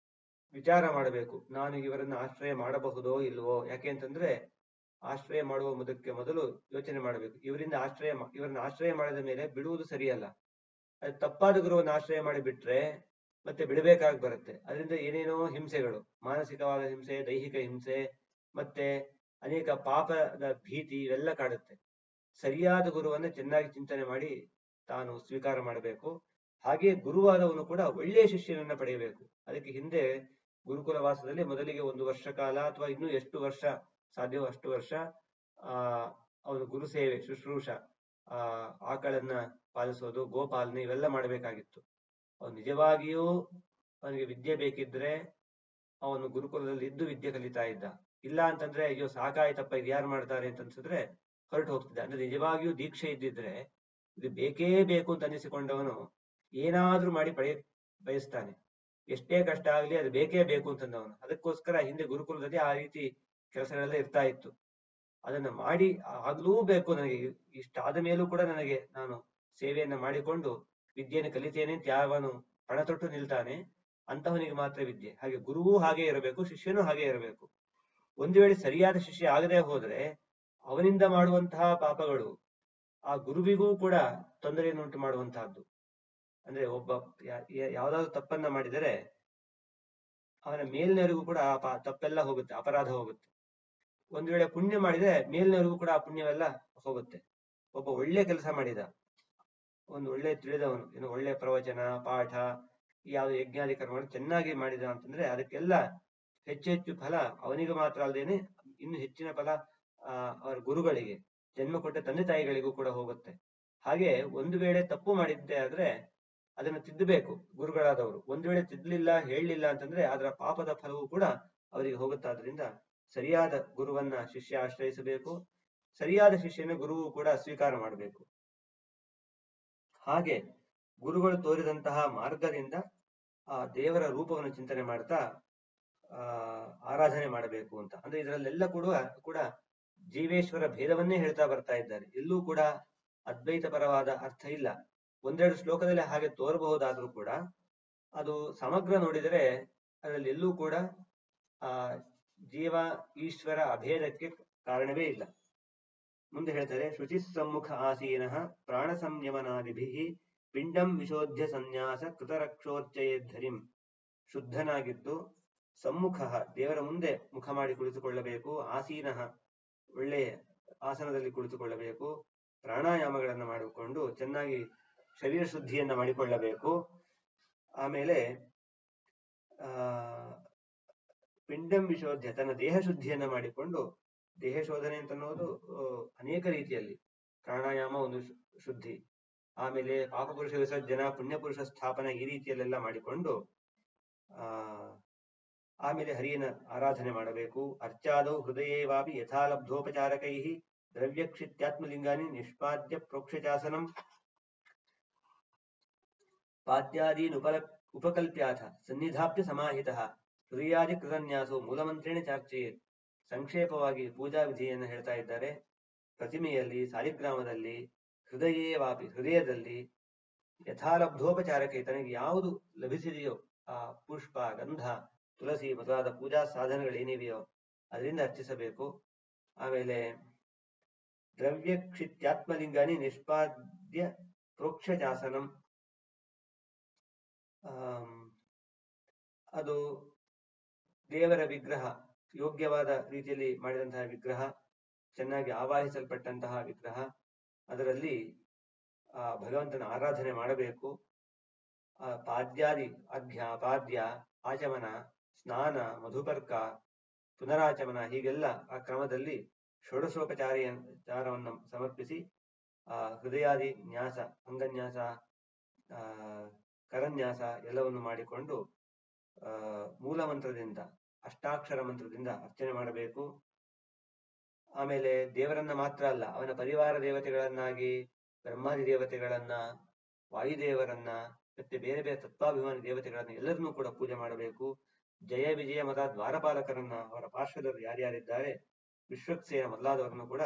ವಿಚಾರ ಮಾಡಬೇಕು, ನಾನು ಇವರನ್ನ ಆಶ್ರಯ ಮಾಡಬಹುದೋ ಇಲ್ವೋ. ಯಾಕೆ ಅಂತಂದ್ರೆ ಆಶ್ರಯ ಮಾಡುವ ಮೊದಲು ಯೋಚನೆ ಮಾಡಬೇಕು, ಇವರನ್ನ ಆಶ್ರಯ ಮಾಡಿದ ಮೇಲೆ ಬಿಡುವುದು ಸರಿಯಲ್ಲ. ಅದು ತಪ್ಪಾದ ಗುರುವನ್ನು ಆಶ್ರಯ ಮಾಡಿ ಬಿಟ್ರೆ ಮತ್ತೆ ಬಿಡಬೇಕಾಗಿ ಬರುತ್ತೆ. ಅದರಿಂದ ಏನೇನೋ ಹಿಂಸೆಗಳು, ಮಾನಸಿಕವಾದ ಹಿಂಸೆ, ದೈಹಿಕ ಹಿಂಸೆ, ಮತ್ತೆ ಅನೇಕ ಪಾಪದ ಭೀತಿ ಇವೆಲ್ಲ ಕಾಡುತ್ತೆ. ಸರಿಯಾದ ಗುರುವನ್ನ ಚೆನ್ನಾಗಿ ಚಿಂತನೆ ಮಾಡಿ ತಾನು ಸ್ವೀಕಾರ ಮಾಡಬೇಕು. ಹಾಗೆ ಗುರುವಾದವನು ಕೂಡ ಒಳ್ಳೆಯ ಶಿಷ್ಯನನ್ನ ಪಡೆಯಬೇಕು. ಅದಕ್ಕೆ ಹಿಂದೆ ಗುರುಕುಲ ವಾಸದಲ್ಲಿ ಮೊದಲಿಗೆ 1 ವರ್ಷ ಕಾಲ ಅಥವಾ ಇನ್ನೂ ಎಷ್ಟು ವರ್ಷ ಸಾಧ್ಯವೋ ಅಷ್ಟು ವರ್ಷ ಅವನು ಗುರು ಸೇವೆ, ಶುಶ್ರೂಷ, ಆಕಳನ್ನ ಪಾಲಿಸೋದು, ಗೋಪಾಲನೆ ಇವೆಲ್ಲ ಮಾಡಬೇಕಾಗಿತ್ತು. ಅವನು ನಿಜವಾಗಿಯೂ ಅವನಿಗೆ ವಿದ್ಯೆ ಬೇಕಿದ್ರೆ ಅವನು ಗುರುಕುಲದಲ್ಲಿ ಇದ್ದು ವಿದ್ಯೆ ಕಲಿತಾ ಇದ್ದ. ಇಲ್ಲ ಅಂತಂದ್ರೆ ಅಯ್ಯೋ ಸಾಕಾಯ್ತಪ್ಪ ಇದು ಯಾರು ಮಾಡ್ತಾರೆ ಅಂತ ಅನ್ಸಿದ್ರೆ ಹೊರಟು ಹೋಗ್ತಿದ್ದ. ಅಂದ್ರೆ ನಿಜವಾಗಿಯೂ ದೀಕ್ಷೆ ಇದ್ದಿದ್ರೆ ಇದು ಬೇಕೇ ಬೇಕು ಅಂತ ಅನಿಸಿಕೊಂಡವನು ಏನಾದ್ರೂ ಮಾಡಿ ಬಯಸ್ತಾನೆ. ಎಷ್ಟೇ ಕಷ್ಟ ಆಗ್ಲಿ ಅದು ಬೇಕೇ ಬೇಕು ಅಂತಂದವನು. ಅದಕ್ಕೋಸ್ಕರ ಹಿಂದೆ ಗುರುಕುಲದಲ್ಲಿ ಆ ರೀತಿ ಕೆಲಸಗಳೆಲ್ಲ ಇರ್ತಾ ಇತ್ತು. ಅದನ್ನ ಮಾಡಿ ಆಗ್ಲೂ ಬೇಕು, ನನಗೆ ಇಷ್ಟಾದ ಮೇಲೂ ಕೂಡ ನಾನು ಸೇವೆಯನ್ನ ಮಾಡಿಕೊಂಡು ವಿದ್ಯೆಯನ್ನು ಕಲಿತೇನೆ ಅಂತ ಯಾವನು ಪಣ ತೊಟ್ಟು ನಿಲ್ತಾನೆ ಅಂತವನಿಗೆ ಮಾತ್ರ ವಿದ್ಯೆ. ಹಾಗೆ ಗುರುವೂ ಹಾಗೆ ಇರಬೇಕು, ಶಿಷ್ಯನೂ ಹಾಗೆ ಇರಬೇಕು. ಒಂದು ವೇಳೆ ಸರಿಯಾದ ಶಿಷ್ಯ ಆಗದೆ ಹೋದ್ರೆ ಅವನಿಂದ ಮಾಡುವಂತಹ ಪಾಪಗಳು ಆ ಗುರುವಿಗೂ ಕೂಡ ತೊಂದರೆಯನ್ನುಂಟು ಮಾಡುವಂತಹದ್ದು. ಅಂದ್ರೆ ಒಬ್ಬ ಯಾವ್ದಾದ್ರು ತಪ್ಪನ್ನ ಮಾಡಿದರೆ ಅವನ ಮೇಲಿನವರಿಗೂ ಕೂಡ ಆ ತಪ್ಪೆಲ್ಲ ಹೋಗುತ್ತೆ, ಅಪರಾಧ ಹೋಗುತ್ತೆ. ಒಂದು ವೇಳೆ ಪುಣ್ಯ ಮಾಡಿದ್ರೆ ಮೇಲಿನವರಿಗೂ ಕೂಡ ಆ ಪುಣ್ಯವೆಲ್ಲ ಹೋಗುತ್ತೆ. ಒಬ್ಬ ಒಳ್ಳೆ ಕೆಲಸ ಮಾಡಿದ, ಒಂದು ಒಳ್ಳೆ ತಿಳಿದವನು, ಏನು ಒಳ್ಳೆ ಪ್ರವಚನ ಪಾಠ ಯಾವ್ದು ಯಜ್ಞಾದಿ ಕರ್ಮಗಳು ಚೆನ್ನಾಗಿ ಮಾಡಿದ ಅಂತಂದ್ರೆ ಅದಕ್ಕೆಲ್ಲ ಹೆಚ್ಚು ಫಲ ಅವನಿಗೆ ಮಾತ್ರ ಅಲ್ಲದೇನೆ ಇನ್ನು ಹೆಚ್ಚಿನ ಫಲ ಅವರ ಗುರುಗಳಿಗೆ, ಜನ್ಮ ಕೊಟ್ಟ ತಂದೆ ತಾಯಿಗಳಿಗೂ ಕೂಡ ಹೋಗುತ್ತೆ. ಹಾಗೆ ಒಂದು ವೇಳೆ ತಪ್ಪು ಮಾಡಿದ್ದೆ ಆದ್ರೆ ಅದನ್ನು ತಿದ್ದಬೇಕು ಗುರುಗಳಾದವರು. ಒಂದು ವೇಳೆ ತಿದ್ದಲಿಲ್ಲ, ಹೇಳಲಿಲ್ಲ ಅಂತಂದ್ರೆ ಅದರ ಪಾಪದ ಫಲವೂ ಕೂಡ ಅವರಿಗೆ ಹೋಗುತ್ತಾದ್ರಿಂದ ಸರಿಯಾದ ಗುರುವನ್ನ ಶಿಷ್ಯ ಆಶ್ರಯಿಸಬೇಕು. ಸರಿಯಾದ ಶಿಷ್ಯನ ಗುರುವು ಕೂಡ ಸ್ವೀಕಾರ ಮಾಡಬೇಕು. ಹಾಗೆ ಗುರುಗಳು ತೋರಿದಂತಹ ಮಾರ್ಗದಿಂದ ಆ ದೇವರ ರೂಪವನ್ನು ಚಿಂತನೆ ಮಾಡ್ತಾ ಆರಾಧನೆ ಮಾಡಬೇಕು ಅಂತ. ಅಂದ್ರೆ ಇದರಲ್ಲೆಲ್ಲ ಕೂಡ ಜೀವೇಶ್ವರ ಭೇದವನ್ನೇ ಹೇಳ್ತಾ ಬರ್ತಾ ಇದ್ದಾರೆ. ಎಲ್ಲೂ ಕೂಡ ಅದ್ವೈತ ಪರವಾದ ಅರ್ಥ ಇಲ್ಲ. ಒಂದೆರಡು ಶ್ಲೋಕದಲ್ಲಿ ಹಾಗೆ ತೋರಬಹುದಾದ್ರೂ ಕೂಡ ಅದು ಸಮಗ್ರ ನೋಡಿದರೆ ಅದರಲ್ಲಿ ಎಲ್ಲೂ ಕೂಡ ಜೀವ ಈಶ್ವರ ಅಭೇದಕ್ಕೆ ಕಾರಣವೇ ಇಲ್ಲ. ಮುಂದೆ ಹೇಳ್ತಾರೆ, ಶುಚಿ ಸಮ್ಮುಖ ಆಸೀನಃ ಪ್ರಾಣ ಸಂಯಮನಾದಿಭಿ ಪಿಂಡಂ ವಿಶೋಧ್ಯ ಸನ್ಯಾಸ ಕೃತರಕ್ಷೋರ್ಚಯೇದ್ಧರಿಂ. ಶುದ್ಧನಾಗಿದ್ದು ಸಮ್ಮುಖ ದೇವರ ಮುಂದೆ ಮುಖ ಮಾಡಿ ಕುಳಿತುಕೊಳ್ಳಬೇಕು. ಆಸೀನಃ ಒಳ್ಳೆಯ ಆಸನದಲ್ಲಿ ಕುಳಿತುಕೊಳ್ಳಬೇಕು. ಪ್ರಾಣಾಯಾಮಗಳನ್ನ ಮಾಡಿಕೊಂಡು ಚೆನ್ನಾಗಿ ಶರೀರ ಶುದ್ಧಿಯನ್ನ ಮಾಡಿಕೊಳ್ಳಬೇಕು. ಆಮೇಲೆ ಪಿಂಡಂ ವಿಶೋಧ್ಯ ತನ್ನ ದೇಹ ಶುದ್ಧಿಯನ್ನ ಮಾಡಿಕೊಂಡು ದೇಹ ಶೋಧನೆ ಅಂತ ಅನ್ನೋದು ಅನೇಕ ರೀತಿಯಲ್ಲಿ. ಪ್ರಾಣಾಯಾಮ ಒಂದು ಶುದ್ಧಿ, ಆಮೇಲೆ ಪಾಪಪುರುಷ ವಿಸರ್ಜನ, ಪುಣ್ಯಪುರುಷ ಸ್ಥಾಪನ, ಈ ರೀತಿಯಲ್ಲೆಲ್ಲ ಮಾಡಿಕೊಂಡು ಆಮೇಲೆ ಹರಿಯನ ಆರಾಧನೆ ಮಾಡಬೇಕು. ಅರ್ಚಾದೌ ಹೃದಯೇವಾಪಿ ಯಥಾಲಬ್ಧೋಪಚಾರಕೈ ದ್ರವ್ಯಕ್ಷಿತ್ಯಾತ್ಮಲಿಂಗಾನಿ ನಿಷ್ಪಾದ್ಯ ಪ್ರೋಕ್ಷಚಾಸನಂ ಪಾದ್ಯಾದೀನ್ ಉಪಕಲ್ಪ್ಯಾಥ ಸನ್ನಿಧಾಪ್ಯ ಸಮಾಹಿತಃ ಹೃದಯಾದಿ ಕೃತನ್ಯಾಸೋ ಮೂಲಮಂತ್ರೇಣ ಚಾರ್ಚೆಯೇತ್. ಸಂಕ್ಷೇಪವಾಗಿ ಪೂಜಾ ವಿಧಿಯನ್ನು ಹೇಳ್ತಾ ಇದ್ದಾರೆ. ಪ್ರತಿಮೆಯಲ್ಲಿ, ಸಾಲಿಗ್ರಾಮದಲ್ಲಿ, ಹೃದಯೇವಾಪಿ ಹೃದಯದಲ್ಲಿ, ಯಥಾಲಬ್ಧೋಪಚಾರಕ್ಕೆ ತನಗೆ ಯಾವುದು ಲಭಿಸಿದೆಯೋ ಆ ಪುಷ್ಪ, ಗಂಧ, ತುಳಸಿ ಮೊದಲಾದ ಪೂಜಾ ಸಾಧನಗಳೇನಿವೆಯೋ ಅದರಿಂದ ಅರ್ಚಿಸಬೇಕು. ಆಮೇಲೆ ದ್ರವ್ಯಕ್ಷಿತ್ಯಾತ್ಮಲಿಂಗಾನಿ ನಿಷ್ಪಾದ್ಯ ಪ್ರೋಕ್ಷಚಾಸನಂ, ಅದು ದೇವರ ವಿಗ್ರಹ, ಯೋಗ್ಯವಾದ ರೀತಿಯಲ್ಲಿ ಮಾಡಿದಂತಹ ವಿಗ್ರಹ, ಚೆನ್ನಾಗಿ ಆವಾಹಿಸಲ್ಪಟ್ಟಂತಹ ವಿಗ್ರಹ, ಅದರಲ್ಲಿ ಭಗವಂತನ ಆರಾಧನೆ ಮಾಡಬೇಕು. ಪಾದ್ಯಾದಿ ಅರ್ಘ್ಯ, ಪಾದ್ಯ, ಆಚಮನ, ಸ್ನಾನ, ಮಧುಪರ್ಕ, ಪುನರಾಚಮನ, ಹೀಗೆಲ್ಲ ಆ ಕ್ರಮದಲ್ಲಿ ಷೋಡಶೋಪಚಾರವನ್ನು ಸಮರ್ಪಿಸಿ ಹೃದಯಾದಿ ನ್ಯಾಸ, ಅಂಗನ್ಯಾಸ, ಕರನ್ಯಾಸ ಎಲ್ಲವನ್ನು ಮಾಡಿಕೊಂಡು ಮೂಲ ಮಂತ್ರದಿಂದ, ಅಷ್ಟಾಕ್ಷರ ಮಂತ್ರದಿಂದ ಅರ್ಚನೆ ಮಾಡಬೇಕು. ಆಮೇಲೆ ದೇವರನ್ನ ಮಾತ್ರ ಅಲ್ಲ, ಅವನ ಪರಿವಾರ ದೇವತೆಗಳನ್ನಾಗಿ ಬ್ರಹ್ಮಾದಿ ದೇವತೆಗಳನ್ನ, ವಾಯುದೇವರನ್ನ, ಮತ್ತೆ ಬೇರೆ ಬೇರೆ ತತ್ವಾಭಿಮಾನಿ ದೇವತೆಗಳನ್ನ ಎಲ್ಲರನ್ನೂ ಕೂಡ ಪೂಜೆ ಮಾಡಬೇಕು. ಜಯ ವಿಜಯ ಮತ ದ್ವಾರಪಾಲಕರನ್ನ, ಅವರ ಪಾರ್ಶ್ವದರು ಯಾರ್ಯಾರಿದ್ದಾರೆ, ವಿಶ್ವಕ್ಸೇನ ಮೊದಲಾದವರನ್ನು ಕೂಡ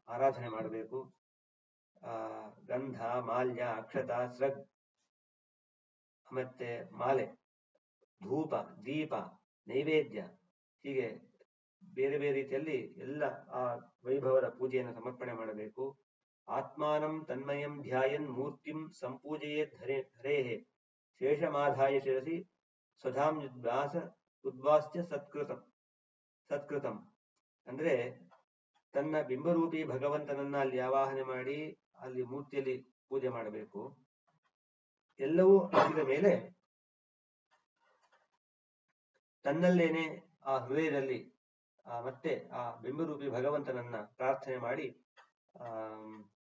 ಆರಾಧನೆ ಮಾಡಬೇಕು. ಗಂಧ, ಮಾಲ್ಯ, ಅಕ್ಷತ, ಸ್ರಗ್, ಮತ್ತೆ ಮಾಲೆ, ಧೂಪ, ದೀಪ, ನೈವೇದ್ಯ, ಹೀಗೆ ಬೇರೆ ಬೇರೆ ರೀತಿಯಲ್ಲಿ ಎಲ್ಲ ಆ ವೈಭವದ ಪೂಜೆಯನ್ನು ಸಮರ್ಪಣೆ ಮಾಡಬೇಕು. ಆತ್ಮಾನಂ ತನ್ಮಯಂ ಧ್ಯಾಯನ್ ಮೂರ್ತಿಂ ಸಂಪೂಜಯೇತ್ ಹರೇಹೇ ಶೇಷಮಾಧಾಯ ಶಿರಸಿ ಸ್ವಧಾಂ ಉದ್ವಾಸ್ಯ ಸತ್ಕೃತಂ. ಅಂದ್ರೆ ತನ್ನ ಬಿಂಬರೂಪಿ ಭಗವಂತನನ್ನ ಅಲ್ಲಿ ಆವಾಹನೆ ಮಾಡಿ ಅಲ್ಲಿ ಮೂರ್ತಿಯಲ್ಲಿ ಪೂಜೆ ಮಾಡಬೇಕು. ಎಲ್ಲವೂ ಆಗಿದ ಮೇಲೆ ತನ್ನಲ್ಲೇನೆ ಆ ಹೃದಯದಲ್ಲಿ ಮತ್ತೆ ಆ ಬಿಂಬರೂಪಿ ಭಗವಂತನನ್ನ ಪ್ರಾರ್ಥನೆ ಮಾಡಿ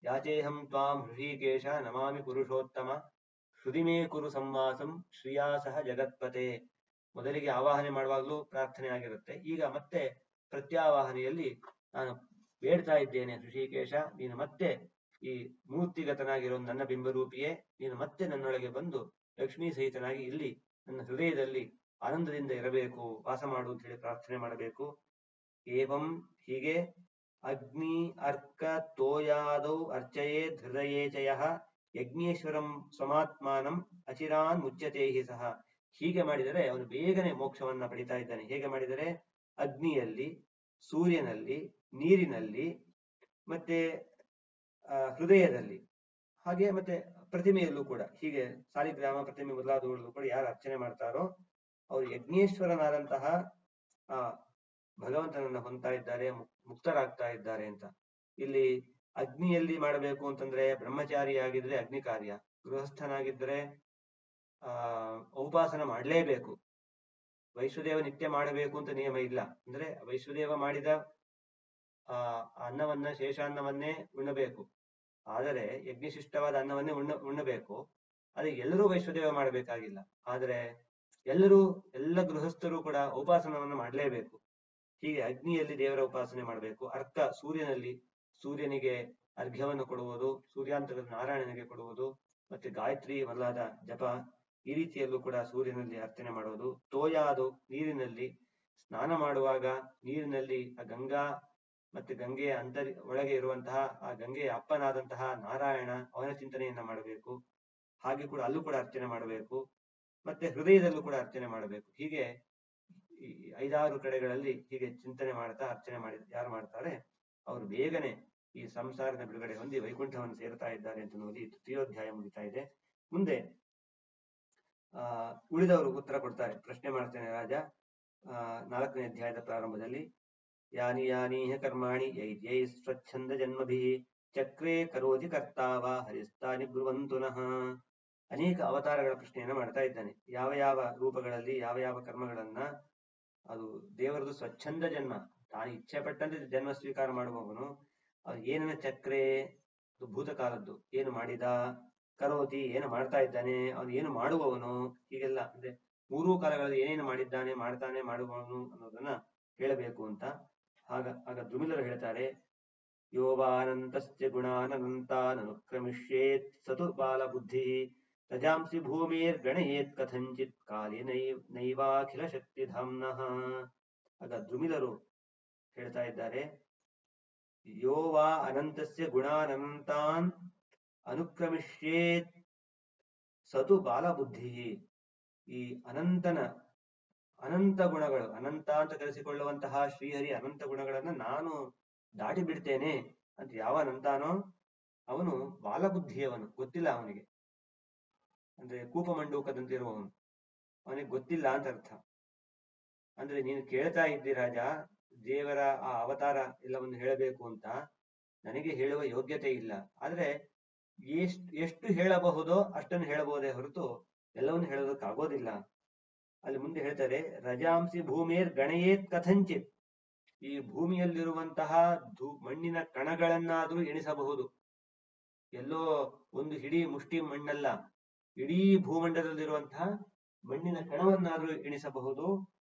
ಯಾಚೇಹಂ ತ್ವಾಂ ಹೃಷೀಕೇಶ ನಮಾಮಿ ಪುರುಷೋತ್ತಮ ಹೃದಿಮೇ ಕುರು ಸಂವಾಸಂ ಶ್ರಿಯಾಸಹ ಜಗತ್ಪತೆ. ಮೊದಲಿಗೆ ಆವಾಹನೆ ಮಾಡುವಾಗಲೂ ಪ್ರಾರ್ಥನೆ ಆಗಿರುತ್ತೆ. ಈಗ ಮತ್ತೆ ಪ್ರತ್ಯಾವಾಹನೆಯಲ್ಲಿ ನಾನು ಬೇಡ್ತಾ ಇದ್ದೇನೆ, ಹೃಷಿಕೇಶ ನೀನು ಮತ್ತೆ ಈ ಮೂರ್ತಿಗತನಾಗಿರೋ ನನ್ನ ಬಿಂಬರೂಪಿಯೇ, ನೀನು ಮತ್ತೆ ನನ್ನೊಳಗೆ ಬಂದು ಲಕ್ಷ್ಮೀ ಸಹಿತನಾಗಿ ಇಲ್ಲಿ ನನ್ನ ಹೃದಯದಲ್ಲಿ ಆನಂದದಿಂದ ಇರಬೇಕು, ವಾಸ ಮಾಡು ಅಂತ ಹೇಳಿ ಪ್ರಾರ್ಥನೆ ಮಾಡಬೇಕು. ಏವಂ ಹೀಗೆ ಅಗ್ನಿ ಅರ್ಕ ತೋಯಾದೌ ಅರ್ಚಯೇ ಹೃದಯೇಚಯ ಯಜ್ಞೇಶ್ವರಂ ಸ್ವಮಾತ್ಮಾನಂ ಅಚಿರಾನ್ ಮುಚ್ಯತೆ ಹಿ ಸಹ. ಹೀಗೆ ಮಾಡಿದರೆ ಅವನು ಬೇಗನೆ ಮೋಕ್ಷವನ್ನ ಪಡಿತಾ ಇದ್ದಾನೆ. ಹೇಗೆ ಮಾಡಿದರೆ ಅಗ್ನಿಯಲ್ಲಿ, ಸೂರ್ಯನಲ್ಲಿ, ನೀರಿನಲ್ಲಿ, ಮತ್ತೆ ಹೃದಯದಲ್ಲಿ, ಹಾಗೆ ಮತ್ತೆ ಪ್ರತಿಮೆಯಲ್ಲೂ ಕೂಡ, ಹೀಗೆ ಸಾಲಿಗ್ರಾಮ, ಪ್ರತಿಮೆ ಮೊದಲಾದವುಗಳಲ್ಲೂ ಕೂಡ ಯಾರು ಅರ್ಚನೆ ಮಾಡ್ತಾರೋ ಅವರು ಯಜ್ಞೇಶ್ವರನಾದಂತಹ ಭಗವಂತನನ್ನ ಹೊಂದ್ತಾ ಇದ್ದಾರೆ, ಮುಕ್ತರಾಗ್ತಾ ಇದ್ದಾರೆ ಅಂತ. ಇಲ್ಲಿ ಅಗ್ನಿಯಲ್ಲಿ ಮಾಡಬೇಕು ಅಂತಂದ್ರೆ ಬ್ರಹ್ಮಚಾರಿಯಾಗಿದ್ರೆ ಅಗ್ನಿ ಕಾರ್ಯ, ಗೃಹಸ್ಥನಾಗಿದ್ರೆ ಉಪಾಸನ ಮಾಡಲೇಬೇಕು. ವೈಶ್ವದೇವ ನಿತ್ಯ ಮಾಡಬೇಕು ಅಂತ ನಿಯಮ ಇಲ್ಲ. ಅಂದ್ರೆ ವೈಶ್ವದೇವ ಮಾಡಿದ ಅನ್ನವನ್ನ, ಶೇಷಾನ್ನವನ್ನೇ ಉಣ್ಣಬೇಕು. ಆದರೆ ಯಜ್ಞಶಿಷ್ಟವಾದ ಅನ್ನವನ್ನೇ ಉಣ್ಣಬೇಕು. ಅದೇ ಎಲ್ಲರೂ ವೈಶ್ವದೇವ ಮಾಡಬೇಕಾಗಿಲ್ಲ. ಆದರೆ ಎಲ್ಲ ಗೃಹಸ್ಥರು ಕೂಡ ಉಪಾಸನವನ್ನು ಮಾಡಲೇಬೇಕು. ಹೀಗೆ ಅಗ್ನಿಯಲ್ಲಿ ದೇವರ ಉಪಾಸನೆ ಮಾಡಬೇಕು. ಅರ್ಕ ಸೂರ್ಯನಲ್ಲಿ, ಸೂರ್ಯನಿಗೆ ಅರ್ಘ್ಯವನ್ನು ಕೊಡುವುದು, ಸೂರ್ಯಾಂತರದ ನಾರಾಯಣನಿಗೆ ಕೊಡುವುದು, ಮತ್ತೆ ಗಾಯತ್ರಿ ಮೊದಲಾದ ಜಪ, ಈ ರೀತಿಯಲ್ಲೂ ಕೂಡ ಸೂರ್ಯನಲ್ಲಿ ಅರ್ಚನೆ ಮಾಡುವುದು. ತೋಯಾದು ನೀರಿನಲ್ಲಿ ಸ್ನಾನ ಮಾಡುವಾಗ ನೀರಿನಲ್ಲಿ ಆ ಗಂಗಾ ಮತ್ತೆ ಗಂಗೆಯ ಒಳಗೆ ಇರುವಂತಹ ಆ ಗಂಗೆಯ ಅಪ್ಪನಾದಂತಹ ನಾರಾಯಣ, ಅವನ ಚಿಂತನೆಯನ್ನ ಮಾಡಬೇಕು. ಹಾಗೆ ಕೂಡ ಅಲ್ಲೂ ಕೂಡ ಅರ್ಚನೆ ಮಾಡಬೇಕು. ಮತ್ತೆ ಹೃದಯದಲ್ಲೂ ಕೂಡ ಅರ್ಚನೆ ಮಾಡಬೇಕು. ಹೀಗೆ 5-6 ಕಡೆಗಳಲ್ಲಿ ಹೀಗೆ ಚಿಂತನೆ ಮಾಡ್ತಾ ಅರ್ಚನೆ ಯಾರು ಮಾಡ್ತಾರೆ ಅವರು ಬೇಗನೆ ಈ ಸಂಸಾರದ ಬಿಡುಗಡೆ ಹೊಂದಿ ವೈಕುಂಠವನ್ನು ಸೇರ್ತಾ ಇದ್ದಾರೆ ಅಂತ ನೋಡಿ ತೃತೀಯೋಧ್ಯಾಯ ಮುಗಿತಾ ಇದೆ. ಮುಂದೆ ಉಳಿದವರು ಉತ್ತರ ಕೊಡ್ತಾರೆ. ಪ್ರಶ್ನೆ ಮಾಡ್ತೇನೆ ರಾಜ. 4ನೇ ಅಧ್ಯಾಯದ ಪ್ರಾರಂಭದಲ್ಲಿ ಯಾನಿ ಯಾನೀಹ ಕರ್ಮಾಣಿ ಯೈ ಸ್ವಚ್ಛಂದ ಜನ್ಮಭಿ ಚಕ್ರೇ ಕರೋತಿ ಕರ್ತಾವ ಹರಿಸ್ತಾನಿ ಬ್ರುವಂತುನಃ. ಅನೇಕ ಅವತಾರಗಳ ಪ್ರಶ್ನೆಯನ್ನ ಮಾಡ್ತಾ ಇದ್ದಾನೆ. ಯಾವ ಯಾವ ರೂಪಗಳಲ್ಲಿ ಯಾವ ಯಾವ ಕರ್ಮಗಳನ್ನ, ಅದು ದೇವರದು ಸ್ವಚ್ಛಂದ ಜನ್ಮ, ತಾನು ಇಚ್ಛೆ ಪಟ್ಟಂತೆ ಜನ್ಮ ಸ್ವೀಕಾರ ಮಾಡುವವನು ಅದು ಏನಿನ ಚಕ್ರೆ, ಭೂತಕಾಲದ್ದು, ಏನು ಮಾಡಿದ, ಕರೋತಿ ಏನು ಮಾಡ್ತಾ ಇದ್ದಾನೆ, ಅವನು ಏನು ಮಾಡುವವನು, ಹೀಗೆಲ್ಲ ಅಂದ್ರೆ ಮೂರೂ ಕಾಲಗಳಲ್ಲಿ ಏನೇನು ಮಾಡಿದ್ದಾನೆ, ಮಾಡ್ತಾನೆ, ಮಾಡುವವನು ಅನ್ನೋದನ್ನ ಹೇಳಬೇಕು ಅಂತ. ಆಗ ದ್ರುಮಿಲರು ಹೇಳ್ತಾರೆ, ಯೋವಾನಂತಸ್ಯ ಗುಣಾನಂತಾನನುಕ್ರಮಿಷ್ಯೇತ್ ಸತು ಬಾಲಬುದ್ಧಿ ರಜಾಂಸಿ ಭೂಮಿರ್ ಗಣಯೇತ್ ಕಥಂಚಿತ್ ಕಾಲಿ ನೈವಾಖಿಲ ಶಕ್ತಿಧಾಮ್ನಃ. ಆಗ ದ್ರುಮಿಲರು ಹೇಳ್ತಾ ಇದ್ದಾರೆ, ಯೋವಾ ಅನಂತಸ್ಯ ಗುಣಾನಂತಾನ್ ಅನುಕ್ರಮಿಷ್ಯೇತ್ ಸತು ಬಾಲಬುದ್ಧಿ. ಈ ಅನಂತ ಗುಣಗಳು, ಅನಂತ ಅಂತ ಕರೆಸಿಕೊಳ್ಳುವಂತಹ ಶ್ರೀಹರಿ ಅನಂತ ಗುಣಗಳನ್ನ ನಾನು ದಾಟಿ ಬಿಡ್ತೇನೆ ಅಂತ ಯಾವನಂತಾನೋ ಅವನು ಬಾಲಬುದ್ಧಿಯವನು, ಗೊತ್ತಿಲ್ಲ ಅವನಿಗೆ. ಅಂದ್ರೆ ಕೂಪಮಂಡೂಕದಂತಿರುವವನು, ಅವನಿಗೆ ಗೊತ್ತಿಲ್ಲ ಅಂತ ಅರ್ಥ. ಅಂದ್ರೆ ನೀನು ಕೇಳ್ತಾ ಇದ್ದಿ ರಾಜ, ದೇವರ ಆ ಅವತಾರ ಎಲ್ಲವನ್ನು ಹೇಳಬೇಕು ಅಂತ, ನನಗೆ ಹೇಳುವ ಯೋಗ್ಯತೆ ಇಲ್ಲ. ಆದ್ರೆ ಎಷ್ಟು ಹೇಳಬಹುದೋ ಅಷ್ಟನ್ನು ಹೇಳಬಹುದೇ ಹೊರತು ಎಲ್ಲವನ್ನು ಹೇಳೋದಕ್ಕಾಗೋದಿಲ್ಲ. ಅಲ್ಲಿ ಮುಂದೆ ಹೇಳ್ತಾರೆ, ರಜಾಂಸಿ ಭೂಮಿಯರ್ ಗಣಯೇತ್ ಕಥಂಚಿತ್. ಈ ಭೂಮಿಯಲ್ಲಿರುವಂತಹ ಮಣ್ಣಿನ ಕಣಗಳನ್ನಾದ್ರೂ ಎಣಿಸಬಹುದು. ಎಲ್ಲೋ ಒಂದು ಹಿಡಿ ಮುಷ್ಟಿ ಮಣ್ಣಲ್ಲ, ಇಡೀ ಭೂಮಂಡಲದಲ್ಲಿರುವಂತಹ ಮಣ್ಣಿನ ಕಣವನ್ನಾದ್ರೂ ಎಣಿಸಬಹುದು.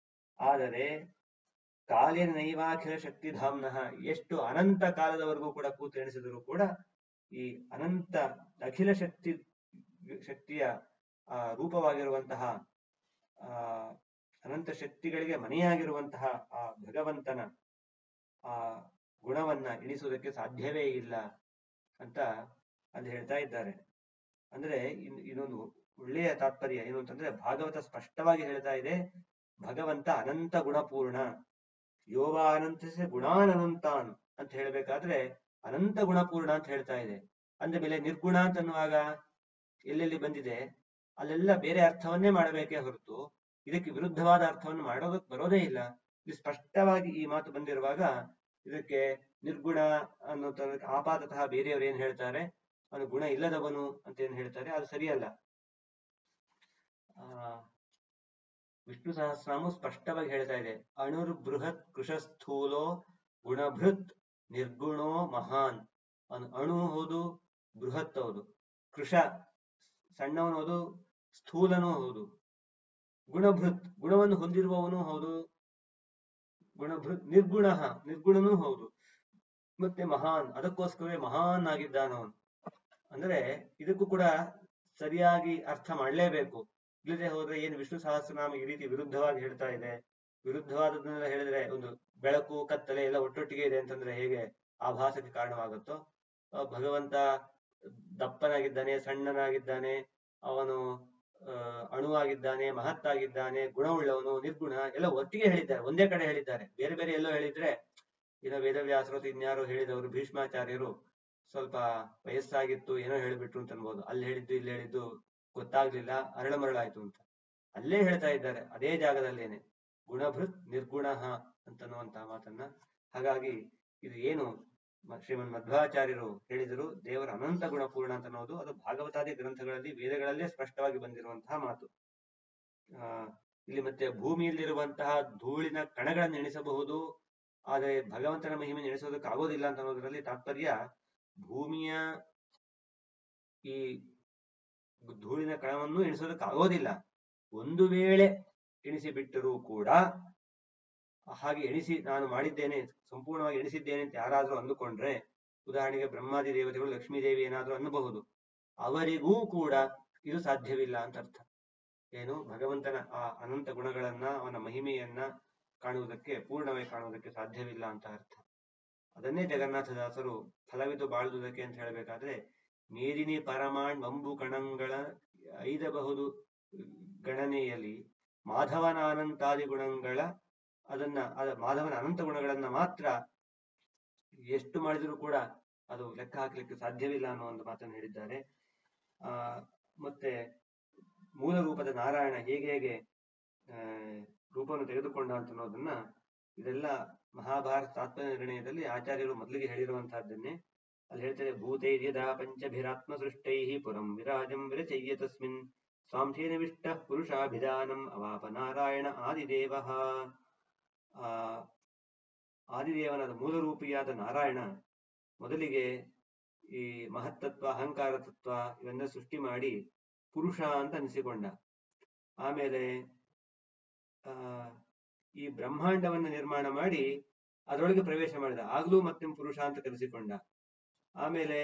ಆದರೆ ಕಾಲಿನ ನೈವಾಖಿಲ ಶಕ್ತಿಧಾಮ್ನಃ, ಎಷ್ಟು ಅನಂತ ಕಾಲದವರೆಗೂ ಕೂಡ ಕೂತು ಎಣಿಸಿದರೂ ಕೂಡ ಈ ಅನಂತ ಅಖಿಲ ಶಕ್ತಿಯ ರೂಪವಾಗಿರುವಂತಹ ಅನಂತ ಶಕ್ತಿಗಳಿಗೆ ಮನೆಯಾಗಿರುವಂತಹ ಆ ಭಗವಂತನ ಆ ಗುಣವನ್ನ ಎಣಿಸುವುದಕ್ಕೆ ಸಾಧ್ಯವೇ ಇಲ್ಲ ಅಂತ ಅಲ್ಲಿ ಹೇಳ್ತಾ ಇದ್ದಾರೆ. ಅಂದ್ರೆ ಇನ್ನೊಂದು ಒಳ್ಳೆಯ ತಾತ್ಪರ್ಯ ಏನು ಅಂತಂದ್ರೆ, ಭಾಗವತ ಸ್ಪಷ್ಟವಾಗಿ ಹೇಳ್ತಾ ಇದೆ, ಭಗವಂತ ಅನಂತ ಗುಣಪೂರ್ಣ. ಯೋವ ಅನಂತಸ್ಯ ಗುಣಾನಂತಾನ್ ಅಂತ ಹೇಳ್ಬೇಕಾದ್ರೆ ಅನಂತ ಗುಣಪೂರ್ಣ ಅಂತ ಹೇಳ್ತಾ ಇದೆ. ಅಂದ ಮೇಲೆ ನಿರ್ಗುಣ ಅಂತ ಅನ್ನುವಾಗ ಎಲ್ಲೆಲ್ಲಿ ಬಂದಿದೆ ಅಲ್ಲೆಲ್ಲ ಬೇರೆ ಅರ್ಥವನ್ನೇ ಮಾಡಬೇಕೇ ಹೊರತು ಇದಕ್ಕೆ ವಿರುದ್ಧವಾದ ಅರ್ಥವನ್ನು ಮಾಡೋದಕ್ಕೆ ಬರೋದೇ ಇಲ್ಲ. ಇದು ಸ್ಪಷ್ಟವಾಗಿ ಈ ಮಾತು ಬಂದಿರುವಾಗ ಇದಕ್ಕೆ ನಿರ್ಗುಣ ಅನ್ನೋ ಆಪಾತತಃ ಬೇರೆಯವರು ಏನ್ ಹೇಳ್ತಾರೆ, ಅವನು ಗುಣ ಇಲ್ಲದವನು ಅಂತ ಏನ್ ಹೇಳ್ತಾರೆ, ಅದು ಸರಿಯಲ್ಲ. ವಿಷ್ಣು ಸಹಸ್ರನಾಮ ಸ್ಪಷ್ಟವಾಗಿ ಹೇಳ್ತಾ ಇದೆ, ಅಣುರ್ ಬೃಹತ್ ಕೃಶಸ್ಥೂಲೋ ಗುಣಭೃತ್ ನಿರ್ಗುಣೋ ಮಹಾನ್. ಅವನು ಅಣು ಹೌದು, ಬೃಹತ್ ಹೌದು, ಕೃಶ ಸಣ್ಣವನು ಹೌದು, ಸ್ಥೂಲನೂ ಹೌದು, ಗುಣಭೃತ್ ಗುಣವನ್ನು ಹೊಂದಿರುವವನು ಹೌದು, ಗುಣಭೃತ್ ನಿರ್ಗುಣನೂ ಹೌದು, ಮತ್ತೆ ಮಹಾನ್, ಅದಕ್ಕೋಸ್ಕರವೇ ಮಹಾನ್ ಆಗಿದ್ದಾನವನು. ಅಂದ್ರೆ ಇದಕ್ಕೂ ಕೂಡ ಸರಿಯಾಗಿ ಅರ್ಥ ಮಾಡಲೇಬೇಕು. ಇಲ್ಲದೆ ಹೋದ್ರೆ ಏನು ವಿಷ್ಣು ಸಹಸ್ರನಾಮ ಈ ರೀತಿ ವಿರುದ್ಧವಾಗಿ ಹೇಳ್ತಾ ಇದೆ, ವಿರುದ್ಧವಾದದನ್ನೆಲ್ಲ ಹೇಳಿದ್ರೆ ಒಂದು ಬೆಳಕು ಕತ್ತಲೆ ಎಲ್ಲ ಒಟ್ಟೊಟ್ಟಿಗೆ ಇದೆ ಅಂತಂದ್ರೆ ಹೇಗೆ ಆಭಾಸಕ್ಕೆ ಕಾರಣವಾಗುತ್ತೋ, ಭಗವಂತ ದಪ್ಪನಾಗಿದ್ದಾನೆ, ಸಣ್ಣನಾಗಿದ್ದಾನೆ, ಅವನು ಅಣುವಾಗಿದ್ದಾನೆ, ಮಹತ್ತಾಗಿದ್ದಾನೆ, ಗುಣವುಳ್ಳವನು, ನಿರ್ಗುಣ ಎಲ್ಲ ಒಟ್ಟಿಗೆ ಹೇಳಿದ್ದಾರೆ, ಒಂದೇ ಕಡೆ ಹೇಳಿದ್ದಾರೆ. ಬೇರೆ ಬೇರೆ ಎಲ್ಲೋ ಹೇಳಿದ್ರೆ ಏನೋ ವೇದವ್ಯಾಸರು ಇನ್ಯಾರೋ ಹೇಳಿದವರು, ಭೀಷ್ಮಾಚಾರ್ಯರು ಸ್ವಲ್ಪ ವಯಸ್ಸಾಗಿತ್ತು ಏನೋ ಹೇಳಿಬಿಟ್ರು ಅಂತ ಅನ್ಬೋದು, ಅಲ್ಲಿ ಹೇಳಿದ್ದು ಇಲ್ಲಿ ಹೇಳಿದ್ದು ಗೊತ್ತಾಗ್ಲಿಲ್ಲ, ಅರಳಮರಳಾಯ್ತು ಅಂತ. ಅಲ್ಲೇ ಹೇಳ್ತಾ ಇದ್ದಾರೆ ಅದೇ ಜಾಗದಲ್ಲೇನೆ ಗುಣಭೃತ್ ನಿರ್ಗುಣ ಅಂತನ್ನುವಂತಹ ಮಾತನ್ನ. ಹಾಗಾಗಿ ಇದು ಏನು ಶ್ರೀಮನ್ ಮಧ್ವಾಚಾರ್ಯರು ಹೇಳಿದರು, ದೇವರ ಅನಂತ ಗುಣಪೂರ್ಣ ಅಂತ ಅನ್ನೋದು ಅದು ಭಾಗವತಾದಿ ಗ್ರಂಥಗಳಲ್ಲಿ ವೇದಗಳಲ್ಲೇ ಸ್ಪಷ್ಟವಾಗಿ ಬಂದಿರುವಂತಹ ಮಾತು. ಇಲ್ಲಿ ಮತ್ತೆ ಭೂಮಿಯಲ್ಲಿರುವಂತಹ ಧೂಳಿನ ಕಣಗಳನ್ನು ಎಣಿಸಬಹುದು, ಆದರೆ ಭಗವಂತನ ಮಹಿಮೆ ಎಣಿಸೋದಕ್ಕೆ ಆಗೋದಿಲ್ಲ ಅಂತ ಅನ್ನೋದ್ರಲ್ಲಿ ತಾತ್ಪರ್ಯ, ಭೂಮಿಯ ಈ ಧೂಳಿನ ಕಣವನ್ನು ಎಣಿಸೋದಕ್ಕೆ ಆಗೋದಿಲ್ಲ. ಒಂದು ವೇಳೆ ಎಣಿಸಿ ಬಿಟ್ಟರೂ ಕೂಡ ಹಾಗೆ ಎಣಿಸಿ ನಾನು ಮಾಡಿದ್ದೇನೆ, ಸಂಪೂರ್ಣವಾಗಿ ಎಣಿಸಿದ್ದೇನೆ ಅಂತ ಯಾರಾದ್ರೂ ಅಂದುಕೊಂಡ್ರೆ, ಉದಾಹರಣೆಗೆ ಬ್ರಹ್ಮಾದಿ ದೇವತೆಗಳು, ಲಕ್ಷ್ಮೀದೇವಿ ಏನಾದ್ರೂ ಅನ್ನಬಹುದು, ಅವರಿಗೂ ಕೂಡ ಇದು ಸಾಧ್ಯವಿಲ್ಲ ಅಂತ ಅರ್ಥ. ಏನು, ಭಗವಂತನ ಆ ಅನಂತ ಗುಣಗಳನ್ನ, ಅವನ ಮಹಿಮೆಯನ್ನ ಕಾಣುವುದಕ್ಕೆ, ಪೂರ್ಣವಾಗಿ ಕಾಣುವುದಕ್ಕೆ ಸಾಧ್ಯವಿಲ್ಲ ಅಂತ ಅರ್ಥ. ಅದನ್ನೇ ಜಗನ್ನಾಥದಾಸರು ಫಲವಿದು ಬಾಳುವುದಕ್ಕೆ ಅಂತ ಹೇಳಬೇಕಾದ್ರೆ, ಮೇದಿನಿ ಪರಮಾಣ್ ವಂಬು ಕಣಗಳ ಐದಬಹುದು ಗಣನೆಯಲ್ಲಿ ಮಾಧವನ ಅನಂತಾದಿ ಗುಣಗಳ ಮಾಧವನ ಅನಂತ ಗುಣಗಳನ್ನ ಮಾತ್ರ ಎಷ್ಟು ಮಾಡಿದರೂ ಕೂಡ ಅದು ಲೆಕ್ಕ ಹಾಕ್ಲಿಕ್ಕೆ ಸಾಧ್ಯವಿಲ್ಲ ಅನ್ನೋ ಒಂದು ಮಾತನ್ನು ಹೇಳಿದ್ದಾರೆ. ಮತ್ತೆ ಮೂಲ ರೂಪದ ನಾರಾಯಣ ಹೇಗೆ ಹೇಗೆ ರೂಪವನ್ನು ತೆಗೆದುಕೊಂಡ ಅಂತ ಅನ್ನೋದನ್ನ, ಇದೆಲ್ಲ ಮಹಾಭಾರತ ತಾತ್ಪರ್ಯ ನಿರ್ಣಯದಲ್ಲಿ ಆಚಾರ್ಯರು ಮೊದಲಿಗೆ ಹೇಳಿರುವಂತಹದ್ದನ್ನೇ ಅಲ್ಲಿ ಹೇಳ್ತಾರೆ. ಭೂತೈರ್ಯದಾ ಪಂಚಭಿರಾತ್ಮ ಸೃಷ್ಟೈ ಪುರಂ ವಿರಾಜಂ ವಿರಚಯ್ಯ ತಸ್ಮಿನ್ ಸ್ವಾಂಥೇನ ವಿಷ್ಟ ಪುರುಷಾಭಿಧಾನಂ ಅವಾಪ ನಾರಾಯಣ ಆದಿದೇವ. ಆದಿದೇವನಾದ ಮೂಲರೂಪಿಯಾದ ನಾರಾಯಣ ಮೊದಲಿಗೆ ಈ ಮಹತ್ತತ್ವ ಅಹಂಕಾರ ತತ್ವ ಇವೆಲ್ಲ ಸೃಷ್ಟಿ ಮಾಡಿ ಪುರುಷ ಅಂತ ಅನಿಸಿಕೊಂಡ. ಆಮೇಲೆ ಈ ಬ್ರಹ್ಮಾಂಡವನ್ನು ನಿರ್ಮಾಣ ಮಾಡಿ ಅದರೊಳಗೆ ಪ್ರವೇಶ ಮಾಡಿದ, ಆಗ್ಲೂ ಮತ್ತೆ ಪುರುಷ ಅಂತ ಕರೆಸಿಕೊಂಡ. ಆಮೇಲೆ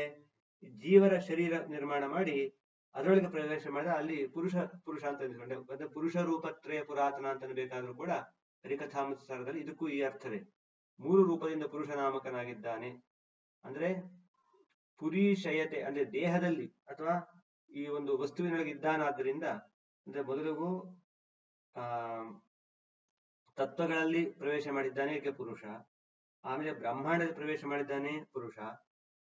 ಜೀವರ ಶರೀರ ನಿರ್ಮಾಣ ಮಾಡಿ ಅದರೊಳಗೆ ಪ್ರವೇಶ ಮಾಡಿದ, ಅಲ್ಲಿ ಪುರುಷ ಪುರುಷ ಅಂತ ಅನಿಸಿಕೊಂಡ. ಮತ್ತೆ ಪುರುಷ ರೂಪತ್ರಯ ಪುರಾತನ ಅಂತ ಬೇಕಾದ್ರೂ ಕೂಡ ಹರಿಕಥಾಮೃತಸಾರದಲ್ಲಿ ಇದಕ್ಕೂ ಈ ಅರ್ಥವೇ. 3 ರೂಪದಿಂದ ಪುರುಷ ನಾಮಕನಾಗಿದ್ದಾನೆ ಅಂದ್ರೆ ಪುರೀಶಯತೆ ಅಂದ್ರೆ ದೇಹದಲ್ಲಿ ಅಥವಾ ಈ ಒಂದು ವಸ್ತುವಿನೊಳಗೆ ಇದ್ದಾನಾದ್ದರಿಂದ, ಅಂದ್ರೆ ಮೊದಲಿಗೂ ತತ್ವಗಳಲ್ಲಿ ಪ್ರವೇಶ ಮಾಡಿದ್ದಾನೆ ಏಕೆ ಪುರುಷ, ಆಮೇಲೆ ಬ್ರಹ್ಮಾಂಡದಲ್ಲಿ ಪ್ರವೇಶ ಮಾಡಿದ್ದಾನೆ ಪುರುಷ,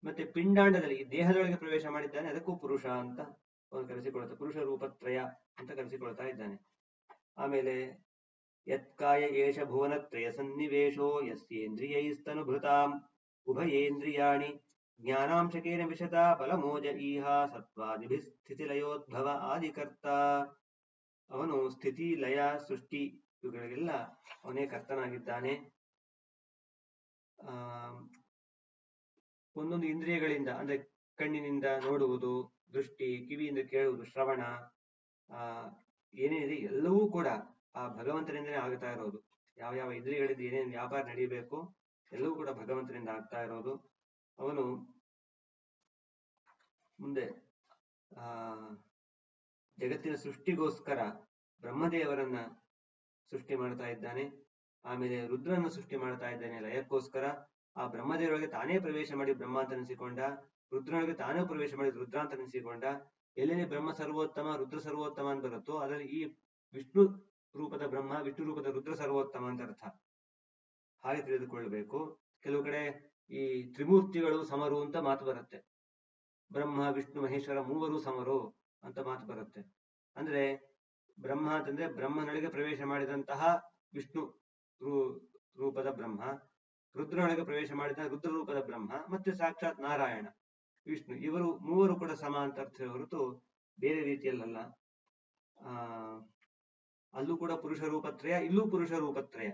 ಮತ್ತೆ ಪಿಂಡಾಂಡದಲ್ಲಿ ಈ ದೇಹದೊಳಗೆ ಪ್ರವೇಶ ಮಾಡಿದ್ದಾನೆ, ಅದಕ್ಕೂ ಪುರುಷ ಅಂತ ಅವನು ಕರೆಸಿಕೊಳ್ತಾ ಪುರುಷ ರೂಪತ್ರಯ ಅಂತ ಕರೆಸಿಕೊಳ್ತಾ ಇದ್ದಾನೆ. ಆಮೇಲೆ ಯತ್ಕಾಯ ಏಷ ಭುವನತ್ರಯ ಸನ್ನಿವೇಶೋ ಯಸ್ಯೇಂದ್ರಿಯೈಸ್ತನುಭೃತಾಂ ಉಭಯೇಂದ್ರಿಯಾಣಿ ಜ್ಞಾನಾಂಶಕೇನ ವಿಶತ ಬಲಮೋಜ ಈಹ ಸತ್ವಾದಿಭಿ ಸ್ಥಿತಿಲಯೋದ್ಭವ ಆದಿಕರ್ತ. ಅವನು ಸ್ಥಿತಿ ಲಯ ಸೃಷ್ಟಿ ಇವುಗಳಿಗೆಲ್ಲ ಅವನೇ ಕರ್ತನಾಗಿದ್ದಾನೆ. ಒಂದೊಂದು ಇಂದ್ರಿಯಗಳಿಂದ ಅಂದ್ರೆ ಕಣ್ಣಿನಿಂದ ನೋಡುವುದು, ದೃಷ್ಟಿ, ಕಿವಿಯಿಂದ ಕೇಳುವುದು, ಶ್ರವಣ, ಏನೇನಿದೆ ಎಲ್ಲವೂ ಕೂಡ ಆ ಭಗವಂತನಿಂದಲೇ ಆಗ್ತಾ ಇರೋದು. ಯಾವ ಯಾವ ಇಂದ್ರಿಯಗಳಿಂದ ಏನೇನು ವ್ಯಾಪಾರ ನಡೀಬೇಕು ಎಲ್ಲವೂ ಕೂಡ ಭಗವಂತನಿಂದ ಆಗ್ತಾ ಇರೋದು. ಅವನು ಮುಂದೆ ಜಗತ್ತಿನ ಸೃಷ್ಟಿಗೋಸ್ಕರ ಬ್ರಹ್ಮದೇವರನ್ನ ಸೃಷ್ಟಿ ಮಾಡ್ತಾ ಇದ್ದಾನೆ. ಆಮೇಲೆ ರುದ್ರನ್ನು ಸೃಷ್ಟಿ ಮಾಡ್ತಾ ಇದ್ದಾನೆ ಲಯಕ್ಕೋಸ್ಕರ. ಆ ಬ್ರಹ್ಮದೇವರೊಳಗೆ ತಾನೇ ಪ್ರವೇಶ ಮಾಡಿ ಬ್ರಹ್ಮ ಅಂತ ಅನಿಸಿಕೊಂಡ, ರುದ್ರನೊಳಗೆ ತಾನೇ ಪ್ರವೇಶ ಮಾಡಿ ರುದ್ರ ಅಂತ ಅನಿಸಿಕೊಂಡ. ಎಲ್ಲೆಲ್ಲಿ ಬ್ರಹ್ಮ ಸರ್ವೋತ್ತಮ ರುದ್ರ ಸರ್ವೋತ್ತಮ ಅಂತ ಬರುತ್ತೋ ಅದರಲ್ಲಿ ಈ ವಿಷ್ಣು ರೂಪದ ಬ್ರಹ್ಮ ವಿಷ್ಣು ರೂಪದ ರುದ್ರ ಸರ್ವೋತ್ತಮ ಅಂತ ಅರ್ಥ. ಹಾಗೆ ತಿಳಿದುಕೊಳ್ಳಬೇಕು. ಕೆಲವು ಕಡೆ ಈ ತ್ರಿಮೂರ್ತಿಗಳು ಸಮರು ಅಂತ ಮಾತು ಬರುತ್ತೆ, ಬ್ರಹ್ಮ ವಿಷ್ಣು ಮಹೇಶ್ವರ ಮೂವರು ಸಮರು ಅಂತ ಮಾತು ಬರುತ್ತೆ. ಅಂದ್ರೆ ಬ್ರಹ್ಮ ಅಂತಂದ್ರೆ ಬ್ರಹ್ಮನೊಳಗೆ ಪ್ರವೇಶ ಮಾಡಿದಂತಹ ವಿಷ್ಣು ರೂಪದ ಬ್ರಹ್ಮ, ರುದ್ರನೊಳಗೆ ಪ್ರವೇಶ ಮಾಡಿದ ರುದ್ರ ರೂಪದ ಬ್ರಹ್ಮ, ಮತ್ತೆ ಸಾಕ್ಷಾತ್ ನಾರಾಯಣ ವಿಷ್ಣು, ಇವರು ಮೂವರು ಕೂಡ ಸಮ ಅಂತ ಅರ್ಥ ಹೊರತು ಬೇರೆ ರೀತಿಯಲ್ಲ. ಅಲ್ಲೂ ಕೂಡ ಪುರುಷ ರೂಪತ್ರಯ, ಇಲ್ಲೂ ಪುರುಷ ರೂಪತ್ರಯ.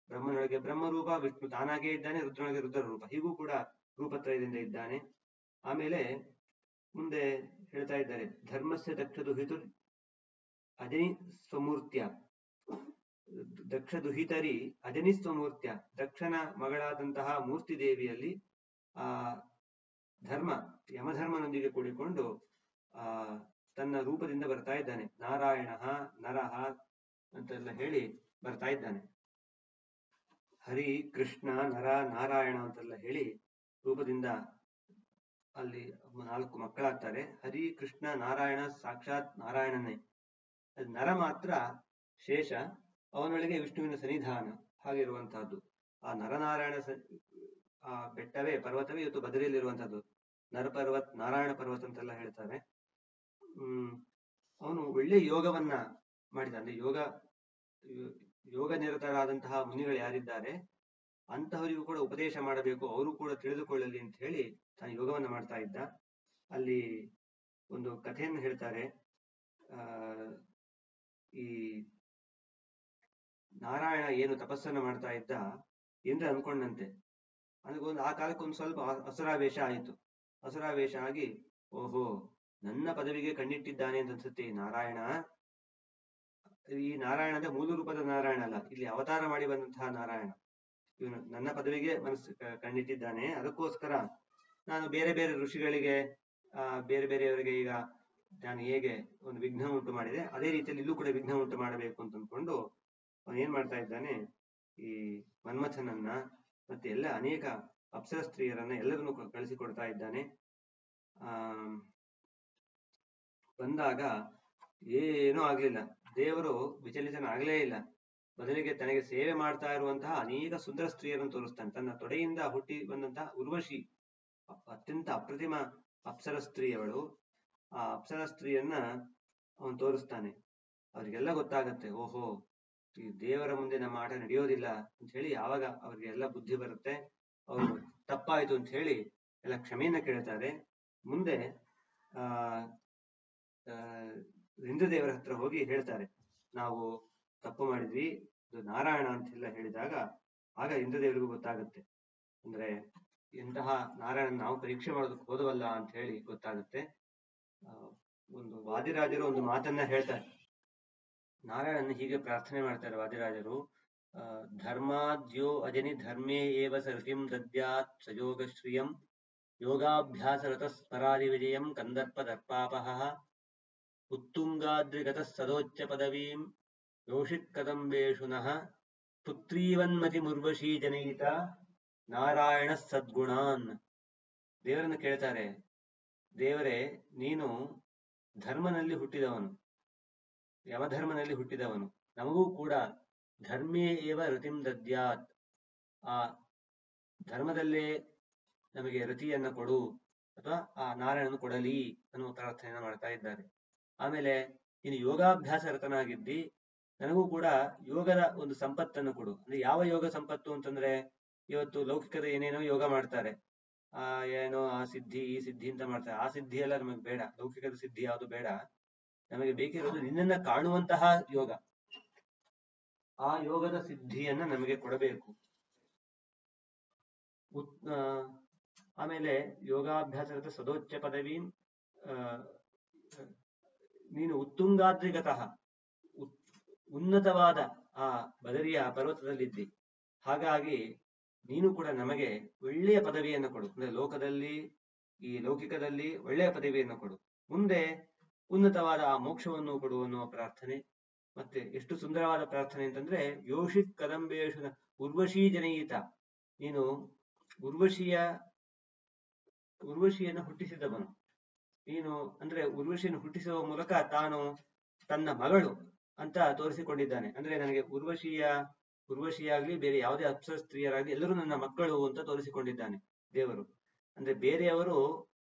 ಬ್ರಹ್ಮನೊಳಗೆ ಬ್ರಹ್ಮರೂಪ, ವಿಷ್ಣು ತಾನಾಗೇ ಇದ್ದಾನೆ, ರುದ್ರನೊಳಗೆ ರುದ್ರ ರೂಪ, ಹೀಗೂ ಕೂಡ ರೂಪತ್ರಯದಿಂದ ಇದ್ದಾನೆ. ಆಮೇಲೆ ಮುಂದೆ ಹೇಳ್ತಾ ಇದ್ದಾರೆ, ಧರ್ಮಸ್ಯ ದಕ್ಷದುಹಿತು ಅಜನಿ ಸ್ವಮೂರ್ತ್ಯ, ದಕ್ಷದುಹಿತರಿ ಅಜನಿ ಸ್ವಮೂರ್ತ್ಯ, ದಕ್ಷನ ಮಗಳಾದಂತಹ ಮೂರ್ತಿ ದೇವಿಯಲ್ಲಿ ಆ ಧರ್ಮ ಯಮಧರ್ಮನೊಂದಿಗೆ ಕೂಡಿಕೊಂಡು ತನ್ನ ರೂಪದಿಂದ ಬರ್ತಾ ಇದ್ದಾನೆ. ನಾರಾಯಣ ನರಹ ಅಂತೆಲ್ಲ ಹೇಳಿ ಬರ್ತಾ ಇದ್ದಾನೆ. ಹರಿ ಕೃಷ್ಣ ನರ ನಾರಾಯಣ ಅಂತೆಲ್ಲ ಹೇಳಿ ರೂಪದಿಂದ ಅಲ್ಲಿ 4 ಮಕ್ಕಳಾಗ್ತಾರೆ. ಹರಿ ಕೃಷ್ಣ ನಾರಾಯಣ ಸಾಕ್ಷಾತ್ ನಾರಾಯಣನೇ. ಅದು ನರ ಮಾತ್ರ ಶೇಷ, ಅವನೊಳಗೆ ವಿಷ್ಣುವಿನ ಸನ್ನಿಧಾನ ಹಾಗಿರುವಂತಹದ್ದು. ಆ ನರನಾರಾಯಣ ಆ ಬೆಟ್ಟವೇ ಪರ್ವತವೇ ಇವತ್ತು ಬದರಿಯಲ್ಲಿರುವಂತಹದ್ದು. ನರಪರ್ವತ್ ನಾರಾಯಣ ಪರ್ವತ ಅಂತೆಲ್ಲ ಹೇಳ್ತಾರೆ. ಅವನು ಒಳ್ಳೆ ಯೋಗವನ್ನ ಮಾಡಿದ, ಅಂದ್ರೆ ಯೋಗ ನಿರತರಾದಂತಹ ಮುನಿಗಳು ಯಾರಿದ್ದಾರೆ ಅಂತಹವರಿಗೂ ಕೂಡ ಉಪದೇಶ ಮಾಡಬೇಕು, ಅವರು ಕೂಡ ತಿಳಿದುಕೊಳ್ಳಲಿ ಅಂತ ಹೇಳಿ ತಾನು ಯೋಗವನ್ನ ಮಾಡ್ತಾ ಇದ್ದ. ಅಲ್ಲಿ ಒಂದು ಕಥೆಯನ್ನು ಹೇಳ್ತಾರೆ. ಈ ನಾರಾಯಣ ಏನು ತಪಸ್ಸನ್ನು ಮಾಡ್ತಾ ಇದ್ದ ಎಂದು ಅನ್ಕೊಂಡಂತೆ, ಅದಕ್ಕೊಂದು ಆ ಕಾಲಕ್ಕೊಂದು ಸ್ವಲ್ಪ ಅಸುರಾವೇಶ ಆಯಿತು. ಅಸುರಾವೇಶ ಆಗಿ, ಓಹೋ ನನ್ನ ಪದವಿಗೆ ಕಣ್ಣಿಟ್ಟಿದ್ದಾನೆ ಅಂತ ಅನ್ಸುತ್ತೆ ಈ ನಾರಾಯಣ. ಈ ನಾರಾಯಣ ಅಂದ್ರೆ ಮೂಲ ರೂಪದ ನಾರಾಯಣ ಅಲ್ಲ, ಇಲ್ಲಿ ಅವತಾರ ಮಾಡಿ ಬಂದಂತಹ ನಾರಾಯಣ. ಇವನು ನನ್ನ ಪದವಿಗೆ ಮನಸ್ಸು ಕಣ್ಣಿಟ್ಟಿದ್ದಾನೆ, ಅದಕ್ಕೋಸ್ಕರ ನಾನು ಬೇರೆ ಬೇರೆ ಋಷಿಗಳಿಗೆ ಬೇರೆ ಬೇರೆಯವರಿಗೆ ಈಗ ನಾನು ಹೇಗೆ ಒಂದು ವಿಘ್ನ ಉಂಟು ಮಾಡಿದೆ, ಅದೇ ರೀತಿಯಲ್ಲಿ ಇಲ್ಲೂ ಕೂಡ ವಿಘ್ನ ಉಂಟು ಮಾಡಬೇಕು ಅಂತ ಅಂದ್ಕೊಂಡು ಅವನು ಏನ್ ಮಾಡ್ತಾ ಇದ್ದಾನೆ, ಈ ಮನ್ಮಥನನ್ನ ಮತ್ತೆ ಎಲ್ಲ ಅನೇಕ ಅಪ್ಸರ ಸ್ತ್ರೀಯರನ್ನ ಎಲ್ಲರನ್ನು ಕಳಿಸಿಕೊಡ್ತಾ ಇದ್ದಾನೆ. ಬಂದಾಗ ಏನೂ ಆಗ್ಲಿಲ್ಲ, ದೇವರು ವಿಚಲಿತನಾಗಲೇ ಇಲ್ಲ. ಬದಲಿಗೆ ತನಗೆ ಸೇವೆ ಮಾಡ್ತಾ ಇರುವಂತಹ ಅನೇಕ ಸುಂದರ ಸ್ತ್ರೀಯರನ್ನು ತೋರಿಸ್ತಾನೆ. ತನ್ನ ತೊಡೆಯಿಂದ ಹುಟ್ಟಿ ಬಂದಂತಹ ಉರ್ವಶಿ, ಅತ್ಯಂತ ಅಪ್ರತಿಮ ಅಪ್ಸರ ಸ್ತ್ರೀಯವಳು. ಆ ಅಪ್ಸರ ಸ್ತ್ರೀಯನ್ನ ಅವನು ತೋರಿಸ್ತಾನೆ. ಅವ್ರಿಗೆಲ್ಲ ಗೊತ್ತಾಗತ್ತೆ, ಓಹೋ ಈ ದೇವರ ಮುಂದೆ ನಮ್ಮ ಆಟ ನಡೆಯೋದಿಲ್ಲ ಅಂತ ಹೇಳಿ. ಯಾವಾಗ ಅವ್ರಿಗೆಲ್ಲ ಬುದ್ಧಿ ಬರುತ್ತೆ, ಅವರು ತಪ್ಪಾಯ್ತು ಅಂತ ಹೇಳಿ ಎಲ್ಲ ಕ್ಷಮೆಯನ್ನ ಕೇಳ್ತಾರೆ. ಮುಂದೆ ಇಂದ್ರದೇವರ ಹತ್ರ ಹೋಗಿ ಹೇಳ್ತಾರೆ, ನಾವು ತಪ್ಪು ಮಾಡಿದ್ವಿ, ಇದು ನಾರಾಯಣ ಅಂತೆಲ್ಲ ಹೇಳಿದಾಗ ಆಗ ಇಂದ್ರದೇವರಿಗೂ ಗೊತ್ತಾಗುತ್ತೆ, ಅಂದ್ರೆ ಎಂತಹ ನಾರಾಯಣನ್ ನಾವು ಪರೀಕ್ಷೆ ಮಾಡೋದಕ್ಕೆ ಹೋದವಲ್ಲ ಅಂತ ಹೇಳಿ ಗೊತ್ತಾಗುತ್ತೆ. ಒಂದು ವಾದಿರಾಜರು ಒಂದು ಮಾತನ್ನ ಹೇಳ್ತಾರೆ, ನಾರಾಯಣನ್ ಹೀಗೆ ಪ್ರಾರ್ಥನೆ ಮಾಡ್ತಾರೆ ವಾದಿರಾಜರು. ಧರ್ಮಾದ್ಯೋ ಅಜನಿ ಧರ್ಮೇ ಏವ ಸರತಿಂ ದದ್ಯಾತ್ ಸಯೋಗ ಶ್ರಿಯಂ ಯೋಗಾಭ್ಯಾಸರತ ಸ್ಮರಾದಿ ವಿಜಯಂ ಕಂದರ್ಪ ದರ್ಪಾಪಹ ಉತ್ತುಂಗಾದ್ರಿಗತ ಸದೋಚ್ಚ ಪದವೀಂ ಯೋಷಿತ್ ಕದಂಬೇಶುನಃ ಪುತ್ರೀವನ್ಮತಿ ಮುರ್ವಶೀ ಜನಯಿತ ನಾರಾಯಣ ಸದ್ಗುಣಾನ್. ದೇವರನ್ನು ಕೇಳ್ತಾರೆ, ದೇವರೇ ನೀನು ಧರ್ಮನಲ್ಲಿ ಹುಟ್ಟಿದವನು, ಯಮಧರ್ಮನಲ್ಲಿ ಹುಟ್ಟಿದವನು, ನಮಗೂ ಕೂಡ ಧರ್ಮೇ ಏವ ರತಿಂ ದದ್ಯಾತ್, ಆ ಧರ್ಮದಲ್ಲೇ ನಮಗೆ ರತಿಯನ್ನ ಕೊಡು, ಅಥವಾ ಆ ನಾರಾಯಣನು ಕೊಡಲಿ ಅನ್ನುವ ಪ್ರಾರ್ಥನೆಯನ್ನು ಮಾಡ್ತಾ ಇದ್ದಾರೆ. ಆಮೇಲೆ ನೀನು ಯೋಗಾಭ್ಯಾಸ ರತನಾಗಿದ್ದಿ, ನನಗೂ ಕೂಡ ಯೋಗದ ಒಂದು ಸಂಪತ್ತನ್ನು ಕೊಡು. ಅಂದ್ರೆ ಯಾವ ಯೋಗ ಸಂಪತ್ತು ಅಂತಂದ್ರೆ, ಇವತ್ತು ಲೌಕಿಕದ ಏನೇನೋ ಯೋಗ ಮಾಡ್ತಾರೆ, ಏನೋ ಆ ಸಿದ್ಧಿ ಈ ಸಿದ್ಧಿ ಅಂತ ಮಾಡ್ತಾರೆ. ಆ ಸಿದ್ಧಿ ಎಲ್ಲ ನಮಗೆ ಬೇಡ, ಲೌಕಿಕದ ಸಿದ್ಧಿ ಯಾವುದು ಬೇಡ. ನಮಗೆ ಬೇಕಿರೋದು ನಿನ್ನನ್ನ ಕಾಣುವಂತಹ ಯೋಗ, ಆ ಯೋಗದ ಸಿದ್ಧಿಯನ್ನ ನಮಗೆ ಕೊಡಬೇಕು. ಆಮೇಲೆ ಯೋಗಾಭ್ಯಾಸರತ ಸದೋಚ್ಚ ಪದವಿ, ನೀನು ಉತ್ತುಂಗಾದ್ರಿಗತಃ, ಉನ್ನತವಾದ ಆ ಬದರಿಯ ಪರ್ವತದಲ್ಲಿದ್ದಿ, ಹಾಗಾಗಿ ನೀನು ಕೂಡ ನಮಗೆ ಒಳ್ಳೆಯ ಪದವಿಯನ್ನು ಕೊಡು. ಅಂದ್ರೆ ಲೋಕದಲ್ಲಿ, ಈ ಲೌಕಿಕದಲ್ಲಿ ಒಳ್ಳೆಯ ಪದವಿಯನ್ನು ಕೊಡು, ಮುಂದೆ ಉನ್ನತವಾದ ಆ ಮೋಕ್ಷವನ್ನು ಕೊಡು ಅನ್ನುವ ಪ್ರಾರ್ಥನೆ. ಮತ್ತೆ ಎಷ್ಟು ಸುಂದರವಾದ ಪ್ರಾರ್ಥನೆ ಅಂತಂದ್ರೆ, ಯೋಷಿತ್ ಕದಂಬೇಶು ಉರ್ವಶೀ ಜನಯಿತ, ನೀನು ಉರ್ವಶಿಯನ್ನು ಹುಟ್ಟಿಸಿದವನು ನೀನು. ಅಂದ್ರೆ ಉರ್ವಶಿಯನ್ನು ಹುಟ್ಟಿಸುವ ಮೂಲಕ ತಾನು ತನ್ನ ಮಗಳು ಅಂತ ತೋರಿಸಿಕೊಂಡಿದ್ದಾನೆ. ಅಂದ್ರೆ ನನಗೆ ಉರ್ವಶಿಯಾಗ್ಲಿ ಬೇರೆ ಯಾವುದೇ ಅಪ್ಸರ ಸ್ತ್ರೀಯರಾಗ್ಲಿ ಎಲ್ಲರೂ ನನ್ನ ಮಕ್ಕಳು ಅಂತ ತೋರಿಸಿಕೊಂಡಿದ್ದಾನೆ ದೇವರು. ಅಂದ್ರೆ ಬೇರೆಯವರು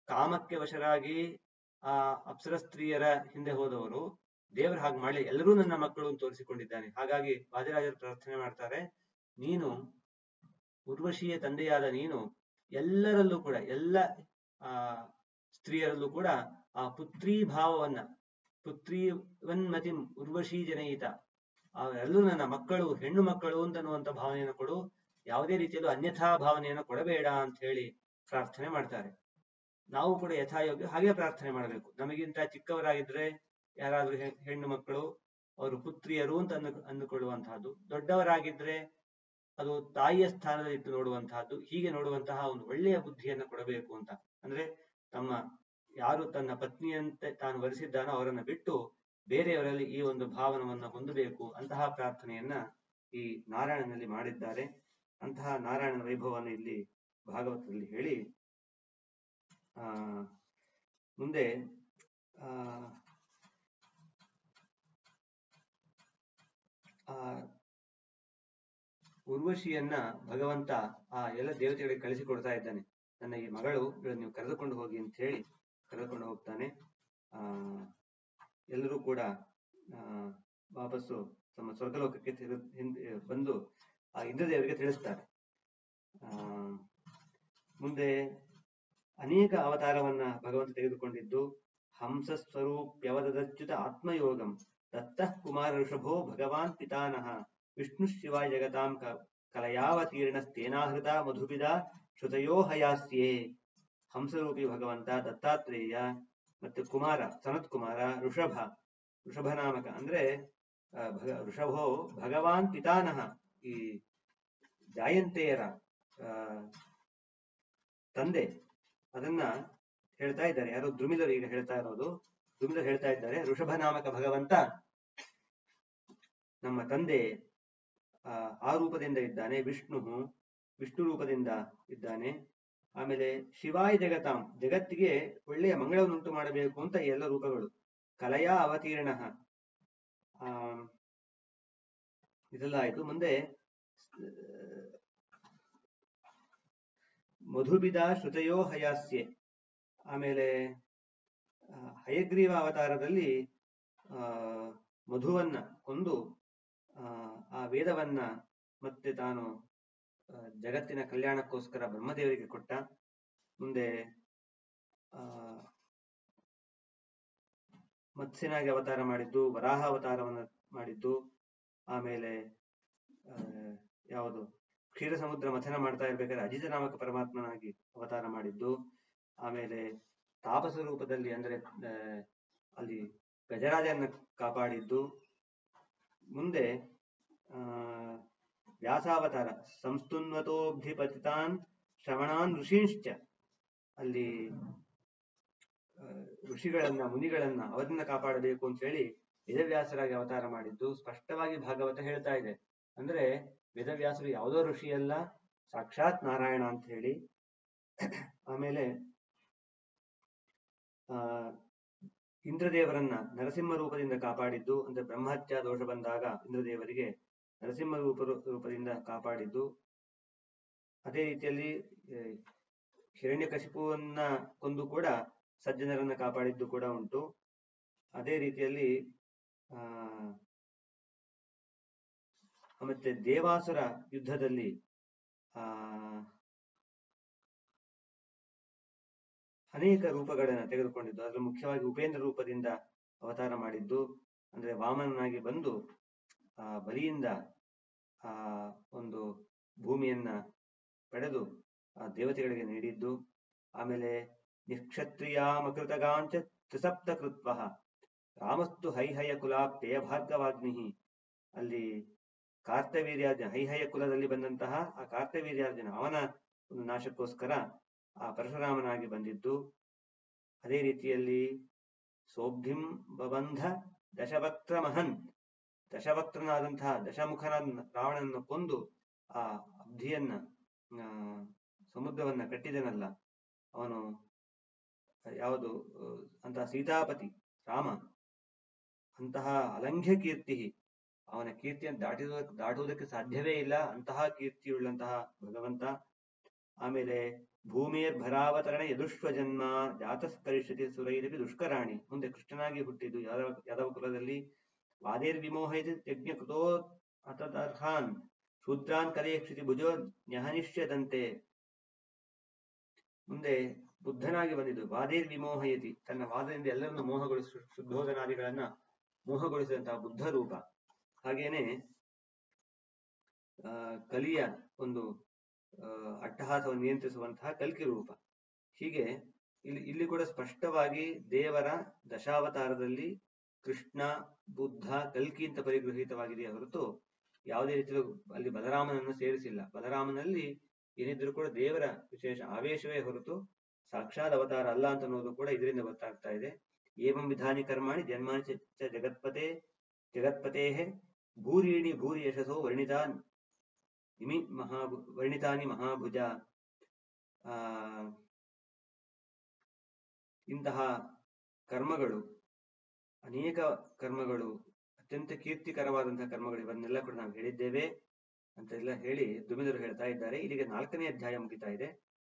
ಕಾಮಕ್ಕೆ ವಶರಾಗಿ ಆ ಅಪ್ಸರ ಸ್ತ್ರೀಯರ ಹಿಂದೆ ಹೋದವರು, ದೇವರು ಹಾಗೆ ಮಾಡಲಿ, ಎಲ್ಲರೂ ನನ್ನ ಮಕ್ಕಳು ಅಂತ ತೋರಿಸಿಕೊಂಡಿದ್ದಾನೆ. ಹಾಗಾಗಿ ವಾದಿರಾಜರು ಪ್ರಾರ್ಥನೆ ಮಾಡ್ತಾರೆ, ನೀನು ಉರ್ವಶಿಯ ತಂದೆಯಾದ ನೀನು ಎಲ್ಲರಲ್ಲೂ ಕೂಡ, ಎಲ್ಲ ಸ್ತ್ರೀಯರಲ್ಲೂ ಕೂಡ ಆ ಪುತ್ರೀ ಭಾವವನ್ನ, ಪುತ್ರೀವನ್ಮತಿ ಉರ್ವಶೀ ಜನಯಿತ, ಎಲ್ಲರೂ ನನ್ನ ಮಕ್ಕಳು, ಹೆಣ್ಣು ಮಕ್ಕಳು ಅಂತನ್ನುವಂತ ಭಾವನೆಯನ್ನು ಕೊಡು, ಯಾವುದೇ ರೀತಿಯಲ್ಲೂ ಅನ್ಯಥಾ ಭಾವನೆಯನ್ನು ಕೊಡಬೇಡ ಅಂತ ಹೇಳಿ ಪ್ರಾರ್ಥನೆ ಮಾಡ್ತಾರೆ. ನಾವು ಕೂಡ ಯಥಾಯೋಗ್ಯ ಹಾಗೆ ಪ್ರಾರ್ಥನೆ ಮಾಡಬೇಕು. ನಮಗಿಂತ ಚಿಕ್ಕವರಾಗಿದ್ರೆ ಯಾರಾದ್ರೂ ಹೆಣ್ಣು ಮಕ್ಕಳು, ಅವರು ಪುತ್ರಿಯರು ಅಂತ ಅಂದುಕೊಳ್ಳುವಂತಹದ್ದು, ದೊಡ್ಡವರಾಗಿದ್ರೆ ಅದು ತಾಯಿಯ ಸ್ಥಾನದಲ್ಲಿ ಇಟ್ಟು ನೋಡುವಂತಹದ್ದು, ಹೀಗೆ ನೋಡುವಂತಹ ಒಂದು ಒಳ್ಳೆಯ ಬುದ್ಧಿಯನ್ನು ಕೊಡಬೇಕು ಅಂತ. ಅಂದ್ರೆ ಯಾರು ತನ್ನ ಪತ್ನಿಯಂತೆ ತಾನು ವರಿಸಿದ್ದಾನೋ ಅವರನ್ನು ಬಿಟ್ಟು ಬೇರೆಯವರಲ್ಲಿ ಈ ಒಂದು ಭಾವನವನ್ನು ಹೊಂದಬೇಕು, ಅಂತಹ ಪ್ರಾರ್ಥನೆಯನ್ನ ಈ ನಾರಾಯಣನಲ್ಲಿ ಮಾಡಿದ್ದಾರೆ. ಅಂತಹ ನಾರಾಯಣನ ವೈಭವವನ್ನು ಇಲ್ಲಿ ಭಾಗವತದಲ್ಲಿ ಹೇಳಿ ಮುಂದೆ ಉರ್ವಶಿಯನ್ನ ಭಗವಂತ ಆ ಎಲ್ಲ ದೇವತೆಗಳಿಗೆ ಕಳಿಸಿಕೊಡ್ತಾ ಇದ್ದಾನೆ. ನನ್ನ ಈ ಮಗಳು, ನೀವು ಕರೆದುಕೊಂಡು ಹೋಗಿ ಅಂತ ಹೇಳಿ ಕರೆದುಕೊಂಡು ಹೋಗ್ತಾನೆ. ಎಲ್ಲರೂ ಕೂಡ ವಾಪಸ್ಸು ತಮ್ಮ ಸ್ವರ್ಗಲೋಕಕ್ಕೆ ಬಂದು ಆ ಇಂದ್ರದೇವರಿಗೆ ತಿಳಿಸ್ತಾರೆ. ಮುಂದೆ ಅನೇಕ ಅವತಾರವನ್ನ ಭಗವಂತ ತೆಗೆದುಕೊಂಡಿದ್ದು, ಹಂಸ ಸ್ವರೂಪ್ಯವದಚ್ಯುತ ಆತ್ಮಯೋಗಂ ದತ್ತಃ ಕುಮಾರ ಋಷಭೋ ಭಗವಾನ್ ಪಿತಾನಃ ವಿಷ್ಣು ಶಿವಾಯ ಜಗತಾಂ ಕಲಯಾವತೀರ್ಣಸ್ತೇನಾಹೃತ ಮಧುಪಿದ ಶ್ರುತಯೋ ಹಯಾಸ್ಯೇ. ಹಂಸರೂಪಿ ಭಗವಂತ ದತ್ತಾತ್ರೇಯ, ಮತ್ತೆ ಕುಮಾರ ಸನತ್ ಕುಮಾರ, ಋಷಭ ನಾಮಕ, ಅಂದ್ರೆ ಋಷಭೋ ಭಗವಾನ್ ಪಿತಾನಃ, ಈ ಜಾಯಂತೆಯರ ತಂದೆ, ಅದನ್ನ ಹೇಳ್ತಾ ಇದ್ದಾರೆ. ಯಾರು ದ್ರುಮಿದರು ಈಗ ಹೇಳ್ತಾ ಇರೋದು, ದ್ರುಮಿದರು ಹೇಳ್ತಾ ಇದ್ದಾರೆ, ಋಷಭ ನಾಮಕ ಭಗವಂತ ನಮ್ಮ ತಂದೆ ಆ ರೂಪದಿಂದ ಇದ್ದಾನೆ, ವಿಷ್ಣು ರೂಪದಿಂದ ಇದ್ದಾನೆ. ಆಮೇಲೆ ಶಿವಾಯ ಜಗತಾಂ, ಜಗತ್ತಿಗೆ ಒಳ್ಳೆಯ ಮಂಗಳವನ್ನುಂಟು ಮಾಡಬೇಕು ಅಂತ ಎಲ್ಲ ರೂಪಗಳು. ಕಲಯ ಅವತೀರ್ಣ, ಇದೆಲ್ಲ ಆಯ್ತು. ಮುಂದೆ ಮಧುಬಿದ ಶ್ರುತಯೋ ಹಯಾಸ್ಯೆ, ಆಮೇಲೆ ಹಯಗ್ರೀವ ಅವತಾರದಲ್ಲಿ ಮಧುವನ್ನ ಕೊಂದು ಆ ವೇದವನ್ನ ಮತ್ತೆ ತಾನು ಜಗತ್ತಿನ ಕಲ್ಯಾಣಕ್ಕೋಸ್ಕರ ಬ್ರಹ್ಮದೇವರಿಗೆ ಕೊಟ್ಟ. ಮುಂದೆ ಮತ್ಸ್ಯನಾಗಿ ಅವತಾರ ಮಾಡಿದ್ದು, ವರಾಹ ಅವತಾರವನ್ನು ಮಾಡಿದ್ದು, ಆಮೇಲೆ ಯಾವುದು ಕ್ಷೀರ ಸಮುದ್ರ ಮಥನ ಮಾಡ್ತಾ ಇರ್ಬೇಕಾದ್ರೆ ಅಜಿತ ನಾಮಕ ಪರಮಾತ್ಮನಾಗಿ ಅವತಾರ ಮಾಡಿದ್ದು. ಆಮೇಲೆ ತಾಪಸ ರೂಪದಲ್ಲಿ ಅಂದ್ರೆ ಅಲ್ಲಿ ಗಜರಾಜನ ಕಾಪಾಡಿದ್ದು. ಮುಂದೆ ವ್ಯಾಸಾವತಾರ ಸಂಸ್ತುನ್ವತೋಭಿಪತಿತಾನ್ ಶ್ರವಣಾನ್ ಋಷೀಂಶ್ಚ, ಅಲ್ಲಿ ಋಷಿಗಳನ್ನ ಮುನಿಗಳನ್ನ ಅವರನ್ನ ಕಾಪಾಡಬೇಕು ಅಂತ ಹೇಳಿ ವೇದವ್ಯಾಸರಾಗಿ ಅವತಾರ ಮಾಡಿದ್ದು ಸ್ಪಷ್ಟವಾಗಿ ಭಾಗವತ ಹೇಳ್ತಾ ಇದೆ. ಅಂದ್ರೆ ವೇದವ್ಯಾಸರು ಯಾವುದೋ ಋಷಿಯಲ್ಲ, ಸಾಕ್ಷಾತ್ ನಾರಾಯಣ ಅಂತ ಹೇಳಿ. ಆಮೇಲೆ ಇಂದ್ರದೇವರನ್ನ ನರಸಿಂಹ ರೂಪದಿಂದ ಕಾಪಾಡಿದ್ದು, ಅಂದ್ರೆ ಬ್ರಹ್ಮಹತ್ಯಾ ದೋಷ ಬಂದಾಗ ಇಂದ್ರದೇವರಿಗೆ ನರಸಿಂಹ ರೂಪದಿಂದ ಕಾಪಾಡಿದ್ದು. ಅದೇ ರೀತಿಯಲ್ಲಿ ಹಿರಣ್ಯಕಶಿಪುವನ್ನ ಕೊಂದು ಕೂಡ ಸಜ್ಜನರನ್ನ ಕಾಪಾಡಿದ್ದು ಕೂಡ ಉಂಟು. ಅದೇ ರೀತಿಯಲ್ಲಿ ಮತ್ತೆ ದೇವಾಸುರ ಯುದ್ಧದಲ್ಲಿ ಅನೇಕ ರೂಪಗಳನ್ನ ತೆಗೆದುಕೊಂಡಿದ್ದು. ಅದರಲ್ಲಿ ಮುಖ್ಯವಾಗಿ ಉಪೇಂದ್ರ ರೂಪದಿಂದ ಅವತಾರ ಮಾಡಿದ್ದು, ಅಂದ್ರೆ ವಾಮನನಾಗಿ ಬಂದು ಬಲಿಯಿಂದ ಒಂದು ಭೂಮಿಯನ್ನ ಪಡೆದು ದೇವತೆಗಳಿಗೆ ನೀಡಿದ್ದು. ಆಮೇಲೆ ನಿಕ್ಷತ್ರಿಯಾಮಕೃತಗಾಂಚ ತ್ರಿಸಪ್ತ ಕೃತ್ವ ರಾಮಸ್ತು ಹೈಹಯ ಕುಲಾಪ್ತೇಯ ಭಾರ್ಗವಾಗ್ನಿ, ಅಲ್ಲಿ ಕಾರ್ತವೀರ್ಯಾರ್ಜುನ ಹೈಹಯ ಕುಲದಲ್ಲಿ ಬಂದಂತಹ ಆ ಕಾರ್ತವೀರ್ಯಾರ್ಜುನ ಅವನ ಒಂದು ನಾಶಕ್ಕೋಸ್ಕರ ಆ ಪರಶುರಾಮನಾಗಿ ಬಂದಿದ್ದು. ಅದೇ ರೀತಿಯಲ್ಲಿ ಸೋಬ್ಧಿಂ ಬಬಂಧ ದಶವಕ್ತ್ರ ಮಹನ್, ದಶವಕ್ತ್ರನಾದಂತಹ ದಶಮುಖನ ರಾವಣನನ್ನು ಕೊಂದು ಆ ಅಬ್ಧಿಯನ್ನ ಸಮುದ್ರವನ್ನ ಕಟ್ಟಿದನಲ್ಲ ಅವನು, ಯಾವುದು ಅಂತಹ ಸೀತಾಪತಿ ರಾಮ, ಅಂತಹ ಅಲಂಘ್ಯ ಕೀರ್ತಿ, ಅವನ ಕೀರ್ತಿಯನ್ನು ದಾಟುವುದಕ್ಕೆ ಸಾಧ್ಯವೇ ಇಲ್ಲ, ಅಂತಹ ಕೀರ್ತಿಯುಳ್ಳಂತಹ ಭಗವಂತ. ಆಮೇಲೆ ಭೂಮಿಯರ್ ಭರಾವತರಣ ಯದುಷ್ವ ಜನ್ಮ ಜಾತಸ್ಕರಿಷ್ಯತಿ ಸುರೈರಪಿ ದುಷ್ಕರಾಣಿ, ಮುಂದೆ ಕೃಷ್ಣನಾಗಿ ಹುಟ್ಟಿದ್ದು ಯಾದವ ಕುಲದಲ್ಲಿ. ವಾದೇರ್ ವಿಮೋಹಯತಿ ಯಜ್ಞ ಕೃತೋ ಅತದರ್ಹಾನ್ ಶೂದ್ರಾನ್ ಕಲೆಯಕ್ಷಿತಿ ಭುಜೋ ನ್ಯಹನಿಷ್ಯದಂತೆ, ಮುಂದೆ ಬುದ್ಧನಾಗಿ ಬಂದಿದ್ದು. ವಾದೇರ್ ವಿಮೋಹಯತಿ, ತನ್ನ ವಾದದಿಂದ ಎಲ್ಲರನ್ನು ಮೋಹಗೊಳಿಸಿ ಶುದ್ಧೋಧನಾದಿಗಳನ್ನ ಮೋಹಗೊಳಿಸಿದಂತಹ ಬುದ್ಧ ರೂಪ. ಹಾಗೇನೆ ಕಲಿಯ ಒಂದು ಅಟ್ಟಹಾಸವನ್ನು ನಿಯಂತ್ರಿಸುವಂತಹ ಕಲ್ಕಿ ರೂಪ. ಹೀಗೆ ಇಲ್ಲಿ ಕೂಡ ಸ್ಪಷ್ಟವಾಗಿ ದೇವರ ದಶಾವತಾರದಲ್ಲಿ ಕೃಷ್ಣ, ಬುದ್ಧ, ಕಲ್ಕಿ ಅಂತ ಪರಿಗೃಹಿತವಾಗಿದೆಯೇ ಹೊರತು ಯಾವುದೇ ರೀತಿಯ ಅಲ್ಲಿ ಬಲರಾಮನನ್ನು ಸೇರಿಸಿಲ್ಲ. ಬಲರಾಮನಲ್ಲಿ ಏನಿದ್ರು ಕೂಡ ದೇವರ ವಿಶೇಷ ಆವೇಶವೇ ಹೊರತು ಸಾಕ್ಷಾತ್ ಅವತಾರ ಅಲ್ಲ ಅಂತ ಅನ್ನೋದು ಕೂಡ ಇದರಿಂದ ಗೊತ್ತಾಗ್ತಾ ಇದೆ. ಏವಂ ವಿಧಾನಿ ಕರ್ಮಾಣಿ ಜನ್ಮಾನಿ ಚ ಜಗತ್ಪತೆ ಭೂರೀಣಿ ಭೂರಿ ಯಶಸೋ ವರ್ಣಿತಾನಿ ಮಹಾಭುಜ. ಇಂತಹ ಕರ್ಮಗಳು, ಅನೇಕ ಕರ್ಮಗಳು, ಅತ್ಯಂತ ಕೀರ್ತಿಕರವಾದಂತಹ ಕರ್ಮಗಳು, ಇವನ್ನೆಲ್ಲ ಕೂಡ ನಾವು ಹೇಳಿದ್ದೇವೆ ಅಂತೆಲ್ಲ ಹೇಳಿ ದುಮಿದರು ಹೇಳ್ತಾ ಇದ್ದಾರೆ. ಇಲ್ಲಿಗೆ 4ನೇ ಅಧ್ಯಾಯ ಮುಗಿತಾ ಇದೆ.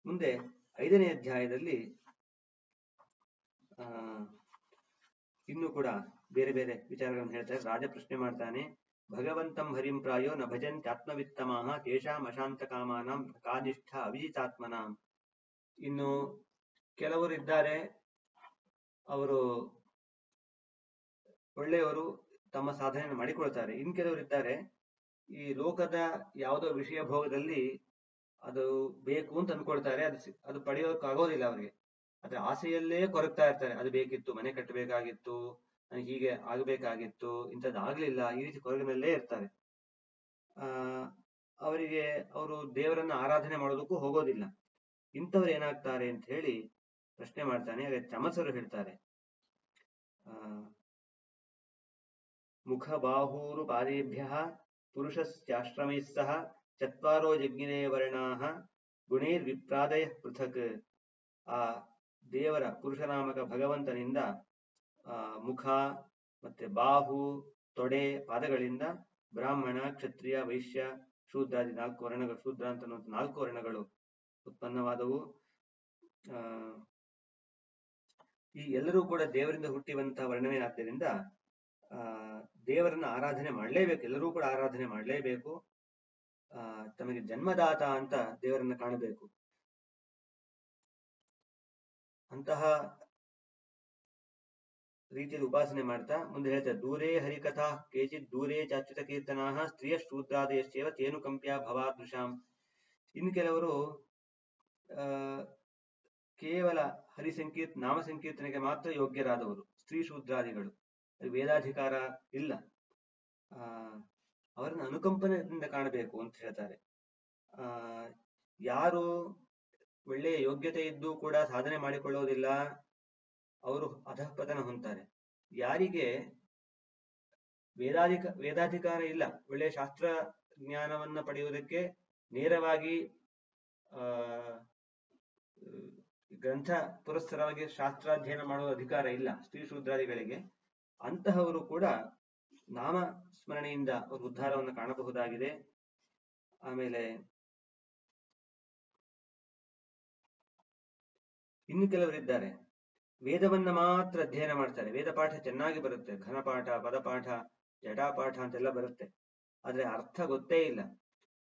ಮುಂದೆ 5ನೇ ಅಧ್ಯಾಯದಲ್ಲಿ ಇನ್ನು ಕೂಡ ಬೇರೆ ಬೇರೆ ವಿಚಾರಗಳನ್ನು ಹೇಳ್ತಾರೆ. ರಾಜ ಪ್ರಶ್ನೆ ಮಾಡ್ತಾನೆ, ಭಗವಂತಂ ಹರಿಂ ಪ್ರಾಯೋ ನ ಭಜಂತ್ಯಾತ್ಮವಿತ್ತಮಾಹ ತೇಷಾಂ ಅಶಾಂತ ಕಾಮಾನಾಂ ಕಾನಿಷ್ಠ ಅವಿಜಿತಾತ್ಮನಾಂ. ಇನ್ನು ಕೆಲವರು ಇದ್ದಾರೆ, ಅವರು ಒಳ್ಳೆಯವರು, ತಮ್ಮ ಸಾಧನೆಯನ್ನು ಮಾಡಿಕೊಳ್ತಾರೆ. ಇನ್ ಕೆಲವರು ಇದ್ದಾರೆ, ಈ ಲೋಕದ ಯಾವುದೋ ವಿಷಯ ಭೋಗದಲ್ಲಿ ಅದು ಬೇಕು ಅಂತ ಅನ್ಕೊಳ್ತಾರೆ, ಅದು ಪಡೆಯೋಕ್ಕಾಗೋದಿಲ್ಲ ಅವರಿಗೆ. ಅದ್ರ ಆಸೆಯಲ್ಲೇ ಕೊರಗ್ತಾ ಇರ್ತಾರೆ. ಅದು ಬೇಕಿತ್ತು, ಮನೆ ಕಟ್ಟಬೇಕಾಗಿತ್ತು, ಹೀಗೆ ಆಗಬೇಕಾಗಿತ್ತು, ಇಂಥದ್ದು ಆಗ್ಲಿಲ್ಲ, ಈ ರೀತಿ ಕೊರಗಿನಲ್ಲೇ ಇರ್ತಾರೆ. ಅವರಿಗೆ ಅವರು ದೇವರನ್ನ ಆರಾಧನೆ ಮಾಡೋದಕ್ಕೂ ಹೋಗೋದಿಲ್ಲ. ಇಂಥವ್ರು ಏನಾಗ್ತಾರೆ ಅಂತ ಹೇಳಿ ಪ್ರಶ್ನೆ ಮಾಡ್ತಾನೆ. ಅದೇ ಚಮಸರು ಹೇಳ್ತಾರೆ, ಮುಖ ಬಾಹೂರು ಪಾದೇಭ್ಯ ಪುರುಷಶ್ಚಾಶ್ರಮೈ ಸಹ ಚತ್ವಾರೋ ಯಜ್ಞಿನೇ ವರ್ಣಾಹ ಗುಣೈರ್ ವಿಪ್ರಾದಯ ಪೃಥಕ್. ಆ ದೇವರ ಪುರುಷನಾಮಕ ಭಗವಂತನಿಂದ ಮುಖ ಮತ್ತೆ ಬಾಹು, ತೊಡೆ, ಪಾದಗಳಿಂದ ಬ್ರಾಹ್ಮಣ, ಕ್ಷತ್ರಿಯ, ವೈಶ್ಯ, ಶೂದ್ರಾದಿ 4 ವರ್ಣಗಳು, ಶೂದ್ರ ಅಂತ 4 ವರ್ಣಗಳು ಉತ್ಪನ್ನವಾದವು. ಈ ಎಲ್ಲರೂ ಕೂಡ ದೇವರಿಂದ ಹುಟ್ಟಿವಂತಹ ವರ್ಣನೆ ಆದ್ದರಿಂದ ದೇವರನ್ನ ಆರಾಧನೆ ಮಾಡಲೇಬೇಕು, ಎಲ್ಲರೂ ಕೂಡ ಆರಾಧನೆ ಮಾಡಲೇಬೇಕು. ತಮಗೆ ಜನ್ಮದಾತ ಅಂತ ದೇವರನ್ನ ಕಾಣಬೇಕು. ಅಂತಹ ರೀತಿಯಲ್ಲಿ ಉಪಾಸನೆ ಮಾಡ್ತಾ ಮುಂದೆ ಹೇಳ್ತಾರೆ, ದೂರೇ ಹರಿಕಥಾ ಕೇಚಿತ್ ದೂರೇ ಚಾಚ್ಯುತ ಕೀರ್ತನಾಃ ಸ್ತ್ರೀಯ ಶೂದ್ರಾದಯಶ್ಚೇವ ತೇನುಕಂಪ್ಯ ಭವಾದೃಶಾಂ. ಇನ್ನು ಕೆಲವರು ಆ ಕೇವಲ ನಾಮ ಸಂಕೀರ್ತನೆಗೆ ಮಾತ್ರ ಯೋಗ್ಯರಾದವರು, ಸ್ತ್ರೀ ಶೂದ್ರಾದಿಗಳು, ವೇದಾಧಿಕಾರ ಇಲ್ಲ, ಅವರನ್ನು ಅನುಕಂಪನದಿಂದ ಕಾಣಬೇಕು ಅಂತ ಹೇಳ್ತಾರೆ. ಯಾರು ಒಳ್ಳೆಯ ಯೋಗ್ಯತೆ ಇದ್ದು ಕೂಡ ಸಾಧನೆ ಮಾಡಿಕೊಳ್ಳೋದಿಲ್ಲ, ಅವರು ಅಧಃಪತನ ಹೊಂತಾರೆ. ಯಾರಿಗೆ ವೇದಾಧಿಕಾರ ಇಲ್ಲ, ಒಳ್ಳೆಯ ಶಾಸ್ತ್ರ ಜ್ಞಾನವನ್ನ ಪಡೆಯುವುದಕ್ಕೆ ನೇರವಾಗಿ ಗ್ರಂಥ ಪುರಸ್ಸರವಾಗಿ ಶಾಸ್ತ್ರಾಧ್ಯಯನ ಮಾಡುವ ಅಧಿಕಾರ ಇಲ್ಲ ಸ್ತ್ರೀ ಶೂದ್ರಾದಿಗಳಿಗೆ, ಅಂತಹವರು ಕೂಡ ನಾಮ ಸ್ಮರಣೆಯಿಂದ ಅವರು ಉದ್ಧಾರವನ್ನು ಕಾಣಬಹುದಾಗಿದೆ. ಆಮೇಲೆ ಇನ್ನು ಕೆಲವರಿದ್ದಾರೆ, ವೇದವನ್ನ ಮಾತ್ರ ಅಧ್ಯಯನ ಮಾಡ್ತಾರೆ, ವೇದ ಪಾಠ ಚೆನ್ನಾಗಿ ಬರುತ್ತೆ, ಘನಪಾಠ, ಪದಪಾಠ, ಜಟಾಪಾಠ ಅಂತೆಲ್ಲ ಬರುತ್ತೆ, ಆದ್ರೆ ಅರ್ಥ ಗೊತ್ತೇ ಇಲ್ಲ.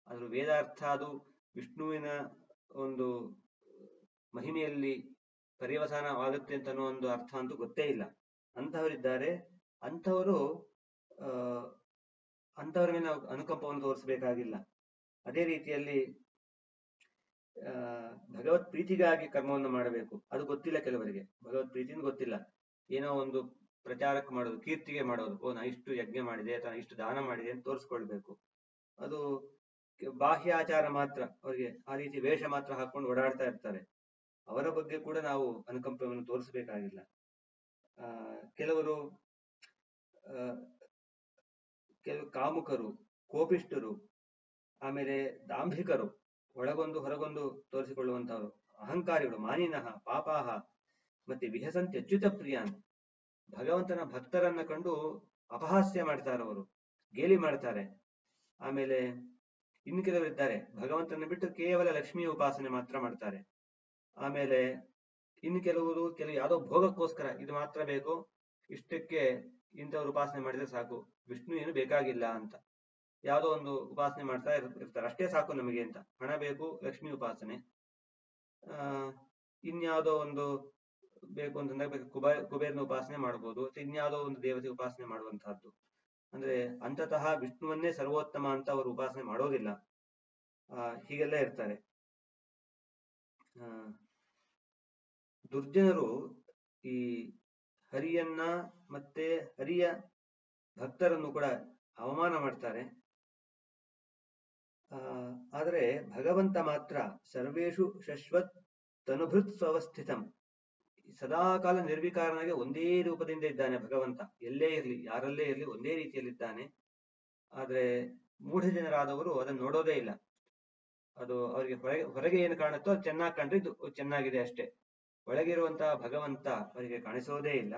ಅದ್ರ ವೇದಾರ್ಥ ಅದು ವಿಷ್ಣುವಿನ ಒಂದು ಮಹಿಮೆಯಲ್ಲಿ ಪರ್ಯವಸಾನವಾಗುತ್ತೆ ಅಂತ ಅನ್ನೋ ಒಂದು ಅರ್ಥ ಅಂತೂ ಗೊತ್ತೇ ಇಲ್ಲ. ಅಂತಹವರಿದ್ದಾರೆ. ಅಂಥವ್ರ ಮೇಲೆ ನಾವು ಅನುಕಂಪವನ್ನು ತೋರಿಸಬೇಕಾಗಿಲ್ಲ. ಅದೇ ರೀತಿಯಲ್ಲಿ ಭಗವತ್ ಪ್ರೀತಿಗಾಗಿ ಕರ್ಮವನ್ನು ಮಾಡಬೇಕು, ಅದು ಗೊತ್ತಿಲ್ಲ ಕೆಲವರಿಗೆ, ಭಗವತ್ ಪ್ರೀತಿನ ಗೊತ್ತಿಲ್ಲ. ಏನೋ ಒಂದು ಪ್ರಚಾರಕ್ಕೆ ಮಾಡೋದು, ಕೀರ್ತಿಗೆ ಮಾಡೋದು, ನಾ ಇಷ್ಟು ಯಜ್ಞ ಮಾಡಿದೆ ಅಥವಾ ಇಷ್ಟು ದಾನ ಮಾಡಿದೆ ಅಂತ ತೋರಿಸ್ಕೊಳ್ಬೇಕು. ಅದು ಬಾಹ್ಯಾಚಾರ ಮಾತ್ರ, ಅವರಿಗೆ ಆ ರೀತಿ ವೇಷ ಮಾತ್ರ ಹಾಕೊಂಡು ಓಡಾಡ್ತಾ ಇರ್ತಾರೆ. ಅವರ ಬಗ್ಗೆ ಕೂಡ ನಾವು ಅನುಕಂಪವನ್ನು ತೋರಿಸಬೇಕಾಗಿಲ್ಲ. ಕೆಲವರು ಕಾಮುಕರು, ಕೋಪಿಷ್ಠರು, ಆಮೇಲೆ ದಾಂಭಿಕರು, ಒಳಗೊಂದು ಹೊರಗೊಂದು ತೋರಿಸಿಕೊಳ್ಳುವಂತಹವರು, ಅಹಂಕಾರಿಗಳು, ಮಾನಿನಃ ಪಾಪಾಹ, ಮತ್ತೆ ವಿಹಸಂತಿ ಅಚ್ಯುತ ಪ್ರಿಯಾನ್, ಭಗವಂತನ ಭಕ್ತರನ್ನ ಕಂಡು ಅಪಹಾಸ್ಯ ಮಾಡ್ತಾರವರು, ಗೇಲಿ ಮಾಡ್ತಾರೆ. ಆಮೇಲೆ ಇನ್ನು ಕೆಲವರಿದ್ದಾರೆ, ಭಗವಂತನ ಬಿಟ್ಟು ಕೇವಲ ಲಕ್ಷ್ಮಿಯ ಉಪಾಸನೆ ಮಾತ್ರ ಮಾಡ್ತಾರೆ. ಆಮೇಲೆ ಇನ್ನು ಕೆಲವರು ಯಾವುದೋ ಭೋಗಕ್ಕೋಸ್ಕರ ಇದು ಮಾತ್ರ ಬೇಕು, ಇಷ್ಟಕ್ಕೆ ಇಂಥವ್ರು ಉಪಾಸನೆ ಮಾಡಿದ್ರೆ ಸಾಕು, ವಿಷ್ಣು ಏನು ಬೇಕಾಗಿಲ್ಲ ಅಂತ ಯಾವುದೋ ಒಂದು ಉಪಾಸನೆ ಮಾಡ್ತಾ ಇರ್ತಾರೆ, ಅಷ್ಟೇ ಸಾಕು ನಮಗೆ ಅಂತ, ಹಣ ಬೇಕು, ಲಕ್ಷ್ಮಿ ಉಪಾಸನೆ. ಇನ್ಯಾವುದೋ ಒಂದು ಬೇಕು ಅಂತಂದಾಗ ಕುಬೇರನ ಉಪಾಸನೆ ಮಾಡ್ಬೋದು, ಇನ್ಯಾವುದೋ ಒಂದು ದೇವತೆ ಉಪಾಸನೆ ಮಾಡುವಂತಹದ್ದು. ಅಂದ್ರೆ ಅಂತತಃ ವಿಷ್ಣುವನ್ನೇ ಸರ್ವೋತ್ತಮ ಅಂತ ಅವರು ಉಪಾಸನೆ ಮಾಡೋದಿಲ್ಲ. ಹೀಗೆಲ್ಲ ಇರ್ತಾರೆ. ದುರ್ಜನರು ಈ ಹರಿಯನ್ನ ಮತ್ತೆ ಹರಿಯ ಭಕ್ತರನ್ನು ಕೂಡ ಅವಮಾನ ಮಾಡ್ತಾರೆ. ಆದರೆ ಭಗವಂತ ಮಾತ್ರ ಸರ್ವೇಷು ಶಶ್ವತ್ ತನುಭೃತ್ ಸ್ವವಸ್ಥಿತಂ, ಸದಾಕಾಲ ನಿರ್ವಿಕಾರನಾಗಿ ಒಂದೇ ರೂಪದಿಂದ ಇದ್ದಾನೆ ಭಗವಂತ, ಎಲ್ಲೇ ಇರಲಿ, ಯಾರಲ್ಲೇ ಇರಲಿ, ಒಂದೇ ರೀತಿಯಲ್ಲಿದ್ದಾನೆ. ಆದ್ರೆ ಮೂಢ ಜನರಾದವರು ಅದನ್ನು ನೋಡೋದೇ ಇಲ್ಲ. ಅದು ಅವರಿಗೆ ಹೊರಗೆ ಏನು ಕಾಣುತ್ತೋ ಅದು ಚೆನ್ನಾಗಿ ಕಂಡ್ರೆ ಚೆನ್ನಾಗಿದೆ ಅಷ್ಟೇ, ಒಳಗಿರುವಂತಹ ಭಗವಂತ ಅವರಿಗೆ ಕಾಣಿಸೋದೇ ಇಲ್ಲ.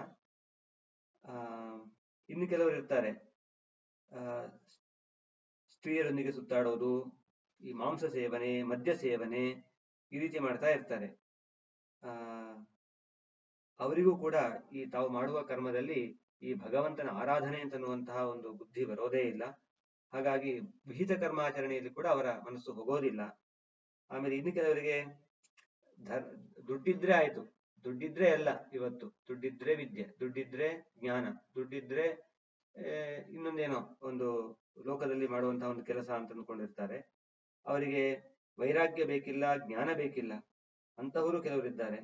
ಇನ್ನು ಕೆಲವರು ಇರ್ತಾರೆ, ಸ್ತ್ರೀಯರೊಂದಿಗೆ ಸುತ್ತಾಡೋದು, ಈ ಮಾಂಸ ಸೇವನೆ, ಮದ್ಯ ಸೇವನೆ, ಈ ರೀತಿ ಮಾಡ್ತಾ ಇರ್ತಾರೆ. ಅವರಿಗೂ ಕೂಡ ಈ ತಾವು ಮಾಡುವ ಕರ್ಮದಲ್ಲಿ ಈ ಭಗವಂತನ ಆರಾಧನೆ ಅಂತನ್ನುವಂತಹ ಒಂದು ಬುದ್ಧಿ ಬರೋದೇ ಇಲ್ಲ. ಹಾಗಾಗಿ ವಿಹಿತ ಕರ್ಮಾಚರಣೆಯಲ್ಲಿ ಕೂಡ ಅವರ ಮನಸ್ಸು ಹೋಗೋದಿಲ್ಲ. ಆಮೇಲೆ ಇನ್ನು ಕೆಲವರಿಗೆ ದುಡ್ಡಿದ್ರೆ ಆಯ್ತು, ದುಡ್ಡಿದ್ರೆ ಎಲ್ಲ, ಇವತ್ತು ದುಡ್ಡಿದ್ರೆ ವಿದ್ಯೆ, ದುಡ್ಡಿದ್ರೆ ಜ್ಞಾನ, ದುಡ್ಡಿದ್ರೆ ಇನ್ನೊಂದೇನೋ ಒಂದು ಲೋಕದಲ್ಲಿ ಮಾಡುವಂತಹ ಒಂದು ಕೆಲಸ ಅಂತ ಅಂದ್ಕೊಂಡಿರ್ತಾರೆ. ಅವರಿಗೆ ವೈರಾಗ್ಯ ಬೇಕಿಲ್ಲ, ಜ್ಞಾನ ಬೇಕಿಲ್ಲ. ಅಂತಹವರು ಕೆಲವರಿದ್ದಾರೆ,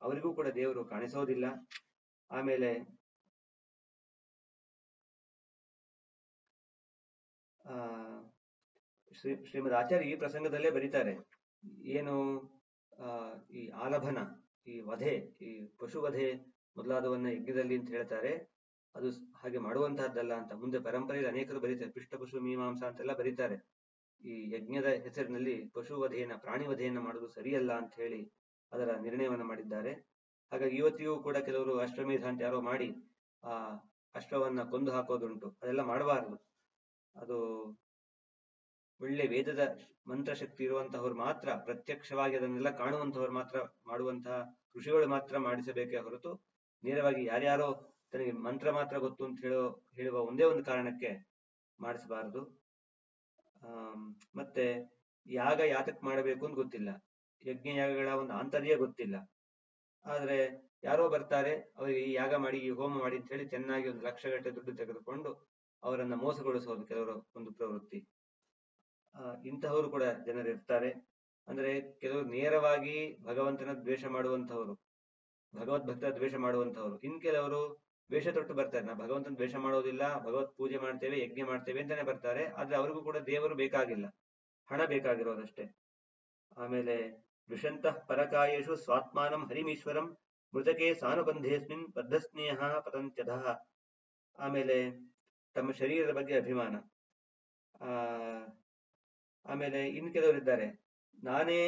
ಅವರಿಗೂ ಕೂಡ ದೇವರು ಕಾಣಿಸೋದಿಲ್ಲ. ಆಮೇಲೆ ಶ್ರೀಮದ್ ಆಚಾರ್ಯ ಈ ಪ್ರಸಂಗದಲ್ಲೇ ಬರೀತಾರೆ, ಏನು ಈ ಆಲಭನ, ಈ ವಧೆ, ಈ ಪಶುವಧೆ ಮೊದಲಾದವನ್ನ ಯಜ್ಞದಲ್ಲಿ ಅಂತ ಹೇಳ್ತಾರೆ, ಅದು ಹಾಗೆ ಮಾಡುವಂತಹದ್ದಲ್ಲ ಅಂತ. ಮುಂದೆ ಪರಂಪರೆಯಲ್ಲಿ ಅನೇಕರು ಬರೀತಾರೆ, ಪೃಷ್ಠ ಪಶು ಮೀಮಾಂಸ ಅಂತೆಲ್ಲ ಬರೀತಾರೆ. ಈ ಯಜ್ಞದ ಹೆಸರಿನಲ್ಲಿ ಪಶುವಧೆಯನ್ನ, ಪ್ರಾಣಿವಧೆಯನ್ನ ಮಾಡುವುದು ಸರಿಯಲ್ಲ ಅಂತ ಹೇಳಿ ಅದರ ನಿರ್ಣಯವನ್ನ ಮಾಡಿದ್ದಾರೆ. ಹಾಗಾಗಿ ಇವತ್ತಿಗೂ ಕೂಡ ಕೆಲವರು ಅಶ್ವಮೇಧ ಅಂತ ಯಾರೋ ಮಾಡಿ ಆ ಅಶ್ವವನ್ನ ಕೊಂದು ಹಾಕೋದುಂಟು. ಅದೆಲ್ಲ ಮಾಡಬಾರದು. ಅದು ಒಳ್ಳೆ ವೇದದ ಮಂತ್ರಶಕ್ತಿ ಇರುವಂತಹವ್ರು ಮಾತ್ರ, ಪ್ರತ್ಯಕ್ಷವಾಗಿ ಅದನ್ನೆಲ್ಲ ಕಾಣುವಂತಹವ್ರು ಮಾತ್ರ ಮಾಡುವಂತಹ ಋಷಿಗಳು ಮಾತ್ರ ಮಾಡಿಸಬೇಕೇ ಹೊರತು ನೇರವಾಗಿ ಯಾರ್ಯಾರೋ ತನಗೆ ಮಂತ್ರ ಮಾತ್ರ ಗೊತ್ತು ಅಂತ ಹೇಳುವ ಒಂದೇ ಒಂದು ಕಾರಣಕ್ಕೆ ಮಾಡಿಸಬಾರದು. ಮತ್ತೆ ಯಾಗ ಯಾತಕ್ ಮಾಡಬೇಕು ಅಂತ ಗೊತ್ತಿಲ್ಲ, ಯಜ್ಞ ಯಾಗಗಳ ಒಂದು ಆಂತರ್ಯ ಗೊತ್ತಿಲ್ಲ. ಆದ್ರೆ ಯಾರೋ ಬರ್ತಾರೆ, ಅವರಿಗೆ ಈ ಯಾಗ ಮಾಡಿ, ಈ ಹೋಮ ಮಾಡಿ ಅಂತ ಹೇಳಿ ಚೆನ್ನಾಗಿ 1,00,000 ದುಡ್ಡು ತೆಗೆದುಕೊಂಡು ಅವರನ್ನ ಮೋಸಗೊಳಿಸೋದು ಕೆಲವರ ಒಂದು ಪ್ರವೃತ್ತಿ. ಇಂತಹವರು ಕೂಡ ಜನರಿರ್ತಾರೆ. ಅಂದ್ರೆ ಕೆಲವರು ನೇರವಾಗಿ ಭಗವಂತನ ದ್ವೇಷ ಮಾಡುವಂತಹವರು, ಭಗವದ್ಭಕ್ತರ ದ್ವೇಷ ಮಾಡುವಂತಹವರು. ಇನ್ ಕೆಲವರು ವೇಷ ತೊಟ್ಟು ಬರ್ತಾರೆ, ನಾ ಭಗವಂತನ ದ್ವೇಷ ಮಾಡೋದಿಲ್ಲ, ಭಗವತ್ ಪೂಜೆ ಮಾಡ್ತೇವೆ, ಯಜ್ಞ ಮಾಡ್ತೇವೆ ಅಂತಾನೆ ಬರ್ತಾರೆ. ಆದ್ರೆ ಅವ್ರಿಗೂ ಕೂಡ ದೇವರು ಬೇಕಾಗಿಲ್ಲ, ಹಣ ಬೇಕಾಗಿರೋದಷ್ಟೇ. ಆಮೇಲೆ ವಿಷಂತಃ ಪರಕಾಯೇಷು ಸ್ವಾತ್ಮಾನಂ ಹರಿಮೀಶ್ವರಂ ಮೃತಕೆ ಸಾನುಬಂಧೇಸ್ಮಿನ್ ಬದ್ಧಸ್ನೇಹ ಪತಂತ್ಯಧಃ. ಆಮೇಲೆ ತಮ್ಮ ಶರೀರದ ಬಗ್ಗೆ ಅಭಿಮಾನ. ಆ ಆಮೇಲೆ ಇನ್ ಕೆಲವರಿದ್ದಾರೆ, ನಾನೇ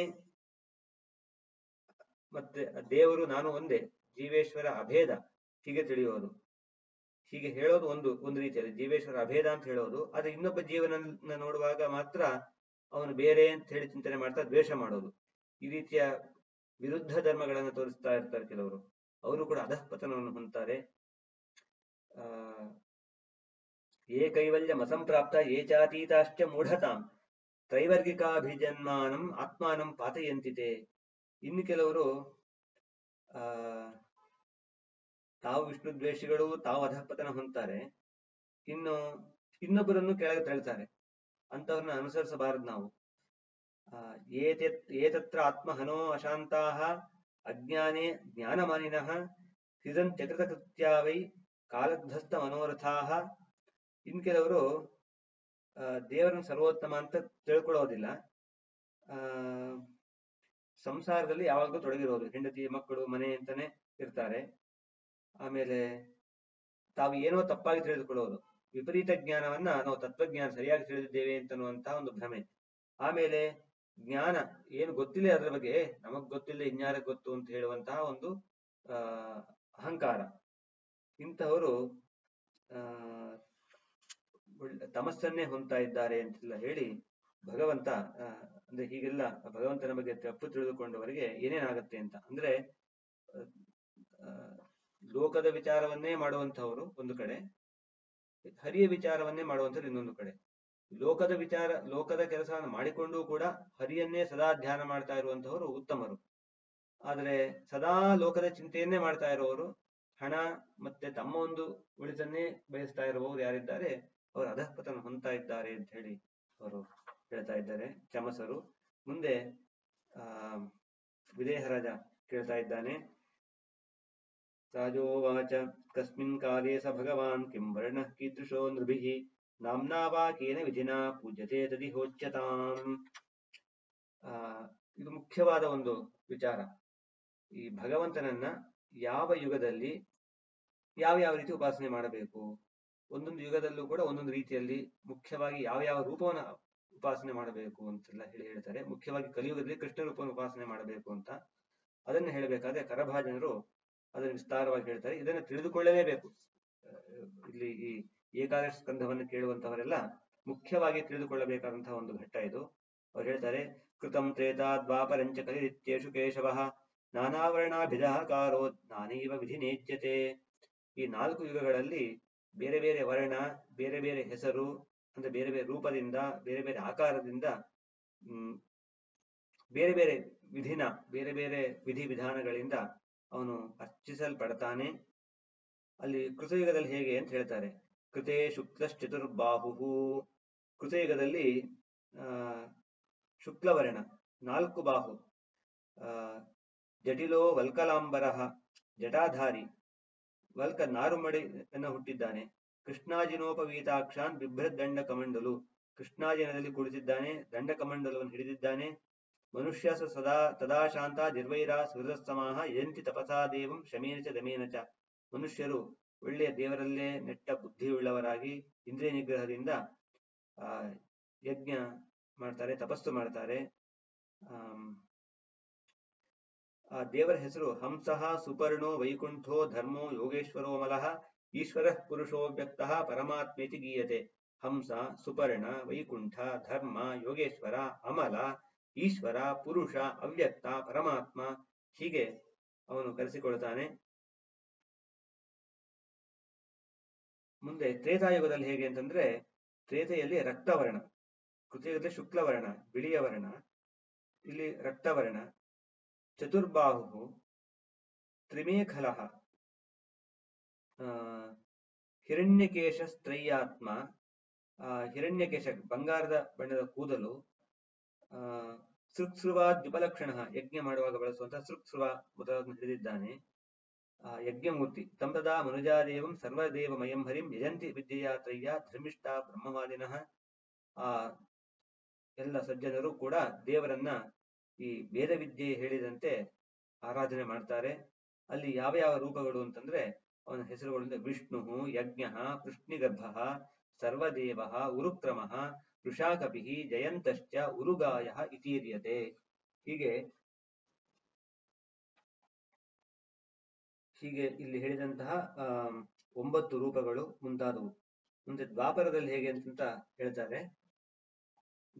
ಮತ್ತೆ ದೇವರು ನಾನು ಒಂದೇ, ಜೀವೇಶ್ವರ ಅಭೇದ ಹೀಗೆ ತಿಳಿಯೋದು. ಹೀಗೆ ಹೇಳೋದು ಒಂದು ರೀತಿಯಲ್ಲಿ ಜೀವೇಶ್ವರ ಅಭೇದ ಅಂತ ಹೇಳೋದು. ಆದ್ರೆ ಇನ್ನೊಬ್ಬ ಜೀವನನ್ನ ನೋಡುವಾಗ ಮಾತ್ರ ಅವನು ಬೇರೆ ಅಂತ ಹೇಳಿ ಚಿಂತನೆ ಮಾಡ್ತಾ ದ್ವೇಷ ಮಾಡೋದು. ಈ ರೀತಿಯ ವಿರುದ್ಧ ಧರ್ಮಗಳನ್ನು ತೋರಿಸ್ತಾ ಇರ್ತಾರೆ ಕೆಲವರು. ಅವರು ಕೂಡ ಅಧಃಪತನವನ್ನು ಹೊಂದ್ತಾರೆ. ಆ ಏ ಕೈವಲ್ಯ ಅಸಂಪ್ರಾಪ್ತ ಏ ಚಾತೀತಾಶ್ಚ ಮೂಢತಾಂ ತ್ರೈವರ್ಗಿಕಾಭಿಜನ್ಮಾನಂ ಆತ್ಮಾನಂ ಪಾತಯಂತಿತೆ. ಇನ್ನು ಕೆಲವರು ಆ ತಾವು ವಿಷ್ಣು ದ್ವೇಷಿಗಳು, ತಾವು ಅಧಃಪತನ ಹೊಂದ್ತಾರೆ, ಇನ್ನು ಇನ್ನೊಬ್ಬರನ್ನು ಕೆಳಗೆ ತಳ್ತಾರೆ. ಅಂತವ್ರನ್ನ ಅನುಸರಿಸಬಾರದು ನಾವು. ಏತತ್ರ ಆತ್ಮಹನೋ ಅಶಾಂತಾಃ ಅಜ್ಞಾನೇ ಜ್ಞಾನಮಾನಿನಃ ಹೃದಂತ್ಯಕೃತ ಕೃತ್ಯ ವೈ ಕಾಲಧ್ವಸ್ತ ಮನೋರಥಾಃ. ಇನ್ ಕೆಲವರು ದೇವರನ್ನು ಸರ್ವೋತ್ತಮ ಅಂತ ತಿಳ್ಕೊಳ್ಳೋದಿಲ್ಲ, ಸಂಸಾರದಲ್ಲಿ ಯಾವಾಗಲೂ ತೊಡಗಿರೋದು, ಹೆಂಡತಿ ಮಕ್ಕಳು ಮನೆ ಅಂತಾನೆ ಇರ್ತಾರೆ. ಆಮೇಲೆ ತಾವು ಏನೋ ತಪ್ಪಾಗಿ ತಿಳಿದುಕೊಳ್ಳೋದು, ವಿಪರೀತ ಜ್ಞಾನವನ್ನ ನಾವು ತತ್ವಜ್ಞಾನ ಸರಿಯಾಗಿ ತಿಳಿದಿದ್ದೇವೆ ಅಂತನ್ನುವಂತಹ ಒಂದು ಭ್ರಮೆ. ಆಮೇಲೆ ಜ್ಞಾನ ಏನು ಗೊತ್ತಿಲ್ಲ ಅದರ ಬಗ್ಗೆ, ನಮಗ್ ಗೊತ್ತಿಲ್ಲ ಇನ್ಯಾರಕ್ಕೆ ಗೊತ್ತು ಅಂತ ಹೇಳುವಂತಹ ಒಂದು ಅಹಂಕಾರ. ಇಂತಹವರು ತಮಸ್ಸನ್ನೇ ಹೊಂದ್ತಾ ಇದ್ದಾರೆ ಅಂತೆಲ್ಲ ಹೇಳಿ ಭಗವಂತ ಅಂದ್ರೆ ಹೀಗೆಲ್ಲ ಭಗವಂತನ ಬಗ್ಗೆ ತಪ್ಪು ತಿಳಿದುಕೊಂಡವರಿಗೆ ಏನೇನಾಗತ್ತೆ ಅಂತ ಅಂದ್ರೆ, ಲೋಕದ ವಿಚಾರವನ್ನೇ ಮಾಡುವಂತಹವರು ಒಂದು ಕಡೆ, ಹರಿಯ ವಿಚಾರವನ್ನೇ ಮಾಡುವಂಥವ್ರು ಇನ್ನೊಂದು ಕಡೆ. ಲೋಕದ ಕೆಲಸವನ್ನು ಮಾಡಿಕೊಂಡೂ ಕೂಡ ಹರಿಯನ್ನೇ ಸದಾ ಧ್ಯಾನ ಮಾಡ್ತಾ ಇರುವಂತಹವರು ಉತ್ತಮರು. ಆದರೆ ಸದಾ ಲೋಕದ ಚಿಂತೆಯನ್ನೇ ಮಾಡ್ತಾ ಇರುವವರು, ಹಣ ಮತ್ತೆ ತಮ್ಮ ಒಂದು ಉಳಿತನ್ನೇ ಬಯಸ್ತಾ ಇರುವವರು ಯಾರಿದ್ದಾರೆ, ಅವರು ಅಧಃಪತನ ಹೊಂದ್ತಾ ಇದ್ದಾರೆ ಅಂತ ಹೇಳಿ ಅವರು ಹೇಳ್ತಾ ಇದ್ದಾರೆ ಚಮಸರು. ಮುಂದೆ ವಿದೇಹರಾಜ ಕೇಳ್ತಾ ಇದ್ದಾನೆ. ರಾಜೋವಾಚ ಕಸ್ಮಿನ್ ಕಾಲೇ ಸ ಭಗವಾನ್ ಕಿಂ ವರ್ಣಃ ಕೀದೃಶೋ ನೃಭಿಃ ನಾಮ್ನಾ ವಾ ಕೇನ ವಿಧಿನಾ ಪೂಜ್ಯತೆ ತದಿಹೋಚ್ಯತಾಂ. ಇದು ಮುಖ್ಯವಾದ ಒಂದು ವಿಚಾರ. ಈ ಭಗವಂತನನ್ನ ಯಾವ ಯುಗದಲ್ಲಿ ಯಾವ ರೀತಿ ಉಪಾಸನೆ ಮಾಡಬೇಕು, ಒಂದೊಂದು ಯುಗದಲ್ಲೂ ಕೂಡ ಒಂದೊಂದು ರೀತಿಯಲ್ಲಿ ಮುಖ್ಯವಾಗಿ ಯಾವ ರೂಪವನ್ನು ಉಪಾಸನೆ ಮಾಡಬೇಕು ಅಂತೆಲ್ಲ ಹೇಳ್ತಾರೆ. ಮುಖ್ಯವಾಗಿ ಕಲಿಯುಗದಲ್ಲಿ ಕೃಷ್ಣ ರೂಪವನ್ನು ಉಪಾಸನೆ ಮಾಡಬೇಕು ಅಂತ ಅದನ್ನು ಹೇಳಬೇಕಾದ್ರೆ ಕರಭಾಜನರು ಅದನ್ನು ವಿಸ್ತಾರವಾಗಿ ಹೇಳ್ತಾರೆ. ಇದನ್ನು ತಿಳಿದುಕೊಳ್ಳಲೇಬೇಕು. ಇಲ್ಲಿ ಈ ಏಕಾದಶ ಸ್ಕಂಧವನ್ನು ಕೇಳುವಂತಹವರೆಲ್ಲ ಮುಖ್ಯವಾಗಿ ತಿಳಿದುಕೊಳ್ಳಬೇಕಾದಂತಹ ಒಂದು ಘಟ್ಟ ಇದು. ಅವ್ರು ಹೇಳ್ತಾರೆ, ಕೃತಂ ತ್ರೇತಾ ದ್ವಾಪರಂಚ ಕಲಿರಿತ್ಯೇಷು ಕೇಶವಃ ನಾನಾವರ್ಣಾಭಿಧಾಕಾರೋ ನಾನೈವ ವಿಧಿ ನೇಜ್ಯತೆ. ಈ 4 ಯುಗಗಳಲ್ಲಿ ಬೇರೆ ಬೇರೆ ವರ್ಣ, ಬೇರೆ ಬೇರೆ ಹೆಸರು, ಅಂದ್ರೆ ಬೇರೆ ಬೇರೆ ರೂಪದಿಂದ, ಬೇರೆ ಬೇರೆ ಆಕಾರದಿಂದ, ಬೇರೆ ಬೇರೆ ವಿಧಿನ, ಬೇರೆ ಬೇರೆ ವಿಧಿ ವಿಧಾನಗಳಿಂದ ಅವನು ಅರ್ಚಿಸಲ್ಪಡ್ತಾನೆ. ಅಲ್ಲಿ ಕೃತಯುಗದಲ್ಲಿ ಹೇಗೆ ಅಂತ ಹೇಳ್ತಾರೆ. ಕೃತೆ ಶುಕ್ಲಶ್ಚತುರ್ಬಾಹು. ಕೃತಯುಗದಲ್ಲಿ ಶುಕ್ಲವರ್ಣ, 4 ಬಾಹು, ಜಟಿಲೋ ವಲ್ಕಲಾಂಬರ, ಜಟಾಧಾರಿ, ವಲ್ಕ ನಾರುಮಡಿಯನ್ನು ಹುಟ್ಟಿದ್ದಾನೆ. ಕೃಷ್ಣಾಜಿನೋಪವೀತಾಕ್ಷಾನ್ ಬಿಭ್ರದಂಡ ಕಮಂಡಲು, ಕೃಷ್ಣಾಜಿನದಲ್ಲಿ ಕುಳಿತಿದ್ದಾನೆ, ದಂಡ ಕಮಂಡಲವನ್ನು ಹಿಡಿದಿದ್ದಾನೆ. ಮನುಷ್ಯ ಸದಾ ತದಾ ಶಾಂತ ನಿರ್ವೈರಾ ಸುಹೃದಸಮಾಹ ಯಂತಿ ತಪಸಾ ದೇವಂ ಶಮೇನ ಚ ದಮೇನ ಚ. ಮನುಷ್ಯರು ಒಳ್ಳೆಯ ದೇವರಲ್ಲೇ ನೆಟ್ಟ ಬುದ್ಧಿಯುಳ್ಳವರಾಗಿ ಇಂದ್ರಿಯ ನಿಗ್ರಹದಿಂದ ಯಜ್ಞ ಮಾಡ್ತಾರೆ, ತಪಸ್ಸು ಮಾಡ್ತಾರೆ. ಆ ದೇವರ ಹೆಸರು ಹಂಸಃ ಸುಪರ್ಣೋ ವೈಕುಂಠೋ ಧರ್ಮೋ ಯೋಗೇಶ್ವರೋ ಮಲಃ ಈಶ್ವರಃ ಪುರುಷೋ ವ್ಯಕ್ತಃ ಪರಮಾತ್ಮೇತಿ ಗೀಯತೆ. ಹಂಸ, ಸುಪರ್ಣ, ವೈಕುಂಠ, ಧರ್ಮ, ಯೋಗೇಶ್ವರ, ಅಮಲ, ಈಶ್ವರ, ಪುರುಷ, ಅವ್ಯಕ್ತ, ಪರಮಾತ್ಮ, ಹೀಗೆ ಅವನು ಕರೆಸಿಕೊಳ್ತಾನೆ. ಮುಂದೆ ತ್ರೇತಾಯುಗದಲ್ಲಿ ಹೇಗೆ ಅಂತಂದ್ರೆ, ತ್ರೇತೆಯಲ್ಲಿ ರಕ್ತವರ್ಣ, ಕೃತಯುಗದಲ್ಲಿ ಶುಕ್ಲವರ್ಣ ಬಿಳಿಯ ವರ್ಣ, ಇಲ್ಲಿ ರಕ್ತವರ್ಣ, ಚತುರ್ಬಾಹು, ತ್ರಿಮೇಖಲಃ ಹಿರಣ್ಯಕೇಶ ಸ್ತ್ರಯ್ಯಾತ್ಮ, ಹಿರಣ್ಯಕೇಶ ಬಂಗಾರದ ಬಣ್ಣದ ಕೂದಲು, ಸೃಕ್ಸೃವಾದ್ಯುಪಲಕ್ಷಣ ಯಜ್ಞ ಮಾಡುವಾಗ ಬಳಸುವಂತಹ ಸೃಕ್ಸೃವ ಮೊದಲನ್ನು ಹಿಡಿದಿದ್ದಾನೆ. ಯಜ್ಞಮೂರ್ತಿ ತಂತದಾ ಮನುಜಾದೇವಂ ಸರ್ವದೇವಮಯಂ ಹರಿಂ ಯಜಂತಿ ವಿದ್ಯೆಯ ತ್ರಯ್ಯ ಧರ್ಮಿಷ್ಠ ಬ್ರಹ್ಮವಾದಿನಃ. ಎಲ್ಲ ಸಜ್ಜನರು ಕೂಡ ದೇವರನ್ನ ಈ ವೇದ ವಿದ್ಯೆ ಹೇಳಿದಂತೆ ಆರಾಧನೆ ಮಾಡ್ತಾರೆ. ಅಲ್ಲಿ ಯಾವ ಯಾವ ರೂಪಗಳು ಅಂತಂದ್ರೆ ಅವನ ಹೆಸರುಗಳಿಂದ ವಿಷ್ಣು, ಯಜ್ಞ, ಕೃಷ್ಣಿಗರ್ಭ, ಸರ್ವದೇವ, ಉರುಕ್ರಮ, ವೃಷಾಕಪಿ, ಜಯಂತಶ್ಚ, ಉರುಗಾಯ ಇತೀರ್ಯತೆ. ಹೀಗೆ ಇಲ್ಲಿ ಹೇಳಿದಂತಹ 9 ರೂಪಗಳು ಮುಂತಾದವು. ಮುಂದೆ ದ್ವಾಪರದಲ್ಲಿ ಹೇಗೆ ಅಂತ ಹೇಳ್ತಾರೆ.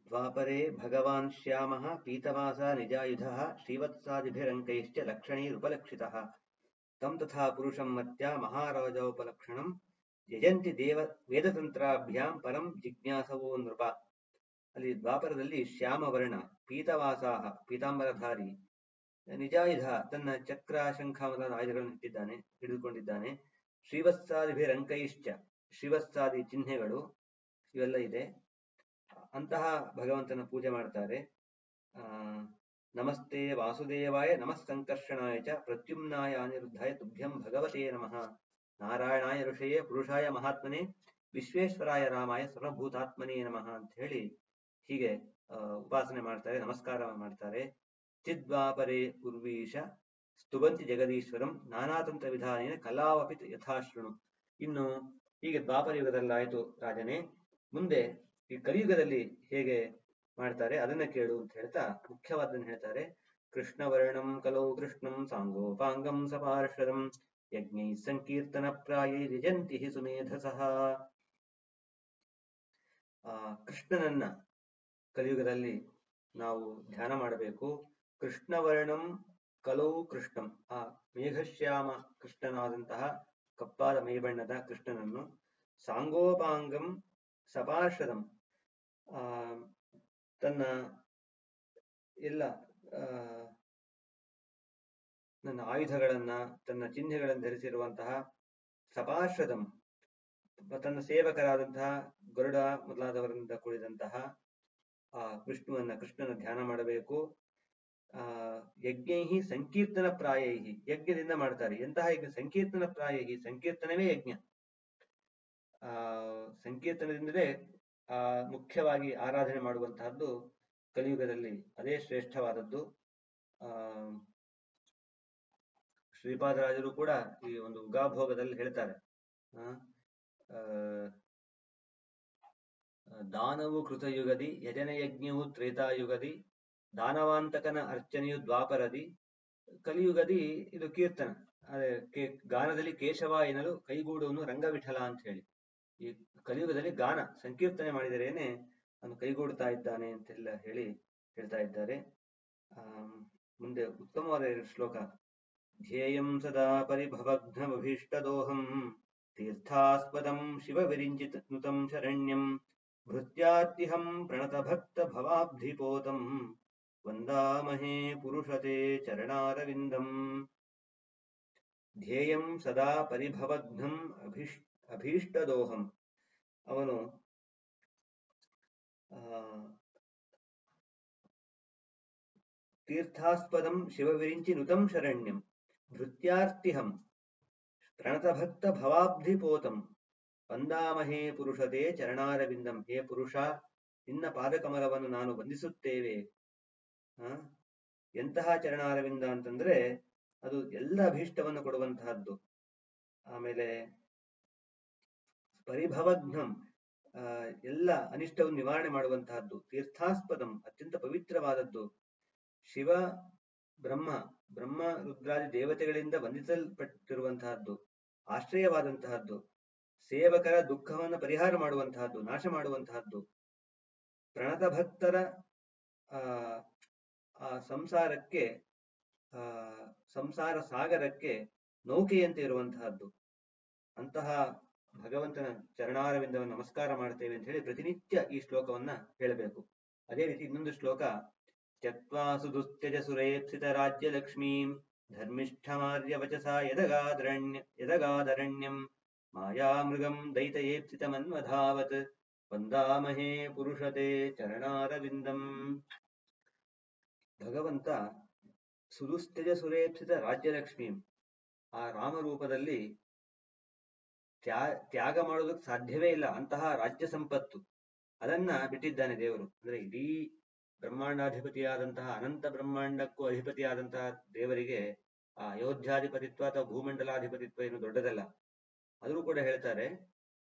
ದ್ವಾಪರೇ ಭಗವಾನ್ ಶ್ಯಾಮಃ ಪೀತವಾಸ ನಿಜಾಯುಧಃ ಶ್ರೀವತ್ಸಾದಿಭಿರಂಕೈಶ್ಚ ಲಕ್ಷಣೈರುಪಲಕ್ಷಿತಃ ತಂ ತಥಾ ಪುರುಷಂ ಮತ್ಯ ಮಹಾರಾಜೋಪಲಕ್ಷಣಂ ಯಜಂತಿ ದೇವ ವೇದತಂತ್ರಾಭ್ಯಾಂ ಪರಂ ಜಿಜ್ಞಾಸವೋ ನೃಪ. ಅಲ್ಲಿ ದ್ವಾಪರದಲ್ಲಿ ಶ್ಯಾಮವರ್ಣ, ಪೀತವಾಸಾಹ ಪೀತಾಂಬರಧಾರಿ, ನಿಜಾಯುಧ ತನ್ನ ಚಕ್ರ ಶಂಖ ಮೊದಲಾದ ಆಯುಧಗಳನ್ನು ಹಿಡಿದುಕೊಂಡಿದ್ದಾನೆ. ಶ್ರೀವತ್ಸಾದಿಭಿರಂಕೈಶ್ಚ ಶ್ರೀವತ್ಸಾದಿ ಚಿಹ್ನೆಗಳು ಇವೆಲ್ಲ ಇದೆ. ಅಂತಹ ಭಗವಂತನ ಪೂಜೆ ಮಾಡ್ತಾರೆ. ನಮಸ್ತೆ ವಾಸುದೇವಾಯ ನಮಃ ಸಂಕರ್ಷಣಾಯ ಚ ಪ್ರದ್ಯುಮ್ನಾಯ ಅನಿರುದ್ಧಾಯ ತುಭ್ಯಂ ಭಗವತೇ ನಮಃ ನಾರಾಯಣಾಯ ಋಷಯೇ ಪುರುಷಾಯ ಮಹಾತ್ಮನೆ ವಿಶ್ವೇಶ್ವರಾಯ ರಾಮಾಯ ಸರ್ವಭೂತಾತ್ಮನೇ ನಮಃ ಅಂತ ಹೇಳಿ ಹೀಗೆ ಉಪಾಸನೆ ಮಾಡ್ತಾರೆ, ನಮಸ್ಕಾರ ಮಾಡ್ತಾರೆ. ಚಿದ್ವಾಪರೇ ಉರ್ವೀಶ ಸ್ತುವಂತಿ ಜಗದೀಶ್ವರಂ ನಾನಾತಂತ್ರ ವಿಧಾನೇನ ಕಲಾವಪಿ ಯಥಾಶ್ರುಣು. ಇನ್ನು ಹೀಗೆ ದ್ವಾಪರ ಯುಗದಲ್ಲಾಯ್ತು ರಾಜನೇ, ಮುಂದೆ ಈ ಕಲಿಯುಗದಲ್ಲಿ ಹೇಗೆ ಮಾಡ್ತಾರೆ ಅದನ್ನ ಕೇಳು ಅಂತ ಹೇಳ್ತಾ ಮುಖ್ಯವಾದನ್ನು ಹೇಳ್ತಾರೆ. ಕೃಷ್ಣವರ್ಣಂ ಕಲೌ ಕೃಷ್ಣಂ ಸಾಂಗೋಪಾಂಗಂ ಸಪಾರ್ಷದಂ ಯಜ್ಞೈ ಸಂಕೀರ್ತನ ಪ್ರಾಯೈ ಯಜಂತಿ ಸುಮೇಧಸಃ. ಕೃಷ್ಣನನ್ನ ಕಲಿಯುಗದಲ್ಲಿ ನಾವು ಧ್ಯಾನ ಮಾಡಬೇಕು. ಕೃಷ್ಣವರ್ಣಂ ಕಲೌ ಕೃಷ್ಣಂ, ಆ ಮೇಘಶ್ಯಾಮ ಕೃಷ್ಣನಾದಂತಹ ಕಪ್ಪಾದ ಮೈಬಣ್ಣದ ಕೃಷ್ಣನನ್ನು, ಸಾಂಗೋಪಾಂಗಂ ಸಪಾರ್ಷದಂ, ತನ್ನ ಎಲ್ಲ ನನ್ನ ಆಯುಧಗಳನ್ನ ತನ್ನ ಚಿಹ್ನೆಗಳನ್ನು ಧರಿಸಿರುವಂತಹ, ಸಪಾರ್ಷದಂ ತನ್ನ ಸೇವಕರಾದಂತಹ ಗರುಡ ಮೊದಲಾದವರಿಂದ ಕೂಡಿದಂತಹ ಆ ಕೃಷ್ಣನ ಧ್ಯಾನ ಮಾಡಬೇಕು. ಯಜ್ಞೈ ಸಂಕೀರ್ತನ ಪ್ರಾಯೈ, ಯಜ್ಞದಿಂದ ಮಾಡ್ತಾರೆ. ಎಂತಹ ಯಜ್ಞ? ಸಂಕೀರ್ತನ ಪ್ರಾಯೈ, ಸಂಕೀರ್ತನವೇ ಯಜ್ಞ. ಸಂಕೀರ್ತನದಿಂದಲೇ ಮುಖ್ಯವಾಗಿ ಆರಾಧನೆ ಮಾಡುವಂತಹದ್ದು ಕಲಿಯುಗದಲ್ಲಿ, ಅದೇ ಶ್ರೇಷ್ಠವಾದದ್ದು. ಶ್ರೀಪಾದರಾಜರು ಕೂಡ ಈ ಒಂದು ಉಗಾಭೋಗದಲ್ಲಿ ಹೇಳ್ತಾರೆ, ದಾನವು ಕೃತಯುಗದಿ ಯಜನಯಜ್ಞವು ತ್ರೇತಾಯುಗದಿ ದಾನವಾಂತಕನ ಅರ್ಚನೆಯು ದ್ವಾಪರದಿ ಕಲಿಯುಗದಿ ಇದು ಕೀರ್ತನ. ಗಾನದಲ್ಲಿ ಕೇಶವ ಎನ್ನಲು ಕೈಗೂಡುವನು ರಂಗವಿಠಲ ಅಂತ ಹೇಳಿ, ಈ ಕಲಿಯುಗದಲ್ಲಿ ಗಾನ ಸಂಕೀರ್ತನೆ ಮಾಡಿದರೇನೆ ಅವನು ಕೈಗೂಡ್ತಾ ಇದ್ದಾನೆ ಅಂತೆಲ್ಲ ಹೇಳ್ತಾ ಇದ್ದಾರೆ. ಮುಂದೆ ಉತ್ತಮವಾದ ಶ್ಲೋಕ. ಧ್ಯೇಯಂ ಸದಾ ಪರಿಭವಘ್ನಮಭೀಷ್ಟದೋಹಂ ತೀರ್ಥಾಸ್ಪದಂ ಶಿವ ವಿರಿಂಚಿತ್ ನುತಂ ಶರಣ್ಯಂ ಭೃತ್ಯಾರ್ತಿಹಂ ಪ್ರಣತ ಭಕ್ತ ಭವಾಬ್ಧಿಪೋತಂ ವಂದಾಮಹೇ ಪುರುಷತೆ ಚರಣಾರವಿಂದಂ. ಧ್ಯೇಯಂ ಸದಾ ಪರಿಭವಘ್ನಂ ಅಭೀಷ್ಟದೋಹಂ, ಅವನು ತೀರ್ಥಾಸ್ಪದಂ ಶಿವವಿರಿಂಚಿ ನುತಂ ಶರಣ್ಯಂ ಭೃತ್ಯಾರ್ತಿಹಂ ಪ್ರಣತಭಕ್ತ ಭವಾಬ್ಧಿಪೋತಂ ವಂದಾಮಹೇ ಪುರುಷತೆ ಚರಣಾರವಿಂದಂ. ಹೇ ಪುರುಷ, ನಿನ್ನ ಪಾದಕಮಲವನ್ನು ನಾನು ವಂದಿಸುತ್ತೇವೆ. ಎಂತಹ ಚರಣಾರವಿಂದ ಅಂತಂದ್ರೆ ಅದು ಎಲ್ಲ ಅಭೀಷ್ಟವನ್ನು ಕೊಡುವಂತಹದ್ದು. ಆಮೇಲೆ ಪರಿಭವಘ್ನಂ, ಎಲ್ಲ ಅನಿಷ್ಟವನ್ನು ನಿವಾರಣೆ ಮಾಡುವಂತಹದ್ದು. ತೀರ್ಥಾಸ್ಪದಂ, ಅತ್ಯಂತ ಪವಿತ್ರವಾದದ್ದು. ಶಿವ ಬ್ರಹ್ಮ ರುದ್ರಾದಿ ದೇವತೆಗಳಿಂದ ವಂದಿಸಲ್ಪಟ್ಟಿರುವಂತಹದ್ದು, ಆಶ್ರಯವಾದಂತಹದ್ದು. ಸೇವಕರ ದುಃಖವನ್ನು ಪರಿಹಾರ ಮಾಡುವಂತಹದ್ದು, ನಾಶ ಮಾಡುವಂತಹದ್ದು. ಪ್ರಣತ ಭಕ್ತರ ಆ ಸಂಸಾರ ಸಾಗರಕ್ಕೆ ನೌಕೆಯಂತೆ ಇರುವಂತಹದ್ದು. ಅಂತಹ ಭಗವಂತನ ಚರಣಾರವಿಂದವನ್ನು ನಮಸ್ಕಾರ ಮಾಡ್ತೇವೆ ಅಂತ ಹೇಳಿ ಪ್ರತಿನಿತ್ಯ ಈ ಶ್ಲೋಕವನ್ನ ಹೇಳಬೇಕು. ಅದೇ ರೀತಿ ಇನ್ನೊಂದು ಶ್ಲೋಕ. ತ್ಯಕ್ವಾ ಸುದುಸ್ತ್ಯಜ ಸುರೇಪ್ಸಿತ ರಾಜ್ಯ ಲಕ್ಷ್ಮೀಂ ಧರ್ಮಿಷ್ಠಮಾರ್ಯವಚಸಾ ಯದಗಾದರಣ್ಯಂ ಮಾಯಾಮೃಗಂ ದೈತಯೇಪ್ಸಿತಮನ್ವಧಾವತ್ ವಂದಾಮಹೇ ಪುರುಷತೆ ಚರಣಾರವಿಂದಂ. ಭಗವಂತ ಸುದುಸ್ಥಿತ ಸುರೇಪ್ಸಿತ ರಾಜ್ಯಲಕ್ಷ್ಮೀಂ, ಆ ರಾಮರೂಪದಲ್ಲಿ ತ್ಯಾಗ ಮಾಡೋದಕ್ಕೆ ಸಾಧ್ಯವೇ ಇಲ್ಲ ಅಂತಹ ರಾಜ್ಯ ಸಂಪತ್ತು ಅದನ್ನ ಬಿಟ್ಟಿದ್ದಾನೆ ದೇವರು. ಅಂದ್ರೆ ಇಡೀ ಬ್ರಹ್ಮಾಂಡಾಧಿಪತಿಯಾದಂತಹ ಅನಂತ ಬ್ರಹ್ಮಾಂಡಕ್ಕೂ ಅಧಿಪತಿಯಾದಂತಹ ದೇವರಿಗೆ ಆ ಅಯೋಧ್ಯಾಧಿಪತಿತ್ವ ಅಥವಾ ಭೂಮಂಡಲಾಧಿಪತಿತ್ವ ಏನು ದೊಡ್ಡದಲ್ಲ. ಆದರೂ ಕೂಡ ಹೇಳ್ತಾರೆ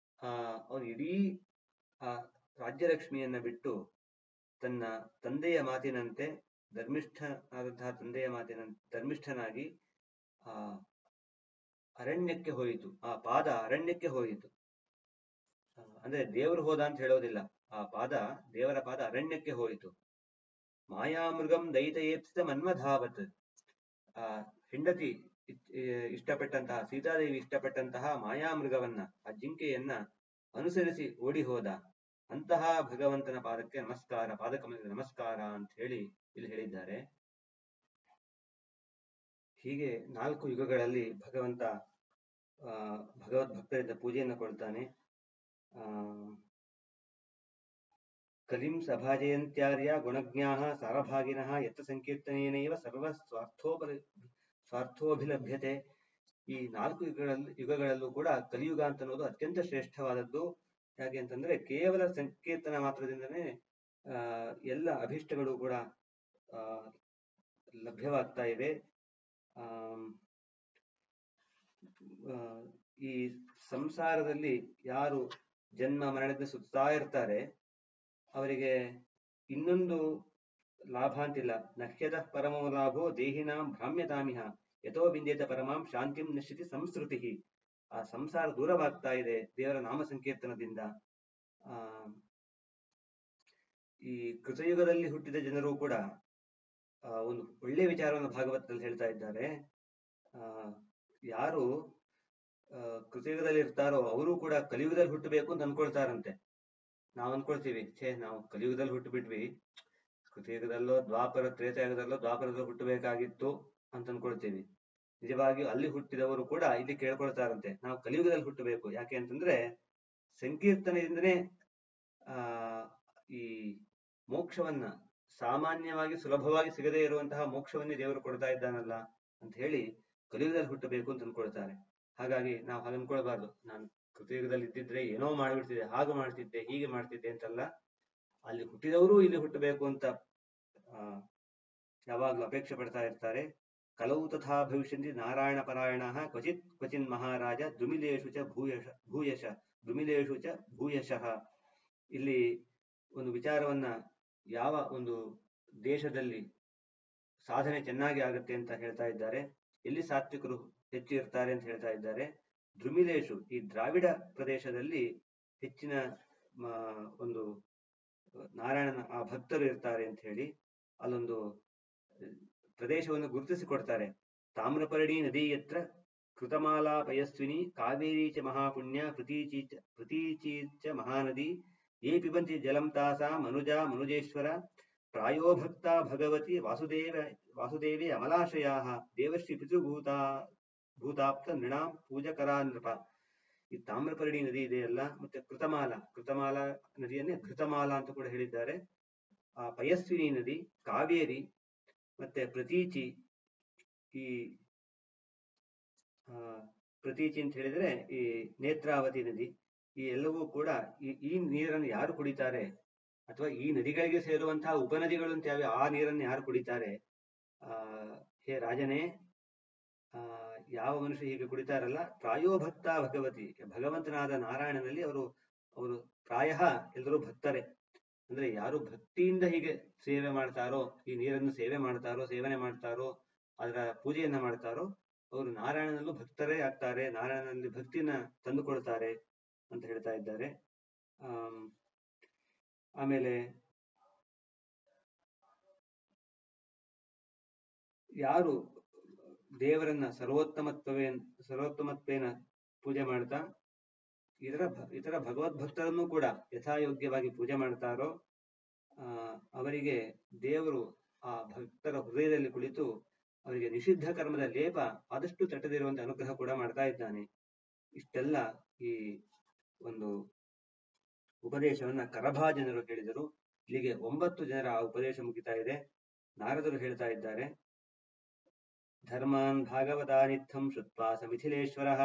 ಅವನು ಇಡೀ ಆ ರಾಜ್ಯಲಕ್ಷ್ಮಿಯನ್ನ ಬಿಟ್ಟು ತನ್ನ ತಂದೆಯ ಮಾತಿನಂತೆ ಧರ್ಮಿಷ್ಠನಾದಂತಹ ತಂದೆಯ ಮಾತಿನಂತೆ ಧರ್ಮಿಷ್ಠನಾಗಿ ಆ ಅರಣ್ಯಕ್ಕೆ ಹೋಯಿತು. ಆ ಪಾದ ಅರಣ್ಯಕ್ಕೆ ಹೋಯಿತು. ಅಂದ್ರೆ ದೇವರು ಹೋದ ಅಂತ ಹೇಳೋದಿಲ್ಲ, ಆ ಪಾದ ದೇವರ ಪಾದ ಅರಣ್ಯಕ್ಕೆ ಹೋಯಿತು. ಮಾಯಾಮೃಗಂ ದೈತಯೇಪ್ಸಿತ ಮನ್ವಧಾವತ್, ಆ ಹೆಂಡತಿ ಇಷ್ಟಪಟ್ಟಂತಹ ಸೀತಾದೇವಿ ಇಷ್ಟಪಟ್ಟಂತಹ ಮಾಯಾಮೃಗವನ್ನ, ಆ ಜಿಂಕೆಯನ್ನ ಅನುಸರಿಸಿ ಓಡಿ ಹೋದ. ಅಂತಹ ಭಗವಂತನ ಪಾದಕ್ಕೆ ನಮಸ್ಕಾರ, ಪಾದಕಮಲಕ್ಕೆ ನಮಸ್ಕಾರ ಅಂತ ಹೇಳಿ ಇಲ್ಲಿ ಹೇಳಿದ್ದಾರೆ. ಹೀಗೆ 4 ಯುಗಗಳಲ್ಲಿ ಭಗವಂತ ಭಗವದ್ಭಕ್ತರಿಂದ ಪೂಜೆಯನ್ನು ಕೊಡ್ತಾನೆ. ಕಲಿಂ ಸಭಾಜಯಂತ್ಯಾರ್ಯ ಗುಣಜ್ಞಾಃ ಸಾರಭಾಗಿನಃ ಯತ್ ಸಂಕೀರ್ತನೇನೈವ ಸರ್ವ ಸ್ವಾರ್ಥೋಭಿಲಭ್ಯತೆ. ಈ 4 ಯುಗಗಳಲ್ಲೂ ಕೂಡ ಕಲಿಯುಗ ಅಂತ ಅನ್ನೋದು ಅತ್ಯಂತ ಶ್ರೇಷ್ಠವಾದದ್ದು. ಯಾಕೆ ಅಂತಂದ್ರೆ ಕೇವಲ ಸಂಕೀರ್ತನ ಮಾತ್ರದಿಂದನೇ ಎಲ್ಲ ಅಭಿಷ್ಟಗಳು ಕೂಡ ಲಭ್ಯವಾಗ್ತಾ ಇವೆ. ಈ ಸಂಸಾರದಲ್ಲಿ ಯಾರು ಜನ್ಮ ಮರಣದಿಂದ ಸುತ್ತಾ ಇರ್ತಾರೆ ಅವರಿಗೆ ಇನ್ನೊಂದು ಲಾಭ ಅಂತಿಲ್ಲ. ನಹ್ಯತಃ ಪರಮೋ ಲಾಭೋ ದೇಹಿನಾಂ ಭ್ರಾಮ್ಯತಾಮಿಹ ಯಥೋ ಬಿಂದೇತ ಪರಮಾಂ ಶಾಂತಿಂ ನಶ್ಯತಿ ಸಂಸ್ಕೃತಿ. ಆ ಸಂಸಾರ ದೂರವಾಗ್ತಾ ಇದೆ ದೇವರ ನಾಮ ಸಂಕೀರ್ತನದಿಂದ. ಈ ಕೃತಯುಗದಲ್ಲಿ ಹುಟ್ಟಿದ ಜನರು ಕೂಡ ಒಂದು ಒಳ್ಳೆ ವಿಚಾರವನ್ನು ಭಾಗವತದಲ್ಲಿ ಹೇಳ್ತಾ ಇದ್ದಾರೆ. ಯಾರು ಕೃತಯುಗದಲ್ಲಿ ಇರ್ತಾರೋ ಅವರು ಕೂಡ ಕಲಿಯುಗದಲ್ಲಿ ಹುಟ್ಟಬೇಕು ಅಂತ ಅನ್ಕೊಳ್ತಾರಂತೆ. ನಾವು ಅನ್ಕೊಳ್ತೀವಿ, ನಾವು ಕಲಿಯುಗದಲ್ಲಿ ಹುಟ್ಟು ಬಿಟ್ವಿ, ಕೃತಯುಗದಲ್ಲೋ ದ್ವಾಪರದಲ್ಲೋ ಹುಟ್ಟಬೇಕಾಗಿತ್ತು ಅಂತ ಅನ್ಕೊಳ್ತೀವಿ. ನಿಜವಾಗಿಯೂ ಅಲ್ಲಿ ಹುಟ್ಟಿದವರು ಕೂಡ ಇಲ್ಲಿ ಕೇಳ್ಕೊಳ್ತಾರಂತೆ, ನಾವು ಕಲಿಯುಗದಲ್ಲಿ ಹುಟ್ಟಬೇಕು. ಯಾಕೆ ಅಂತಂದ್ರೆ ಸಂಕೀರ್ತನೆಯಿಂದನೇ ಈ ಮೋಕ್ಷವನ್ನ, ಸಾಮಾನ್ಯವಾಗಿ ಸುಲಭವಾಗಿ ಸಿಗದೇ ಇರುವಂತಹ ಮೋಕ್ಷವನ್ನೇ ದೇವರು ಕೊಡ್ತಾ ಇದ್ದಾನಲ್ಲ ಅಂತ ಹೇಳಿ ಕಲಿಯುಗದಲ್ಲಿ ಹುಟ್ಟಬೇಕು ಅಂತ ಅನ್ಕೊಳ್ತಾರೆ. ಹಾಗಾಗಿ ನಾವು ಹಾಗೆ ಅನ್ಕೊಳ್ಬಾರ್ದು, ನಾನು ಕೃತಯುಗದಲ್ಲಿ ಇದ್ದಿದ್ರೆ ಏನೋ ಮಾಡ್ಬಿಡ್ತಿದ್ದೆ, ಹಾಗೆ ಮಾಡ್ತಿದ್ದೆ, ಹೀಗೆ ಮಾಡ್ತಿದ್ದೆ ಅಂತಲ್ಲ. ಅಲ್ಲಿ ಹುಟ್ಟಿದವರು ಇಲ್ಲಿ ಹುಟ್ಟಬೇಕು ಅಂತ ಯಾವಾಗ್ಲೂ ಅಪೇಕ್ಷೆ ಪಡ್ತಾ ಇರ್ತಾರೆ. ಕಲವು ತಥಾ ಭವಿಷ್ಯಂತಿ ನಾರಾಯಣ ಪರಾಯಣ ಕ್ವಚಿನ್ ಮಹಾರಾಜ ದುಮಿಲೇಶು ಚ ಭೂಯಶಃ. ಇಲ್ಲಿ ಒಂದು ವಿಚಾರವನ್ನ, ಯಾವ ಒಂದು ದೇಶದಲ್ಲಿ ಸಾಧನೆ ಚೆನ್ನಾಗಿ ಆಗುತ್ತೆ ಅಂತ ಹೇಳ್ತಾ ಇದ್ದಾರೆ, ಎಲ್ಲಿ ಸಾತ್ವಿಕರು ಹೆಚ್ಚು ಇರ್ತಾರೆ ಅಂತ ಹೇಳ್ತಾ ಇದ್ದಾರೆ. ದ್ರುಮಿಲೇಶು, ಈ ದ್ರಾವಿಡ ಪ್ರದೇಶದಲ್ಲಿ ಹೆಚ್ಚಿನ ಒಂದು ನಾರಾಯಣನ ಆ ಭಕ್ತರು ಇರ್ತಾರೆ ಅಂತ ಹೇಳಿ ಅಲ್ಲೊಂದು ಪ್ರದೇಶವನ್ನು ಗುರುತಿಸಿಕೊಡ್ತಾರೆ. ತಾಮ್ರಪರ್ಣಿ ನದಿ ಯತ್ರ ಕೃತಮಾಲಾ ಪಯಸ್ವಿನಿ ಕಾವೇರಿ ಚ ಮಹಾಪುಣ್ಯ ಪ್ರತೀಚೀಚ ಮಹಾನದಿ ಯೇ ಪಿಬಂತಿ ಜಲಂ ತಾಸಾ ಮನುಜೇಶ್ವರ ಪ್ರಾಯೋ ಭಕ್ತ ಭಗವತಿ ವಾಸುದೇವಿ ಅಮಲಾಶಯಾಃ ದೇವಶ್ರೀ ಪಿತೃಭೂತಾಪ್ತ ನೃಣಾಂ ಪೂಜಕರಾ ನೃಪ. ಈ ತಾಮ್ರಪರ್ಣಿ ನದಿ ಇದೆಯಲ್ಲ, ಮತ್ತೆ ಕೃತಮಾಲಾ ನದಿಯನ್ನೇ ಘೃತಮಾಲಾ ಅಂತ ಕೂಡ ಹೇಳಿದ್ದಾರೆ. ಆ ಪಯಸ್ವಿನಿ ನದಿ, ಕಾವೇರಿ ಮತ್ತೆ ಪ್ರತೀಚಿ. ಈ ಪ್ರತೀಚಿ ಅಂತ ಹೇಳಿದ್ರೆ ಈ ನೇತ್ರಾವತಿ ನದಿ. ಈ ಎಲ್ಲವೂ ಕೂಡ ಈ ನೀರನ್ನು ಯಾರು ಕುಡಿತಾರೆ, ಅಥವಾ ಈ ನದಿಗಳಿಗೆ ಸೇರುವಂತಹ ಉಪನದಿಗಳು ಅಂತ ಆ ನೀರನ್ನು ಯಾರು ಕುಡಿತಾರೆ? ಹೇ ರಾಜನೇ, ಯಾವ ಮನುಷ್ಯ ಹೀಗೆ ಕುಡಿತಾರಲ್ಲ, ಪ್ರಾಯೋಭಕ್ತ ಭಗವತಿ, ಭಗವಂತನಾದ ನಾರಾಯಣನಲ್ಲಿ ಅವರು ಪ್ರಾಯ ಎಲ್ಲರೂ ಭಕ್ತರೇ. ಅಂದ್ರೆ ಯಾರು ಭಕ್ತಿಯಿಂದ ಹೀಗೆ ಸೇವೆ ಮಾಡ್ತಾರೋ, ಈ ನೀರನ್ನು ಸೇವನೆ ಮಾಡ್ತಾರೋ, ಅದರ ಪೂಜೆಯನ್ನ ಮಾಡ್ತಾರೋ, ಅವರು ನಾರಾಯಣನಲ್ಲೂ ಭಕ್ತರೇ ಆಗ್ತಾರೆ, ನಾರಾಯಣನಲ್ಲಿ ಭಕ್ತಿನ ತಂದುಕೊಳ್ತಾರೆ ಅಂತ ಹೇಳ್ತಾ ಇದ್ದಾರೆ. ಆಮೇಲೆ ಯಾರು ದೇವರನ್ನ ಸರ್ವೋತ್ತಮತ್ವೇನ ಪೂಜೆ ಮಾಡ್ತಾ ಇತರ ಭಗವದ್ಭಕ್ತರನ್ನು ಕೂಡ ಯಥಾಯೋಗ್ಯವಾಗಿ ಪೂಜೆ ಮಾಡ್ತಾರೋ ಅವರಿಗೆ ದೇವರು ಆ ಭಕ್ತರ ಹೃದಯದಲ್ಲಿ ಕುಳಿತು ಅವರಿಗೆ ನಿಷಿದ್ಧ ಕರ್ಮದ ಲೇಪ ಆದಷ್ಟು ತಟ್ಟದಿರುವಂತೆ ಅನುಗ್ರಹ ಕೂಡ ಮಾಡ್ತಾ ಇದ್ದಾನೆ. ಇಷ್ಟೆಲ್ಲ ಈ ಒಂದು ಉಪದೇಶವನ್ನ ಕರಭಾಜನರು ಹೇಳಿದರು. ಇಲ್ಲಿಗೆ 9 ಜನರ ಆ ಉಪದೇಶ ಮುಗಿತಾ ಇದೆ. ನಾರದರು ಹೇಳ್ತಾ ಇದ್ದಾರೆ, ಧರ್ಮಾನ್ ಭಾಗವತಾನಿತ್ಥಂ ಶ್ರುತ್ವಾ ಸಮಿಥಿಲೇಶ್ವರ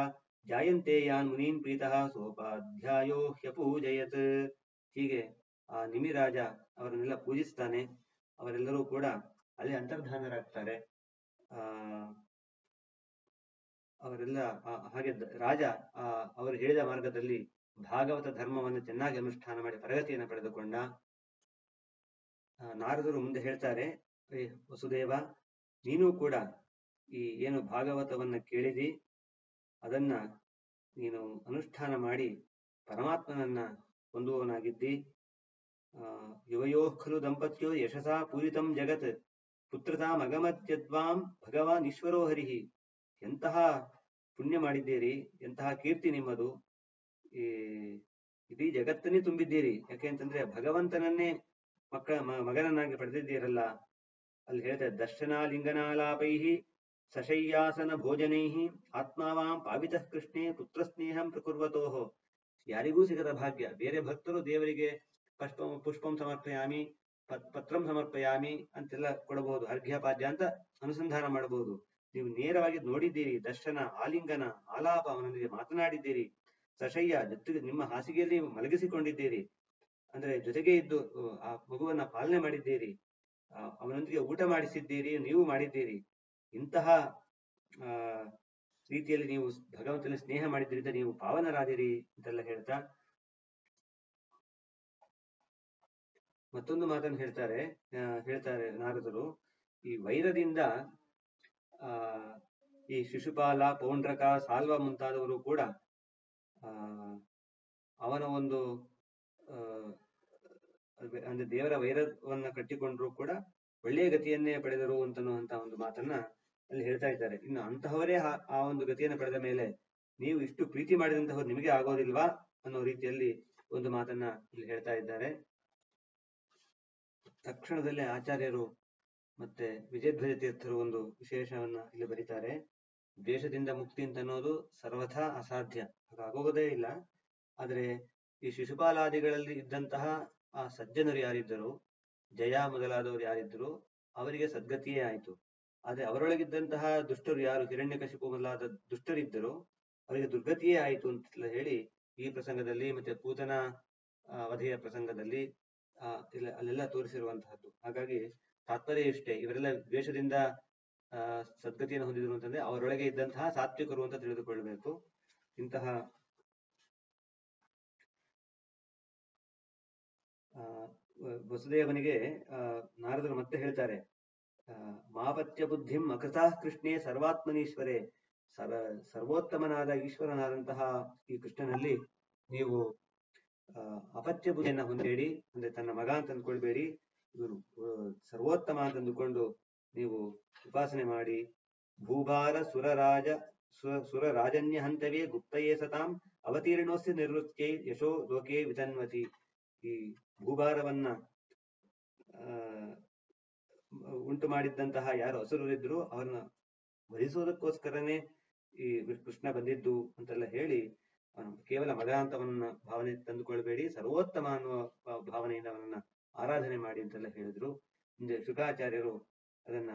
ಜಾಯಂತೆ ಯಾನ್ ಮುನೀನ್ ಪ್ರೀತಃ ಸೋಪಾಧ್ಯಾಯೋ ಹ್ಯಪೂಜಯತ್. ಹೀಗೆ ಆ ನಿಮಿರಾಜ ಅವರನ್ನೆಲ್ಲ ಪೂಜಿಸ್ತಾನೆ. ಅವರೆಲ್ಲರೂ ಕೂಡ ಅಲ್ಲಿ ಅಂತರ್ಧಾನರಾಗ್ತಾರೆ. ಅವರೆಲ್ಲ ಹಾಗೆ ರಾಜ ಅವರು ಹೇಳಿದ ಮಾರ್ಗದಲ್ಲಿ ಭಾಗವತ ಧರ್ಮವನ್ನು ಚೆನ್ನಾಗಿ ಅನುಷ್ಠಾನ ಮಾಡಿ ಪ್ರಗತಿಯನ್ನು ಪಡೆದುಕೊಂಡ. ನಾರದರು ಮುಂದೆ ಹೇಳ್ತಾರೆ, ವಸುದೇವ, ನೀನು ಕೂಡ ಈ ಏನು ಭಾಗವತವನ್ನ ಕೇಳಿದಿ ಅದನ್ನ ನೀನು ಅನುಷ್ಠಾನ ಮಾಡಿ ಪರಮಾತ್ಮನನ್ನ ಹೊಂದುವವನಾಗಿದ್ದಿ. ಯುವಯೋ ಖಲು ದಂಪತ್ಯೋ ಯಶಸಾ ಪೂರಿತಂ ಜಗತ್ ಪುತ್ರತಾ ಮಗಮತ್ಯದ್ವಾಂ ಭಗವಾನ್ ಈಶ್ವರೋ ಹರಿಹಿ. ಎಂತಹ ಪುಣ್ಯ ಮಾಡಿದ್ದೀರಿ, ಎಂತಹ ಕೀರ್ತಿ ನಿಮ್ಮದು, ಈ ಇಡೀ ಜಗತ್ತನ್ನೇ ತುಂಬಿದ್ದೀರಿ. ಯಾಕೆ ಅಂತಂದ್ರೆ ಭಗವಂತನನ್ನೇ ಮಗನನ್ನಾಗಿ ಪಡೆದಿದ್ದೀರಲ್ಲ. ಅಲ್ಲಿ ಹೇಳ್ತಾರೆ, ದರ್ಶನಾಲಿಂಗನಾಲಾಪೈಹಿ ಸಶಯ್ಯಾಸನ ಭೋಜನೈಹಿ ಆತ್ಮಾವಾಂ ಪಾವಿತಃ ಕೃಷ್ಣೇ ಪುತ್ರ ಸ್ನೇಹಂ ಪ್ರಕುರ್ವತೋಹೋ. ಯಾರಿಗೂ ಸಿಗದ ಭಾಗ್ಯ. ಬೇರೆ ಭಕ್ತರು ದೇವರಿಗೆ ಪುಷ್ಪಂ ಸಮರ್ಪಯಾಮಿ, ಪತ್ರಂ ಸಮರ್ಪಯಾಮಿ ಅಂತೆಲ್ಲ ಕೊಡಬಹುದು, ಅರ್ಘ್ಯಪಾದ್ಯ ಅಂತ ಅನುಸಂಧಾನ ಮಾಡಬಹುದು. ನೀವು ನೇರವಾಗಿ ನೋಡಿದ್ದೀರಿ, ದರ್ಶನ, ಆಲಿಂಗನ, ಆಲಾಪ, ಅವನೊಂದಿಗೆ ಮಾತನಾಡಿದ್ದೀರಿ, ಸಶಯ್ಯ, ಜೊತೆಗೆ ನಿಮ್ಮ ಹಾಸಿಗೆಯಲ್ಲಿ ಮಲಗಿಸಿಕೊಂಡಿದ್ದೀರಿ, ಅಂದ್ರೆ ಜೊತೆಗೆ ಇದ್ದು ಆ ಮಗುವನ್ನ ಪಾಲನೆ ಮಾಡಿದ್ದೀರಿ, ಅವನೊಂದಿಗೆ ಊಟ ಮಾಡಿಸಿದ್ದೀರಿ, ನೀವು ಮಾಡಿದ್ದೀರಿ. ಇಂತಹ ರೀತಿಯಲ್ಲಿ ನೀವು ಭಗವಂತನ ಸ್ನೇಹ ಮಾಡಿದ್ರಿಂದ ನೀವು ಪಾವನರಾದಿರಿ ಅಂತೆಲ್ಲ ಹೇಳ್ತಾ ಮತ್ತೊಂದು ಮಾತನ್ನು ಹೇಳ್ತಾರೆ ನಾರದರು. ಈ ವೈರದಿಂದ ಈ ಶಿಶುಪಾಲ, ಪೌಂಡ್ರಕ, ಸಾಲ್ವ ಮುಂತಾದವರು ಕೂಡ ಅವನ ಒಂದು ಅಂದ್ರೆ ದೇವರ ವೈರವನ್ನ ಕಟ್ಟಿಕೊಂಡ್ರು ಕೂಡ ಒಳ್ಳೆಯ ಗತಿಯನ್ನೇ ಪಡೆದರು ಅಂತನ್ನುವಂತ ಒಂದು ಮಾತನ್ನ ಅಲ್ಲಿ ಹೇಳ್ತಾ ಇದ್ದಾರೆ. ಇನ್ನು ಅಂತಹವರೇ ಆ ಒಂದು ಗತಿಯನ್ನು ಪಡೆದ ಮೇಲೆ ನೀವು ಇಷ್ಟು ಪ್ರೀತಿ ಮಾಡಿದಂತಹವ್ರು ನಿಮಗೆ ಆಗೋದಿಲ್ವಾ ಅನ್ನೋ ರೀತಿಯಲ್ಲಿ ಒಂದು ಮಾತನ್ನ ಇಲ್ಲಿ ಹೇಳ್ತಾ ಇದ್ದಾರೆ. ತಕ್ಷಣದಲ್ಲೇ ಆಚಾರ್ಯರು ಮತ್ತೆ ವಿಜಯಧ್ವಜ ತೀರ್ಥರು ಒಂದು ವಿಶೇಷವನ್ನ ಇಲ್ಲಿ ಬರೀತಾರೆ. ದ್ವೇಷದಿಂದ ಮುಕ್ತಿ ಅಂತ ಅನ್ನೋದು ಸರ್ವಥಾ ಅಸಾಧ್ಯ, ಹಾಗಾಗೋದೇ ಇಲ್ಲ. ಆದ್ರೆ ಈ ಶಿಶುಪಾಲಾದಿಗಳಲ್ಲಿ ಇದ್ದಂತಹ ಆ ಸಜ್ಜನರು ಯಾರಿದ್ದರು, ಜಯ ಮೊದಲಾದವರು ಯಾರಿದ್ರು, ಅವರಿಗೆ ಸದ್ಗತಿಯೇ ಆಯಿತು. ಆದ್ರೆ ಅವರೊಳಗಿದ್ದಂತಹ ದುಷ್ಟರು ಯಾರು, ಹಿರಣ್ಯಕಶಿಪು ಮೊದಲಾದ ದುಷ್ಟರಿದ್ದರು, ಅವರಿಗೆ ದುರ್ಗತಿಯೇ ಆಯಿತು ಅಂತ ಹೇಳಿ ಈ ಪ್ರಸಂಗದಲ್ಲಿ ಮತ್ತೆ ಪೂತನ ವಧೆಯ ಪ್ರಸಂಗದಲ್ಲಿ ಅಲ್ಲೆಲ್ಲ ತೋರಿಸಿರುವಂತಹದ್ದು. ಹಾಗಾಗಿ ತಾತ್ಪರ್ಯ ಇಷ್ಟೇ, ಇವರೆಲ್ಲ ದ್ವೇಷದಿಂದ ಸದ್ಗತಿಯನ್ನು ಹೊಂದಿದ್ರು ಅಂತಂದ್ರೆ ಅವರೊಳಗೆ ಇದ್ದಂತಹ ಸಾತ್ವಿಕರು ಅಂತ ತಿಳಿದುಕೊಳ್ಳಬೇಕು. ಇಂತಹ ವಸುದೇವನಿಗೆ ನಾರದರು ಮತ್ತೆ ಹೇಳ್ತಾರೆ, ಮಾಪತ್ಯ ಬುದ್ಧಿಂ ಅಕೃತಾ ಕೃಷ್ಣೇ ಸರ್ವಾತ್ಮನೀಶ್ವರೇ. ಸರ್ವೋತ್ತಮನಾದ ಈಶ್ವರನಾದಂತಹ ಈ ಕೃಷ್ಣನಲ್ಲಿ ನೀವು ಅಪತ್ಯ ಬುದ್ಧಿಯನ್ನ ಹೊಂದೇಡಿ, ಅಂದ್ರೆ ತನ್ನ ಮಗ ಅಂತ ಅಂದ್ಕೊಳ್ಬೇಡಿ, ಇವರು ಸರ್ವೋತ್ತಮ ಅಂತ ಅಂದುಕೊಂಡು ನೀವು ಉಪಾಸನೆ ಮಾಡಿ. ಭೂಭಾರ ಸುರರಾಜನ್ಯ ಹಂತವೇ ಗುಪ್ತಯೇ ಸತಾಂ ಅವತೀರ್ಣೋಸ್ಯ ನಿರ್ವೃತ್ಯೈ ಯಶೋ ಲೋಕೆ ವಿತನ್ವತಿ. ಈ ಭೂಭಾರವನ್ನ ಉಂಟು ಮಾಡಿದ್ದಂತಹ ಯಾರು ಅಸುರರಿದ್ರು ಅವರನ್ನ ವಧಿಸೋದಕ್ಕೋಸ್ಕರನೇ ಈ ಕೃಷ್ಣ ಬಂದಿದ್ದು ಅಂತೆಲ್ಲ ಹೇಳಿ, ಕೇವಲ ಮಗ ಅಂತವನ್ನ ಭಾವನೆ ತಂದುಕೊಳ್ಬೇಡಿ, ಸರ್ವೋತ್ತಮ ಅನ್ನುವ ಭಾವನೆಯಿಂದ ಅವನನ್ನ ಆರಾಧನೆ ಮಾಡಿ ಅಂತೆಲ್ಲ ಹೇಳಿದ್ರು. ಮುಂದೆ ಶುಕಾಚಾರ್ಯರು ಅದನ್ನ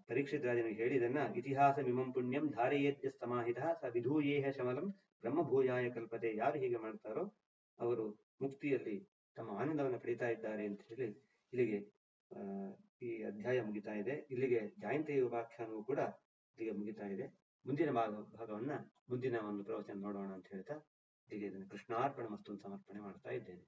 ಪರೀಕ್ಷಿತ ರಾಜನಿಗೆ ಹೇಳಿ, ಇದನ್ನ ಇತಿಹಾಸ ಮಿಮಂ ಪುಣ್ಯಂ ಧಾರಯೇತ್ಯ ಸಮಾಹಿತ ಸ ವಿಧೂಯೇಹ ಶಮಲಂ ಬ್ರಹ್ಮಭೂಯಾಯ ಕಲ್ಪತೆ. ಯಾರು ಹೀಗೆ ಮಾಡ್ತಾರೋ ಅವರು ಮುಕ್ತಿಯಲ್ಲಿ ತಮ್ಮ ಆನಂದವನ್ನು ಪಡೀತಾ ಇದ್ದಾರೆ ಅಂತ ಹೇಳಿ ಇಲ್ಲಿಗೆ ಈ ಅಧ್ಯಾಯ ಮುಗಿತಾ ಇದೆ. ಇಲ್ಲಿಗೆ ಜಾಯಂತಿಯ ಉಪಾಖ್ಯಾನವು ಕೂಡ ಇಲ್ಲಿಗೆ ಮುಗಿತಾ ಇದೆ. ಮುಂದಿನ ಭಾಗವನ್ನ ಮುಂದಿನ ಒಂದು ಪ್ರವಚನ ನೋಡೋಣ ಅಂತ ಹೇಳ್ತಾ ಇಲ್ಲಿಗೆ ಇದನ್ನು ಕೃಷ್ಣಾರ್ಪಣ ಮಸ್ತು ಸಮರ್ಪಣೆ ಮಾಡ್ತಾ ಇದ್ದೇನೆ.